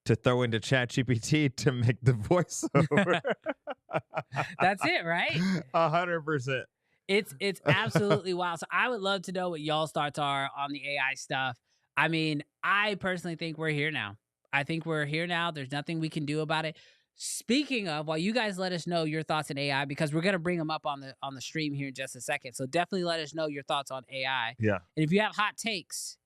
to throw into ChatGPT to make the voiceover.
That's it, right?
100%.
It's absolutely wild. So I would love to know what y'all's thoughts are on the AI stuff. I mean, I personally think we're here now. I think we're here now. There's nothing we can do about it. Speaking of, while you guys let us know your thoughts on AI, because we're gonna bring them up on the stream here in just a second. So definitely let us know your thoughts on AI.
Yeah.
And if you have hot takes,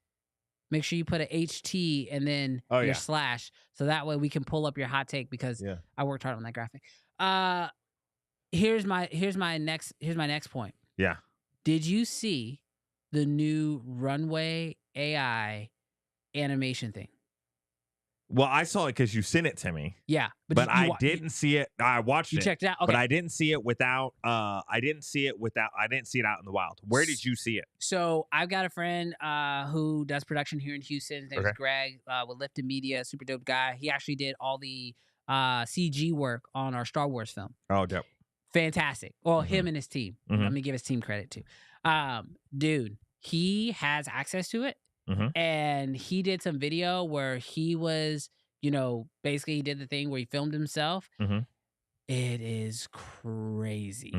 make sure you put a HT and then your slash, so that way we can pull up your hot take, because I worked hard on that graphic. Here's my next point.
Yeah.
Did you see the new Runway AI animation thing?
Well, I saw it because you sent it to me.
Yeah,
but I didn't see it. I watched it.
You checked it out, okay.
But I didn't see it without. I didn't see it out in the wild. Where did you see it?
So I've got a friend who does production here in Houston. His name is Greg with Lifted Media. Super dope guy. He actually did all the CG work on our Star Wars film.
Oh, dope.
Fantastic. Well, him and his team. Let me give his team credit too. Dude, he has access to it. And he did some video where he was, basically he did the thing where he filmed himself. It is crazy.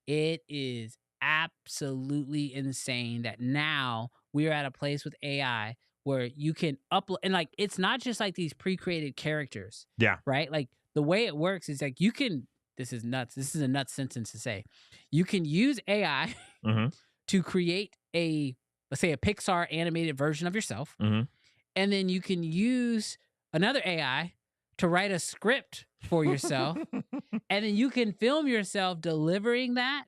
It is absolutely insane that now we're at a place with AI where you can upload, and like, it's not just like these pre-created characters.
Yeah.
Right? Like, the way it works is like, you can, this is nuts. This is a nuts sentence to say. You can use AI to create let's say a Pixar animated version of yourself. And then you can use another AI to write a script for yourself. And then you can film yourself delivering that,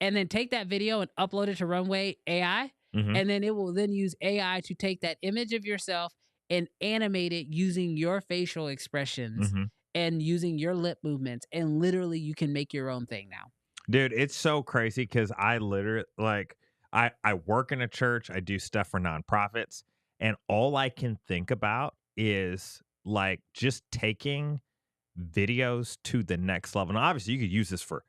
and then take that video and upload it to Runway AI. And then it will then use AI to take that image of yourself and animate it using your facial expressions and using your lip movements. And literally you can make your own thing now.
Dude, it's so crazy because I literally, like, I work in a church. I do stuff for nonprofits. And all I can think about is like just taking videos to the next level. Now, obviously, you could use this for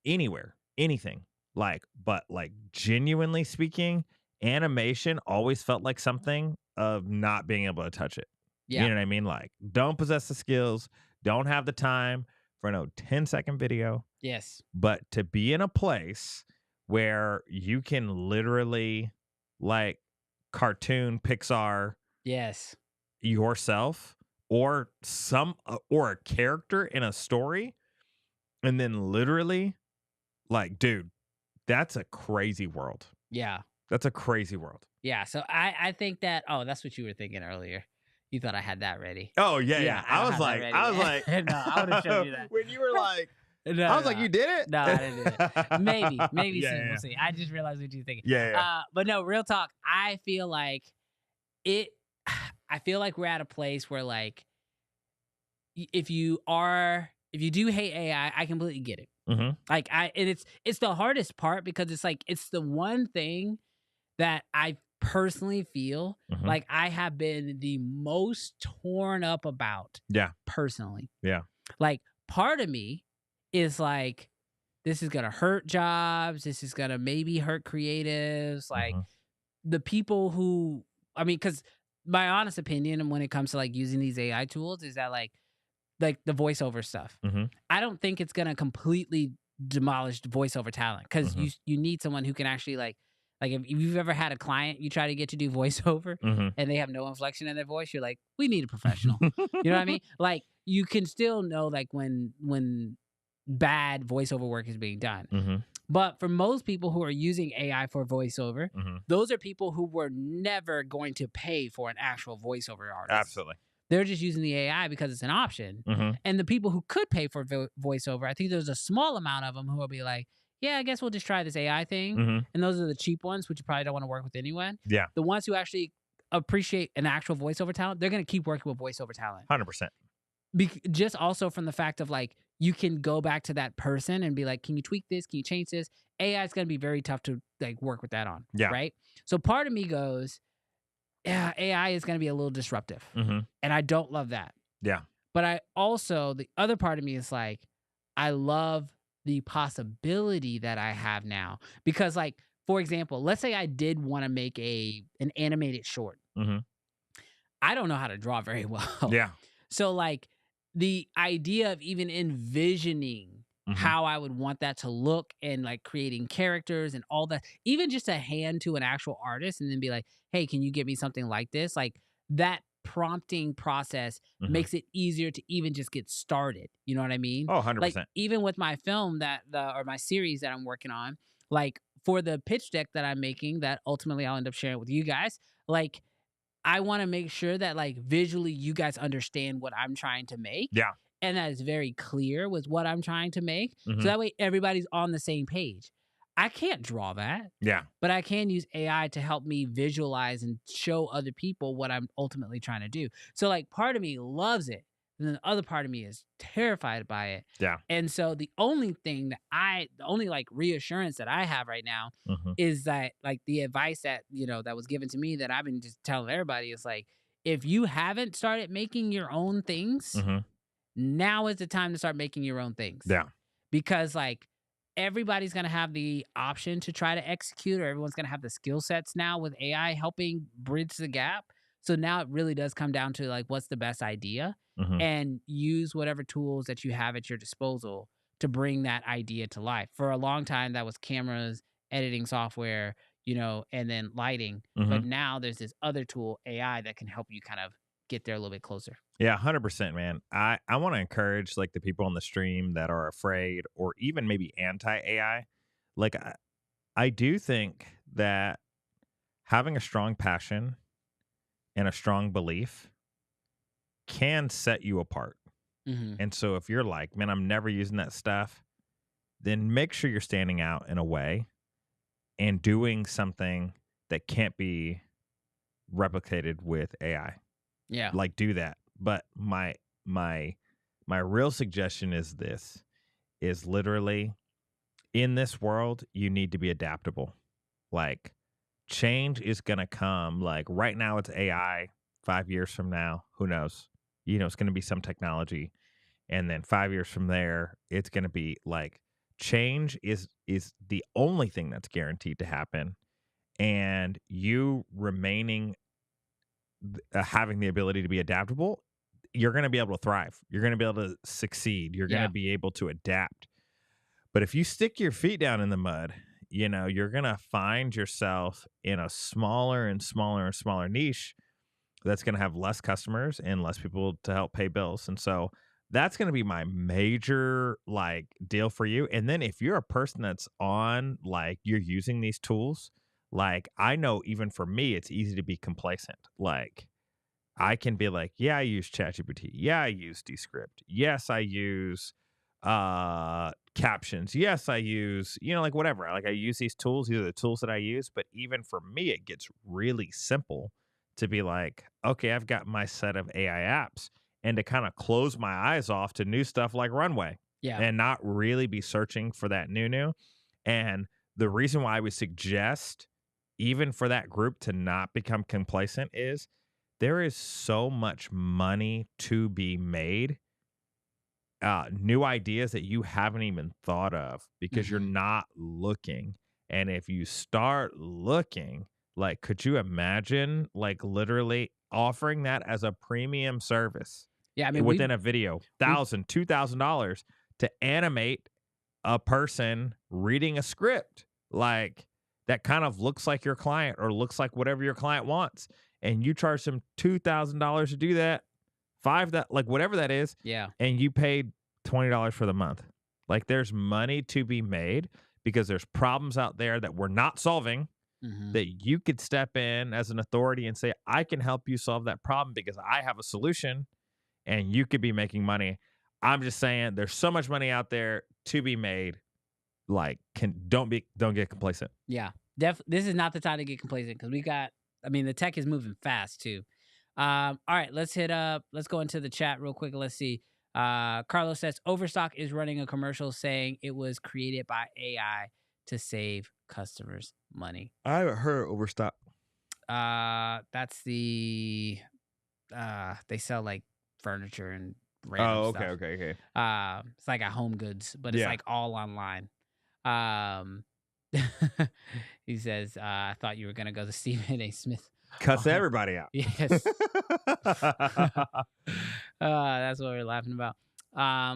anywhere, anything. But genuinely speaking, animation always felt like something of not being able to touch it.
Yeah.
You know what I mean? Like, don't possess the skills, don't have the time for no 10-second video.
Yes.
But to be in a place where you can literally like cartoon Pixar yourself or a character in a story, and then literally like, dude, That's a crazy world.
Yeah.
That's a crazy world.
Yeah. So I think that, oh, that's what you were thinking earlier. You thought I had that ready.
Oh yeah,
Yeah, I
I
don't
was
have that
like,
ready
I was
yet.
like,
No, I would've showed you that.
when you were like,
No,
I was
no,
like, you did it?
no, I didn't do it. Maybe
Yeah,
soon.
yeah.
We'll see. I just realized what you're thinking.
Yeah.
But no, real talk. I feel like it. I feel like we're at a place where like, if you do hate AI, I completely get it.
Mm-hmm.
Like and it's the hardest part because it's like it's the one thing that I personally feel
Mhm.
like I have been the most torn up about.
Yeah.
Personally.
Yeah.
Like part of me is like, this is gonna hurt jobs. This is gonna maybe hurt creatives. Like
Mhm.
the people who, I mean, because my honest opinion when it comes to like using these AI tools is that like the voiceover stuff.
Mhm.
I don't think it's gonna completely demolish the voiceover talent because
Mhm.
you need someone who can actually like if you've ever had a client you try to get to do voiceover
Mhm.
and they have no inflection in their voice, you're like, we need a professional. You know what I mean? Like you can still know like when bad voiceover work is being done.
Mhm.
But for most people who are using AI for voiceover,
Mhm.
those are people who were never going to pay for an actual voiceover artist.
Absolutely.
They're just using the AI because it's an option.
Mhm.
And the people who could pay for voiceover, I think there's a small amount of them who will be like, yeah, I guess we'll just try this AI thing.
Mhm.
And those are the cheap ones, which you probably don't want to work with anyway.
Yeah.
The ones who actually appreciate an actual voiceover talent, they're going to keep working with voiceover talent.
100%.
Just also from the fact of like, you can go back to that person and be like, can you tweak this? Can you change this? AI is going to be very tough to like work with that on.
Yeah.
Right. So part of me goes, yeah, AI is going to be a little disruptive.
Mhm.
And I don't love that.
Yeah.
But I also, the other part of me is like, I love the possibility that I have now. Because like, for example, let's say I did want to make an animated short.
Mhm.
I don't know how to draw very well.
Yeah.
So like the idea of even envisioning
Mhm.
how I would want that to look and like creating characters and all that, even just a hand to an actual artist and then be like, hey, can you get me something like this? Like that prompting process
Mhm.
makes it easier to even just get started. You know what I mean?
Oh, 100%.
Like even with my film or my series that I'm working on, like for the pitch deck that I'm making that ultimately I'll end up sharing with you guys, like I want to make sure that like visually you guys understand what I'm trying to make.
Yeah.
And that is very clear with what I'm trying to make.
Mhm.
So that way everybody's on the same page. I can't draw that,
Yeah.
but I can use AI to help me visualize and show other people what I'm ultimately trying to do. So like part of me loves it. And then the other part of me is terrified by it.
Yeah.
And so the only like reassurance that I have right now
Mhm.
is that like the advice that, that was given to me that I've been just telling everybody is like, if you haven't started making your own things,
Mhm.
now is the time to start making your own things.
Yeah.
Because like everybody's going to have the option to try to execute, or everyone's going to have the skill sets now with AI helping bridge the gap. So now it really does come down to like, what's the best idea,
Mhm.
and use whatever tools that you have at your disposal to bring that idea to life. For a long time, that was cameras, editing software, and then lighting. But
Mhm.
now there's this other tool, AI, that can help you kind of get there a little bit closer.
Yeah, 100%, man. I want to encourage like the people on the stream that are afraid or even maybe anti-AI. Like I do think that having a strong passion and a strong belief can set you apart.
Mm-hmm.
And so if you're like, man, I'm never using that stuff, then make sure you're standing out in a way and doing something that can't be replicated with AI.
Yeah.
Like do that. But my real suggestion is literally in this world, you need to be adaptable. Like change is going to come. Like right now it's AI. 5 years from now, who knows? It's going to be some technology. And then 5 years from there, it's going to be like change is the only thing that's guaranteed to happen. And you remaining having the ability to be adaptable, you're going to be able to thrive. You're going to be able to succeed. You're going to be able to adapt. But if you stick your feet down in the mud, you're going to find yourself in a smaller and smaller and smaller niche that's going to have less customers and less people to help pay bills. And so That's going to be my major like deal for you. And then if you're a person that's on like you're using these tools, like I know even for me, it's easy to be complacent. Like I can be like, yeah, I use ChatGPT. Yeah, I use Descript. Yes, I use captions. Yes, I use, like whatever. Like I use these tools. These are the tools that I use. But even for me, it gets really simple to be like, okay, I've got my set of AI apps and to kind of close my eyes off to new stuff like Runway.
Yeah.
And not really be searching for that new. And the reason why I would suggest even for that group to not become complacent is there is so much money to be made, new ideas that you haven't even thought of because you're not looking. And if you start looking, like, could you imagine like literally offering that as a premium service?
Yeah, I mean,
within a video, $1,000, $2,000 to animate a person reading a script like that kind of looks like your client or looks like whatever your client wants, and you charge them $2,000 to do that, like whatever that is, and you paid $20 for the month. Like there's money to be made because there's problems out there that we're not solving. That you could step in as an authority and say, I can help you solve that problem because I have a solution. And you could be making money. I'm just saying there's so much money out there to be made. Like, don't get complacent.
Yeah. This is not the time to get complacent because the tech is moving fast too. All right, let's go into the chat real quick. Let's see. Carlos says Overstock is running a commercial saying it was created by AI to save customers money.
I haven't heard Overstock.
That's the they sell like furniture and random stuff.
Okay.
It's like a Home Goods, but it's like all online. He says, I thought you were gonna go to Stephen A. Smith.
Cuss everybody out.
Yes. That's what we're laughing about.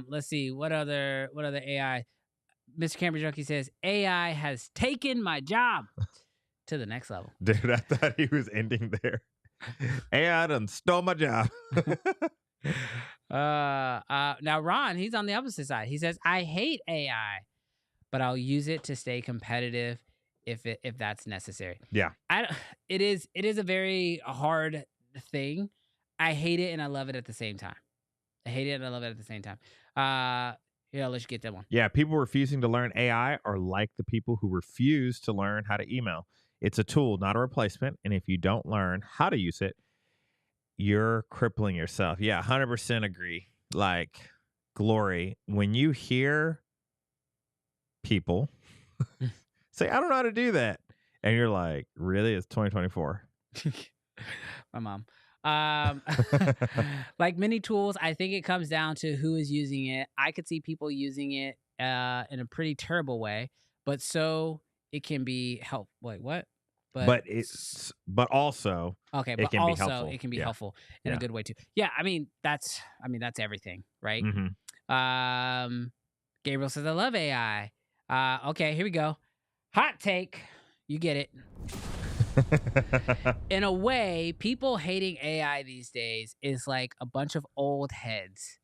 Let's see what other AI. Mr. Camera Junkie says AI has taken my job to the next level.
Dude, I thought he was ending there. AI done stole my job.
Now Ron, he's on the opposite side. He says, I hate AI, but I'll use it to stay competitive if that's necessary.
Yeah.
It is a very hard thing. I hate it and I love it at the same time. Here, let's get that one.
Yeah, people refusing to learn AI are like the people who refuse to learn how to email. It's a tool, not a replacement. And if you don't learn how to use it, you're crippling yourself. Yeah, 100% agree. Like, Glory, when you hear people say, I don't know how to do that. And you're like, really? It's 2024.
My mom. Like many tools, I think it comes down to who is using it. I could see people using it in a pretty terrible way, but so it can be helpful. Wait, what? But
also
okay, but also it can be helpful in a good way too. Yeah, that's everything, right? Gabriel says I love AI. Okay, here we go. Hot take. You get it. In a way, people hating AI these days is like a bunch of old heads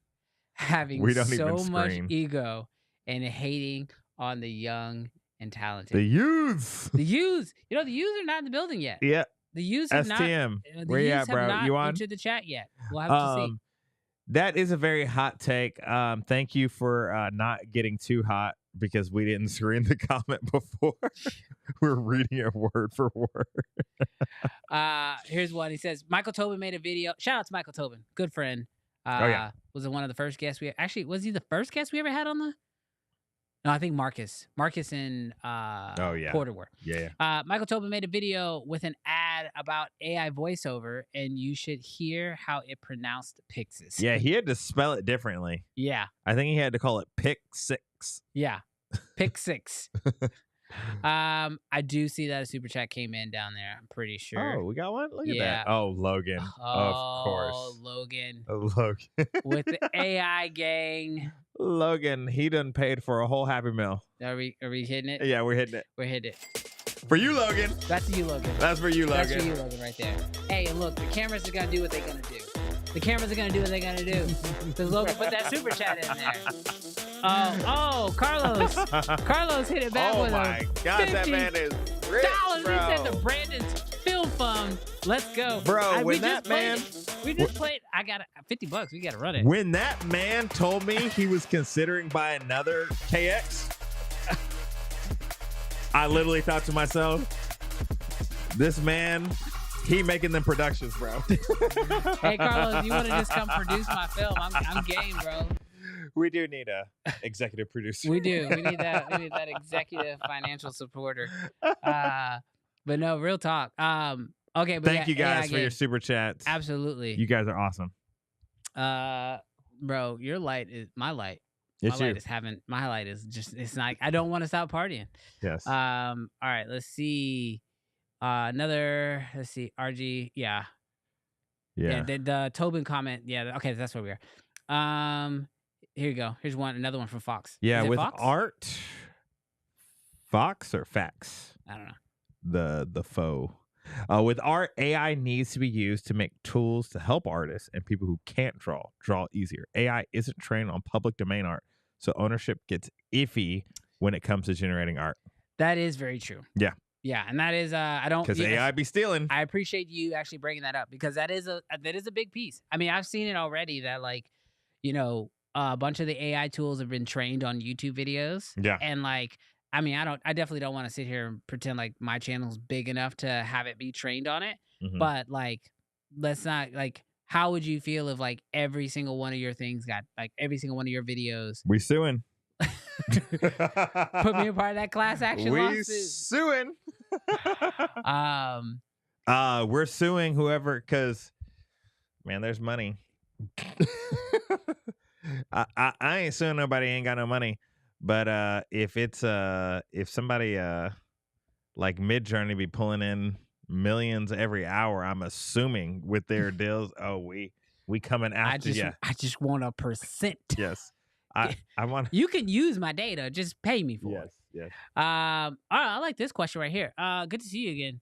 having so much ego and hating on the young and talented.
The youths.
The youths are not in the building yet.
Yeah.
The youths have
STM.
Where you at, bro? You on? Entered the chat yet? We'll have to see.
That is a very hot take. Thank you for not getting too hot because we didn't screen the comment before. We're reading it word for word.
Here's one. He says, Michael Tobin made a video. Shout out to Michael Tobin. Good friend. Was it one of the first guests actually, was he the first guest we ever had on the? No, I think Marcus and Porter were.
Yeah.
Michael Tobin made a video with an ad about AI voiceover, and you should hear how it pronounced Pixis.
Yeah, he had to spell it differently.
Yeah.
I think he had to call it Pick 6.
Yeah. Pick 6. I do see that a super chat came in down there. I'm pretty sure.
Oh, we got one? Look at that. Oh, Logan. Of course.
Oh, Logan.
Logan.
With the AI gang.
Logan, he done paid for a whole Happy Meal.
Are we hitting it?
Yeah, we're hitting it.
We're hitting it.
For you, Logan.
That's you, Logan.
That's for you, Logan.
That's for you, Logan, right there. Hey, and look, the cameras are going to do what they're going to do. The cameras are gonna do what they're gonna do. Because Logan put that super chat in there. Carlos. Carlos hit it back with
Oh my God, that man is rich, bro.
He said the Brandon's Film Fund. Let's go.
Bro, when that man...
We just played. I got $50. We got to run it.
When that man told me he was considering buying another KX, I literally thought to myself, this man, he making them productions, bro.
Hey, Carlos, you want to just come produce my film? I'm game, bro.
We do need a executive producer.
We do. We need that. We need that executive financial supporter. But no, real talk. Okay, but
thank you guys for your super chats.
Absolutely.
You guys are awesome.
Bro, your light is my light.
It's
my light is just, it's not, I don't want to stop partying.
Yes.
All right, let's see. Let's see, RG, yeah. The Tobin comment, yeah, okay, that's where we are. Here you go. Here's another one from Fox.
Yeah, with
Fox?
art. Fox or Fax?
I don't know.
The foe. With art, AI needs to be used to make tools to help artists and people who can't draw easier. AI isn't trained on public domain art, so ownership gets iffy when it comes to generating art.
That is very true.
Yeah.
Yeah, and that is I don't,
because AI be stealing.
I appreciate you actually bringing that up, because that is a big piece. I mean, I've seen it already that, like, you know, a bunch of the AI tools have been trained on YouTube videos.
Yeah.
And like, I mean, I definitely don't want to sit here and pretend like my channel's big enough to have it be trained on it.
Mm-hmm.
But like, let's not, like, how would you feel if like every single one of your things got, like, every single one of your videos?
We suing.
Put me a part of that class action lawsuit.
We suing.
We're
we're suing whoever, because man, there's money. I ain't suing nobody, ain't got no money. But if it's if somebody like Midjourney be pulling in millions every hour, I'm assuming with their deals, we coming after you.
I just want a percent.
Yes. I want.
You can use my data, just pay me for it.
Yes.
All right, I like this question right here. Good to see you again,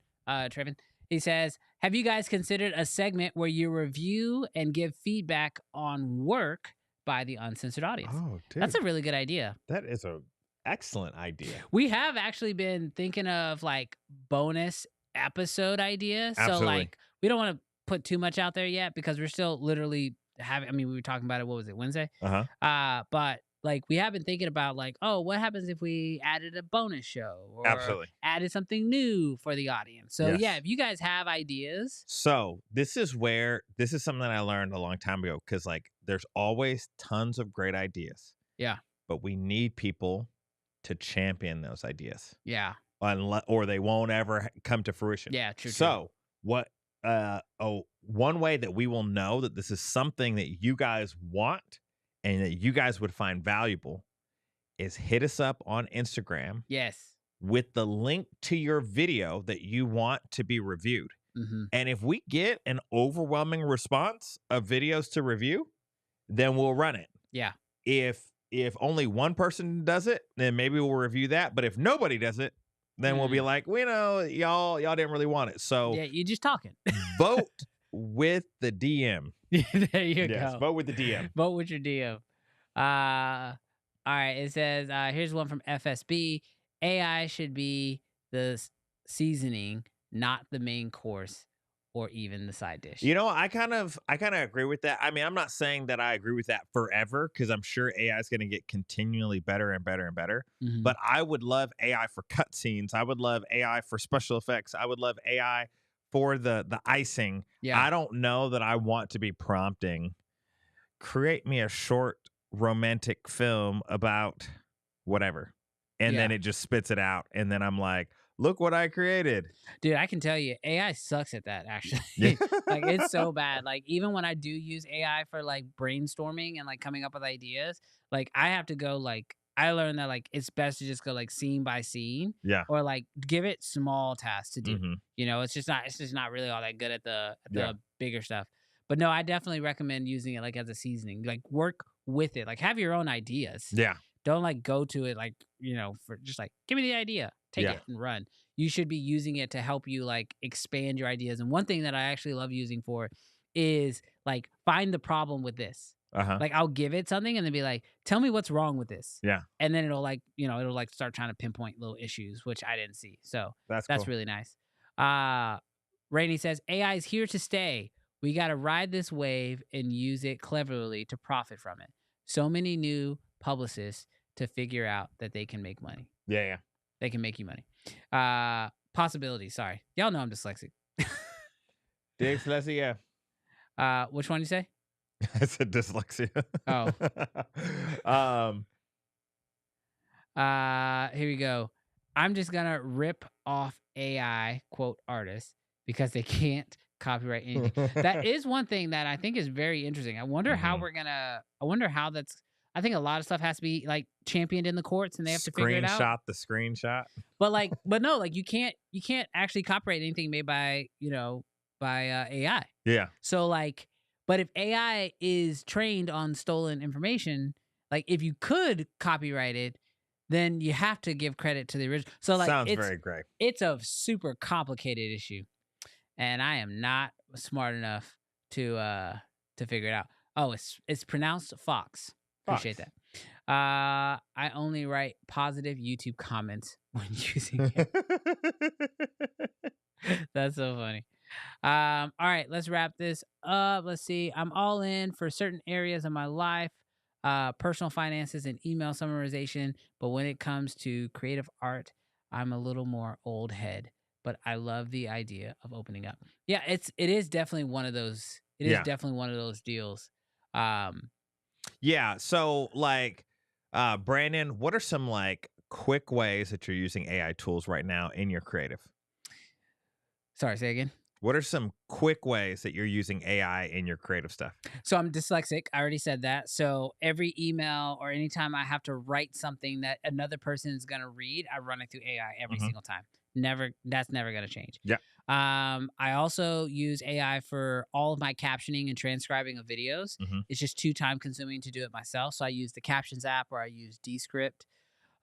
Trevin. He says, have you guys considered a segment where you review and give feedback on work by the uncensored audience?
Oh, dude.
That's a really good idea.
That is an excellent idea.
We have actually been thinking of like bonus episode ideas.
Absolutely.
So like, we don't want to put too much out there yet, because we're still literally we were talking about it, what was it, Wednesday? But like, we have been thinking about like, oh, what happens if we added a bonus show or
Absolutely.
added something new for the audience? So
Yes.
yeah, if you guys have ideas.
So this is something that I learned a long time ago, because like there's always tons of great ideas.
Yeah.
But we need people to champion those ideas.
Yeah.
Or they won't ever come to fruition.
Yeah, true.
So what one way that we will know that this is something that you guys want and that you guys would find valuable is hit us up on Instagram.
Yes.
With the link to your video that you want to be reviewed.
Mm-hmm.
And if we get an overwhelming response of videos to review, then we'll run it.
Yeah.
If only one person does it, then maybe we'll review that. But if nobody does it, then we'll be like, we know y'all didn't really want it. So
yeah, you're just talking.
Vote with the DM.
There you go.
Vote with the DM.
Vote with your DM. All right. It says, here's one from FSB. AI should be the seasoning, not the main course or even the side dish.
You know, I kind of agree with that. I mean, I'm not saying that I agree with that forever, because I'm sure AI is going to get continually better and better and better.
Mm-hmm.
But I would love AI for cutscenes. I would love AI for special effects. I would love AI for the icing.
Yeah.
I don't know that I want to be prompting, create me a short romantic film about whatever. And then it just spits it out. And then I'm like, look what I created.
Dude, I can tell you, AI sucks at that, actually.
Yeah.
Like, it's so bad. Like, even when I do use AI for, like, brainstorming and, like, coming up with ideas, like, I have to go, like, I learned that, like, it's best to just go, like, scene by scene.
Yeah.
Or, like, give it small tasks to do.
Mm-hmm.
You know, it's just not really all that good at the bigger stuff. But, no, I definitely recommend using it, like, as a seasoning. Like, work with it. Like, have your own ideas.
Yeah.
Don't, like, go to it, like, you know, for just, like, give me the idea. Take it and run. You should be using it to help you, like, expand your ideas. And one thing that I actually love using for is like find the problem with this. Like I'll give it something and then be like, tell me what's wrong with this.
Yeah.
And then it'll like, it'll like start trying to pinpoint little issues, which I didn't see. So
That's
that's
cool.
really nice. Rainey says, AI is here to stay. We got to ride this wave and use it cleverly to profit from it. So many new publicists to figure out that they can make money.
Yeah.
They can make you money. Possibilities. Sorry. Y'all know I'm dyslexic.
Dyslexia.
Which one you say?
I said dyslexia.
Oh. Here we go. I'm just gonna rip off AI quote artists because they can't copyright anything. That is one thing that I think is very interesting. I wonder how that's. I think a lot of stuff has to be like championed in the courts, and they have to figure it out.
The screenshot.
But no, like you can't actually copyright anything made by AI.
Yeah.
So like, but if AI is trained on stolen information, like if you could copyright it, then you have to give credit to the original. So like,
sounds very great.
It's a super complicated issue, and I am not smart enough to figure it out. Oh, it's pronounced Fox. Appreciate that. I only write positive YouTube comments when using it. That's so funny. All right, let's wrap this up. Let's see. I'm all in for certain areas of my life, personal finances and email summarization. But when it comes to creative art, I'm a little more old head. But I love the idea of opening up. Yeah, it is definitely one of those. It is definitely one of those deals.
Yeah. So like, Brandon, what are some like quick ways that you're using AI tools right now in your creative?
Sorry, say again.
What are some quick ways that you're using AI in your creative stuff?
So I'm dyslexic. I already said that. So every email or anytime I have to write something that another person is going to read, I run it through AI every single time. That's never going to change.
Yeah.
I also use AI for all of my captioning and transcribing of videos. It's just too time consuming to do it myself. So I use the Captions app or I use Descript.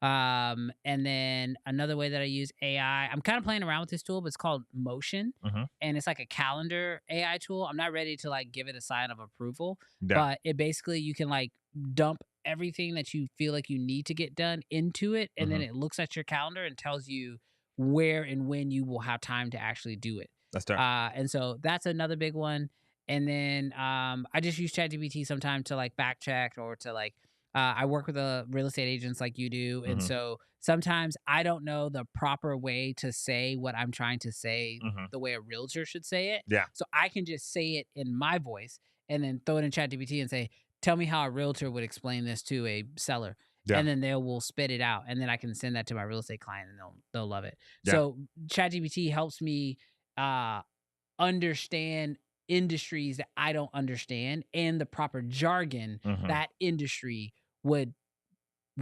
And then another way that I use AI, I'm kind of playing around with this tool, but it's called Motion, and it's like a calendar AI tool. I'm not ready to like give it a sign of approval, but it basically, you can like dump everything that you feel like you need to get done into it, and then it looks at your calendar and tells you where and when you will have time to actually do it.
That's dope.
And so that's another big one. And then I just use ChatGPT sometimes to like back check or to like, I work with real estate agents like you do. And so sometimes I don't know the proper way to say what I'm trying to say the way a realtor should say it.
Yeah.
So I can just say it in my voice and then throw it in ChatGPT and say, tell me how a realtor would explain this to a seller. Yeah. And then they will spit it out. And then I can send that to my real estate client and they'll love it. Yeah. So ChatGPT helps me understand industries that I don't understand and the proper jargon that industry would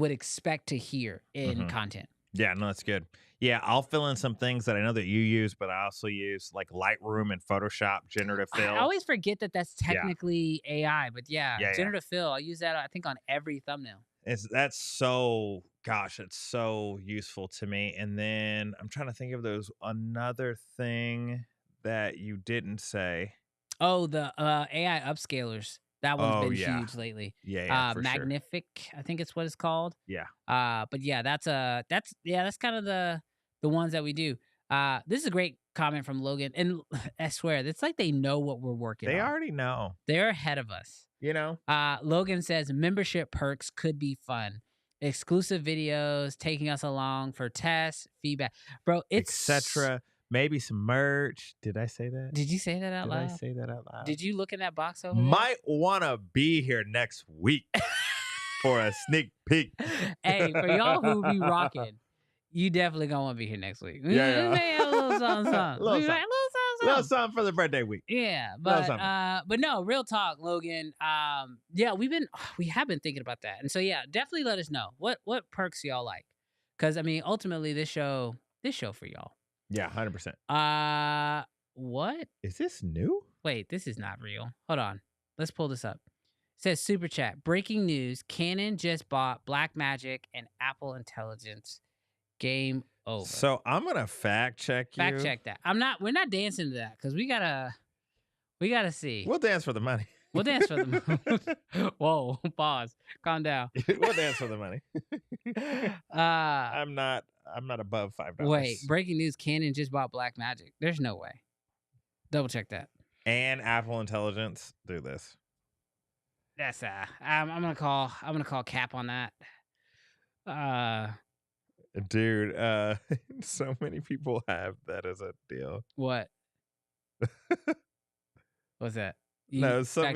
expect to hear in content.
Yeah, no, that's good. Yeah, I'll fill in some things that I know that you use, but I also use like Lightroom and Photoshop, generative fill.
I always forget that that's technically AI, but generative fill, I use that I think on every thumbnail.
That's so useful to me. And then I'm trying to think of another thing that you didn't say.
Oh, the AI upscalers. That one's been huge lately.
Yeah, for
Magnific, sure. I think it's what it's called.
Yeah.
But yeah, that's kind of the ones that we do. This is a great comment from Logan, and I swear, it's like they know what we're working on.
They already know.
They're ahead of us.
You know.
Logan says membership perks could be fun. Exclusive videos, taking us along for tests, feedback, bro. It's
etc. Maybe some merch. Did I say that?
Did you say that out loud?
Did I say that out loud?
Did you look in that box over there?
Might want to be here next week for a sneak peek.
Hey, for y'all who be rocking, you definitely gonna want to be here next week.
Yeah.
A little something.
Little something for the birthday week.
Yeah, but no, real talk, Logan. Yeah, we have been thinking about that, and so yeah, definitely let us know what perks y'all like, because I mean, ultimately, this show for y'all.
Yeah, 100%.
What?
Is this new?
Wait, this is not real. Hold on. Let's pull this up. It says super chat. Breaking news. Canon just bought Blackmagic and Apple Intelligence. Game over.
So I'm going to fact check you.
Fact check that. We're not dancing to that because we gotta We gotta see.
We'll dance for the money.
We'll dance for the money. Whoa, pause. Calm down.
We'll dance for the money. I'm not above $5.
Wait, breaking news: Canon just bought Blackmagic. There's no way. Double check that.
And Apple Intelligence do this.
That's I'm gonna call Cap on that.
Dude, so many people have that as a deal.
What? What's that?
No, some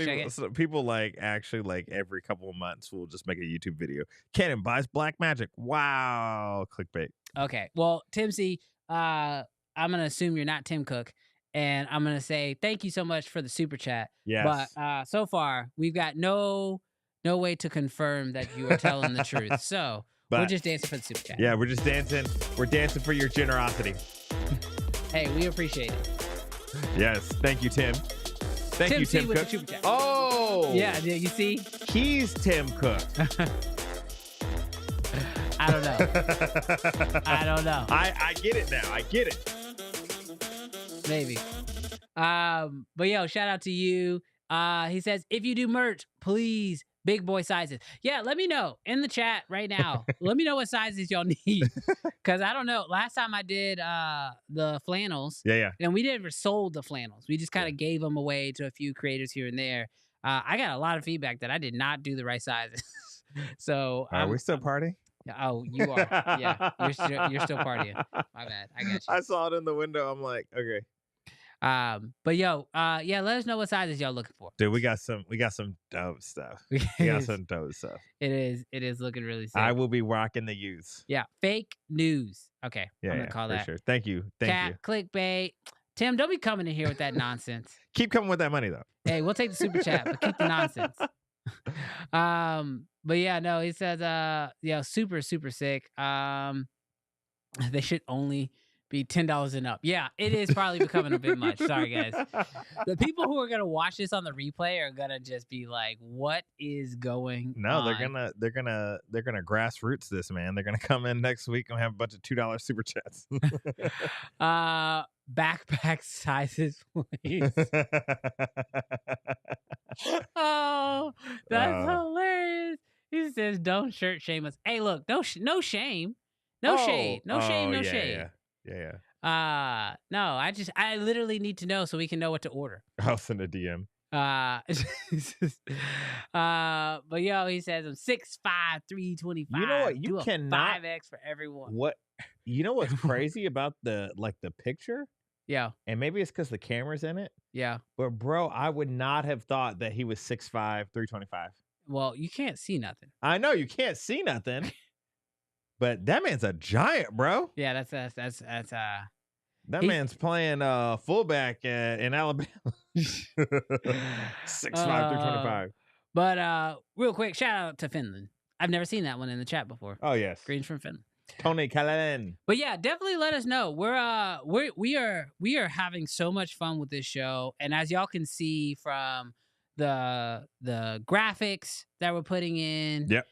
people like actually like every couple of months will just make a YouTube video. Canon buys Blackmagic. Wow, clickbait.
Okay, well, Tim C, I'm gonna assume you're not Tim Cook, and I'm gonna say thank you so much for the super chat.
Yes.
But so far we've got no way to confirm that you are telling the truth. So we're just dancing for the super chat.
Yeah, we're just dancing. We're dancing for your generosity.
Hey, we appreciate it.
Yes, thank you, Tim. Thank you, Tim Cook. Oh,
yeah, you see,
he's Tim Cook.
I don't know. I don't know.
I get it now. I get it.
Maybe. But yo, shout out to you. He says, if you do merch, please, big boy sizes. Yeah, let me know in the chat right now. Let me know what sizes y'all need. Because I don't know. Last time I did the flannels.
Yeah.
And we never sold the flannels. We just kind of gave them away to a few creators here and there. I got a lot of feedback that I did not do the right sizes. So
are we still partying?
Oh, you are. Yeah, you're still partying. My bad. I got you.
I saw it in the window. I'm like, okay.
But yo, yeah, let us know what sizes y'all looking for.
Dude, we got some dope stuff. We got some dope stuff.
It is looking really sick.
I will be rocking the youths.
Yeah, fake news. Okay,
yeah,
I'm gonna call that.
Sure. Thank you. Thank you.
Clickbait. Tim, don't be coming in here with that nonsense.
Keep coming with that money though.
Hey, we'll take the super chat, but keep the nonsense. But yeah, no, he says, yeah, super sick. They should only be $10 and up. Yeah, it is probably becoming a bit much. Sorry, guys. The people who are gonna watch this on the replay are gonna just be like, "What is going on?"
No, they're gonna grassroots this, man. They're gonna come in next week and have a bunch of $2 super chats.
Backpack sizes, please. Oh, that's hilarious. He says, "Don't shirt shame us." Hey, look, no shame, no shade, no shade, no shade.
Yeah.
No, I literally need to know so we can know what to order.
I'll send a DM.
But yo, he says I'm 6'5", 325.
You know what? You
do
cannot
5X for everyone.
What? You know what's crazy about the picture?
Yeah.
And maybe it's because the camera's in it.
Yeah.
But bro, I would not have thought that he was 6'5", 325.
Well, you can't see nothing.
I know you can't see nothing. But that man's a giant, bro.
Yeah, that's
that man's playing fullback in Alabama. 6'5", 325.
But real quick, shout out to Finland. I've never seen that one in the chat before.
Oh yes,
Greens from Finland.
Tony Kalanen.
But yeah, definitely let us know. We are having so much fun with this show, and as y'all can see from the graphics that we're putting in.
Yep.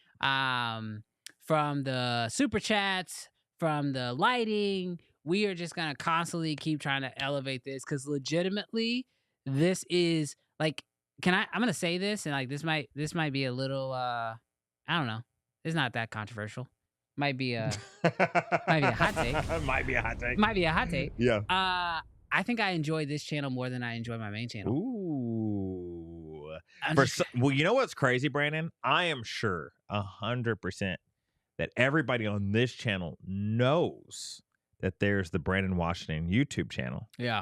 From the super chats, from the lighting, we are just gonna constantly keep trying to elevate this because legitimately, this is like, I'm gonna say this and like this might be a little I don't know. It's not that controversial. Might be a hot take.
Might be a hot take.
Might be a hot take.
Yeah.
I think I enjoy this channel more than I enjoy my main channel.
Ooh. Well, you know what's crazy, Brandon? I am sure 100% that everybody on this channel knows that there's the Brandon Washington YouTube channel.
Yeah.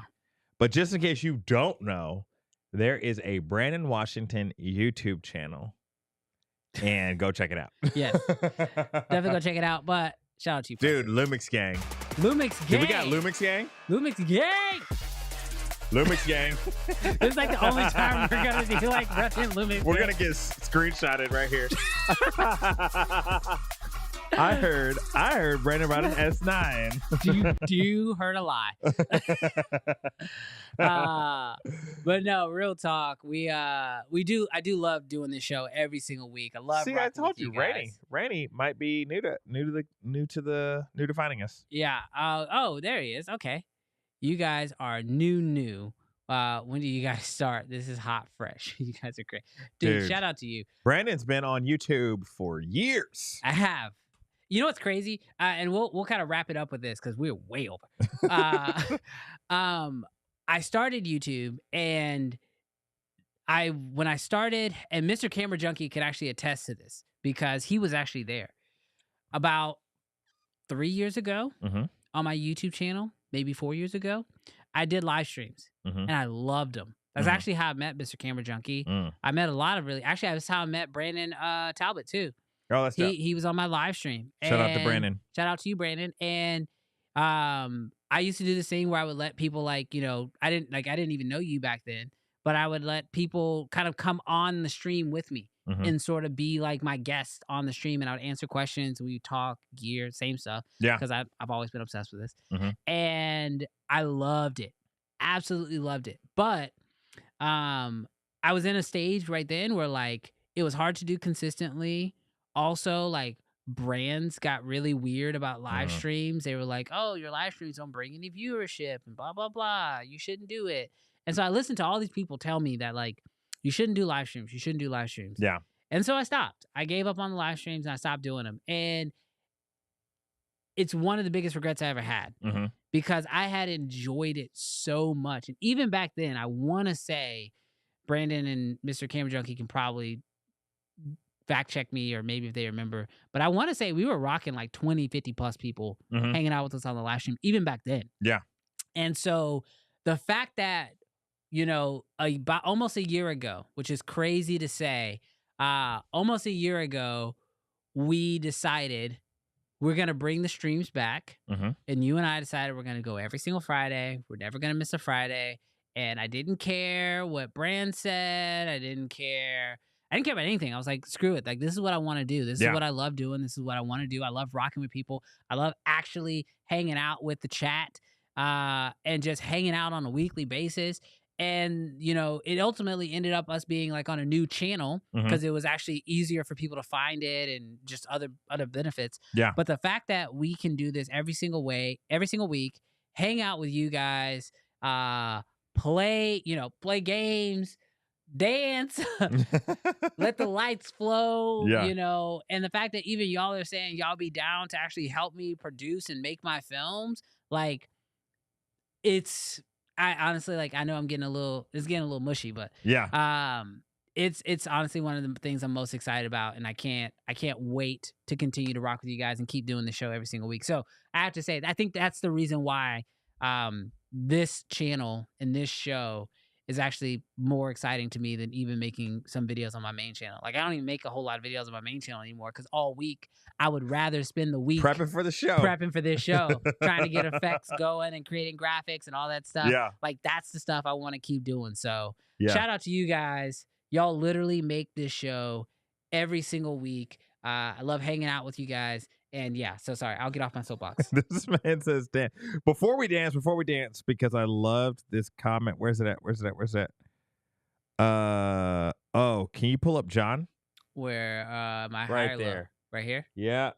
But just in case you don't know, there is a Brandon Washington YouTube channel. And go check it out.
Yes. Definitely go check it out. But shout out to you.
Dude, Lumix Gang.
Lumix Gang.
We got Lumix Gang?
Lumix Gang.
Lumix Gang.
This is like the only time we're going to be like repping Lumix
We're
Gang.
going to get screenshotted right here. I heard Brandon about an S9.
Do you heard a lie? But no, real talk. I do love doing this show every single week. I love.
See, I told you, Rainey might be new to finding us.
Yeah. Oh, there he is. Okay, you guys are new. When do you guys start? This is hot fresh. You guys are great. Dude, shout out to you.
Brandon's been on YouTube for years.
I have. You know what's crazy? And we'll kind of wrap it up with this because we're way over. I started YouTube, and when I started, and Mr. Camera Junkie can actually attest to this because he was actually there about 3 years ago on my YouTube channel, maybe 4 years ago. I did live streams, and I loved them. That's actually how I met Mr. Camera Junkie. I met a lot of actually, that's how I met Brandon Talbot too.
Oh, that's dope.
He was on my live stream.
Shout out to Brandon.
Shout out to you, Brandon. And I used to do this thing where I would let people I didn't even know you back then, but I would let people kind of come on the stream with me and sort of be like my guest on the stream, and I would answer questions. We would talk gear, same stuff. Yeah. Because I've always been obsessed with this. And I loved it. Absolutely loved it. But I was in a stage right then where like it was hard to do consistently. Also, like brands got really weird about live streams. They were like, "Oh, your live streams don't bring any viewership and blah blah blah. You shouldn't do it." And so I listened to all these people tell me that like you shouldn't do live streams. You shouldn't do live streams.
Yeah.
And so I stopped. I gave up on the live streams and I stopped doing them. And it's one of the biggest regrets I ever had because I had enjoyed it so much. And even back then, I want to say Brandon and Mr. Camera Junkie can probably fact check me, or maybe if they remember, but I want to say we were rocking like 20, 50 plus people hanging out with us on the live stream, even back then.
Yeah.
And so the fact that, about almost a year ago, which is crazy to say, almost a year ago, we decided we're going to bring the streams back. And you and I decided we're going to go every single Friday. We're never going to miss a Friday. And I didn't care what brand said. I didn't care about anything. I was like, screw it. Like, this is what I want to do. This is what I love doing. This is what I want to do. I love rocking with people. I love actually hanging out with the chat and just hanging out on a weekly basis. And, it ultimately ended up us being like on a new channel because it was actually easier for people to find it and just other benefits.
Yeah.
But the fact that we can do this every single week, hang out with you guys, play games, dance, let the lights flow, and the fact that even y'all are saying y'all be down to actually help me produce and make my films, like I honestly, like, I know it's getting a little mushy, but it's honestly one of the things I'm most excited about, and I can't wait to continue to rock with you guys and keep doing the show every single week. So I have to say, I think that's the reason why this channel and this show is actually more exciting to me than even making some videos on my main channel. Like, I don't even make a whole lot of videos on my main channel anymore because all week I would rather spend the week
prepping for this show,
trying to get effects going and creating graphics and all that stuff.
Yeah.
Like, that's the stuff I want to keep doing. So shout out to you guys. Y'all literally make this show every single week. I love hanging out with you guys. And so sorry, I'll get off my soapbox.
This man says, "Dan, before we dance, because I loved this comment. Where's it at? Oh, can you pull up John?
Where my
right
higher
there,
low? Right here?
Yeah,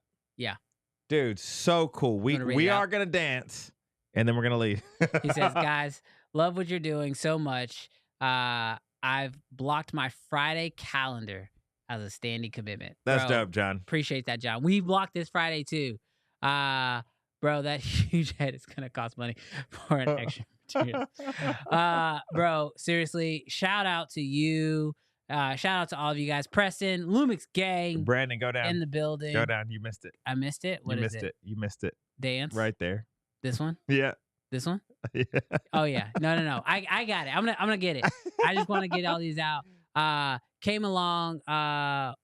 dude, so cool. We are gonna dance, and then we're gonna leave."
He says, "Guys, love what you're doing so much. I've blocked my Friday calendar as a standing commitment."
That's dope, John.
Appreciate that, John. We blocked this Friday too. Bro, that huge head is gonna cost money for an extra material. Bro, seriously, shout out to you. Shout out to all of you guys. Preston, Lumix gang.
Brandon, go down.
In the building.
Go down. You missed it.
I missed it? What is it?
You missed it.
Dance?
Right there.
This one?
Yeah.
This one?
Yeah.
Oh yeah. No. I got it. I'm gonna get it. I just want to get all these out. Came along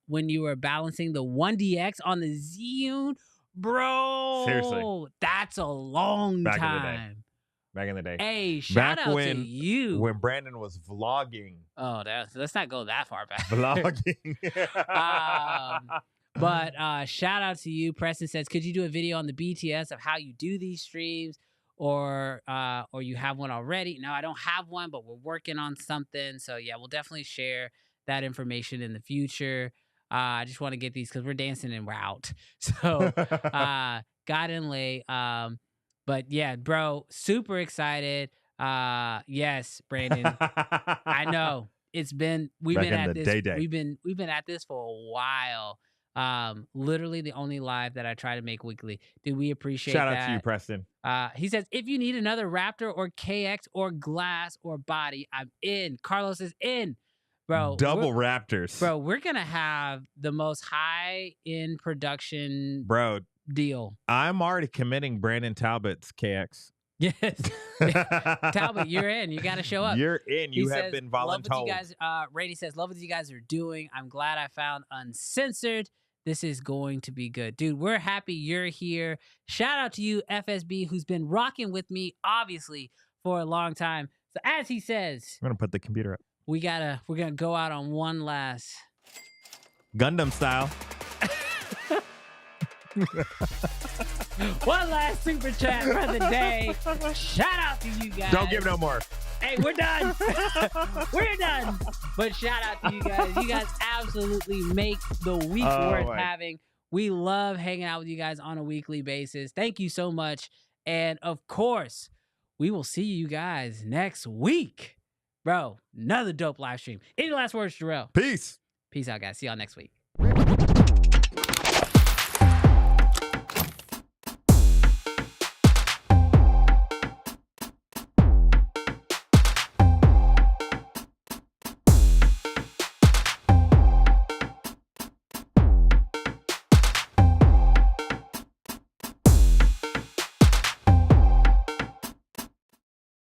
when you were balancing the 1DX on the Zhiyun. Bro.
Seriously.
That's a long time.
Back in the day.
Hey, shout out to you.
When Brandon was vlogging.
Oh, let's not go that far back.
Vlogging.
But shout out to you. Preston says, could you do a video on the BTS of how you do these streams? Or you have one already? No, I don't have one, but we're working on something. So yeah, we'll definitely share that information in the future. I just want to get these because we're dancing and we're out. So got in late. But yeah, bro, super excited. Yes, Brandon. I know. We've
Back
been
in
at
the
this.
day-day.
We've been at this for a while. Literally the only live that I try to make weekly. Dude, we appreciate
Shout
that.
out to you, Preston.
He says, if you need another Raptor or KX or glass or body, I'm in. Carlos is in. Bro,
Double Raptors.
Bro, we're going to have the most high-end production deal.
I'm already committing Brandon Talbot's KX.
Yes. Talbot, you're in. You got to show up.
You're in. You have been voluntold.
Love what you guys, Rady says, love what you guys are doing. I'm glad I found Uncensored. This is going to be good. Dude, we're happy you're here. Shout out to you, FSB, who's been rocking with me, obviously, for a long time. So as he says,
I'm going to put the computer up.
We're going to go out on one last
Gundam style.
one last super chat for the day. Shout out to you guys.
Don't give no more.
Hey, we're done. We're done. But shout out to you guys. You guys absolutely make the week worth having. We love hanging out with you guys on a weekly basis. Thank you so much. And of course, we will see you guys next week. Bro, another dope live stream. Any last words, Jarrell?
Peace.
Peace out, guys. See y'all next week.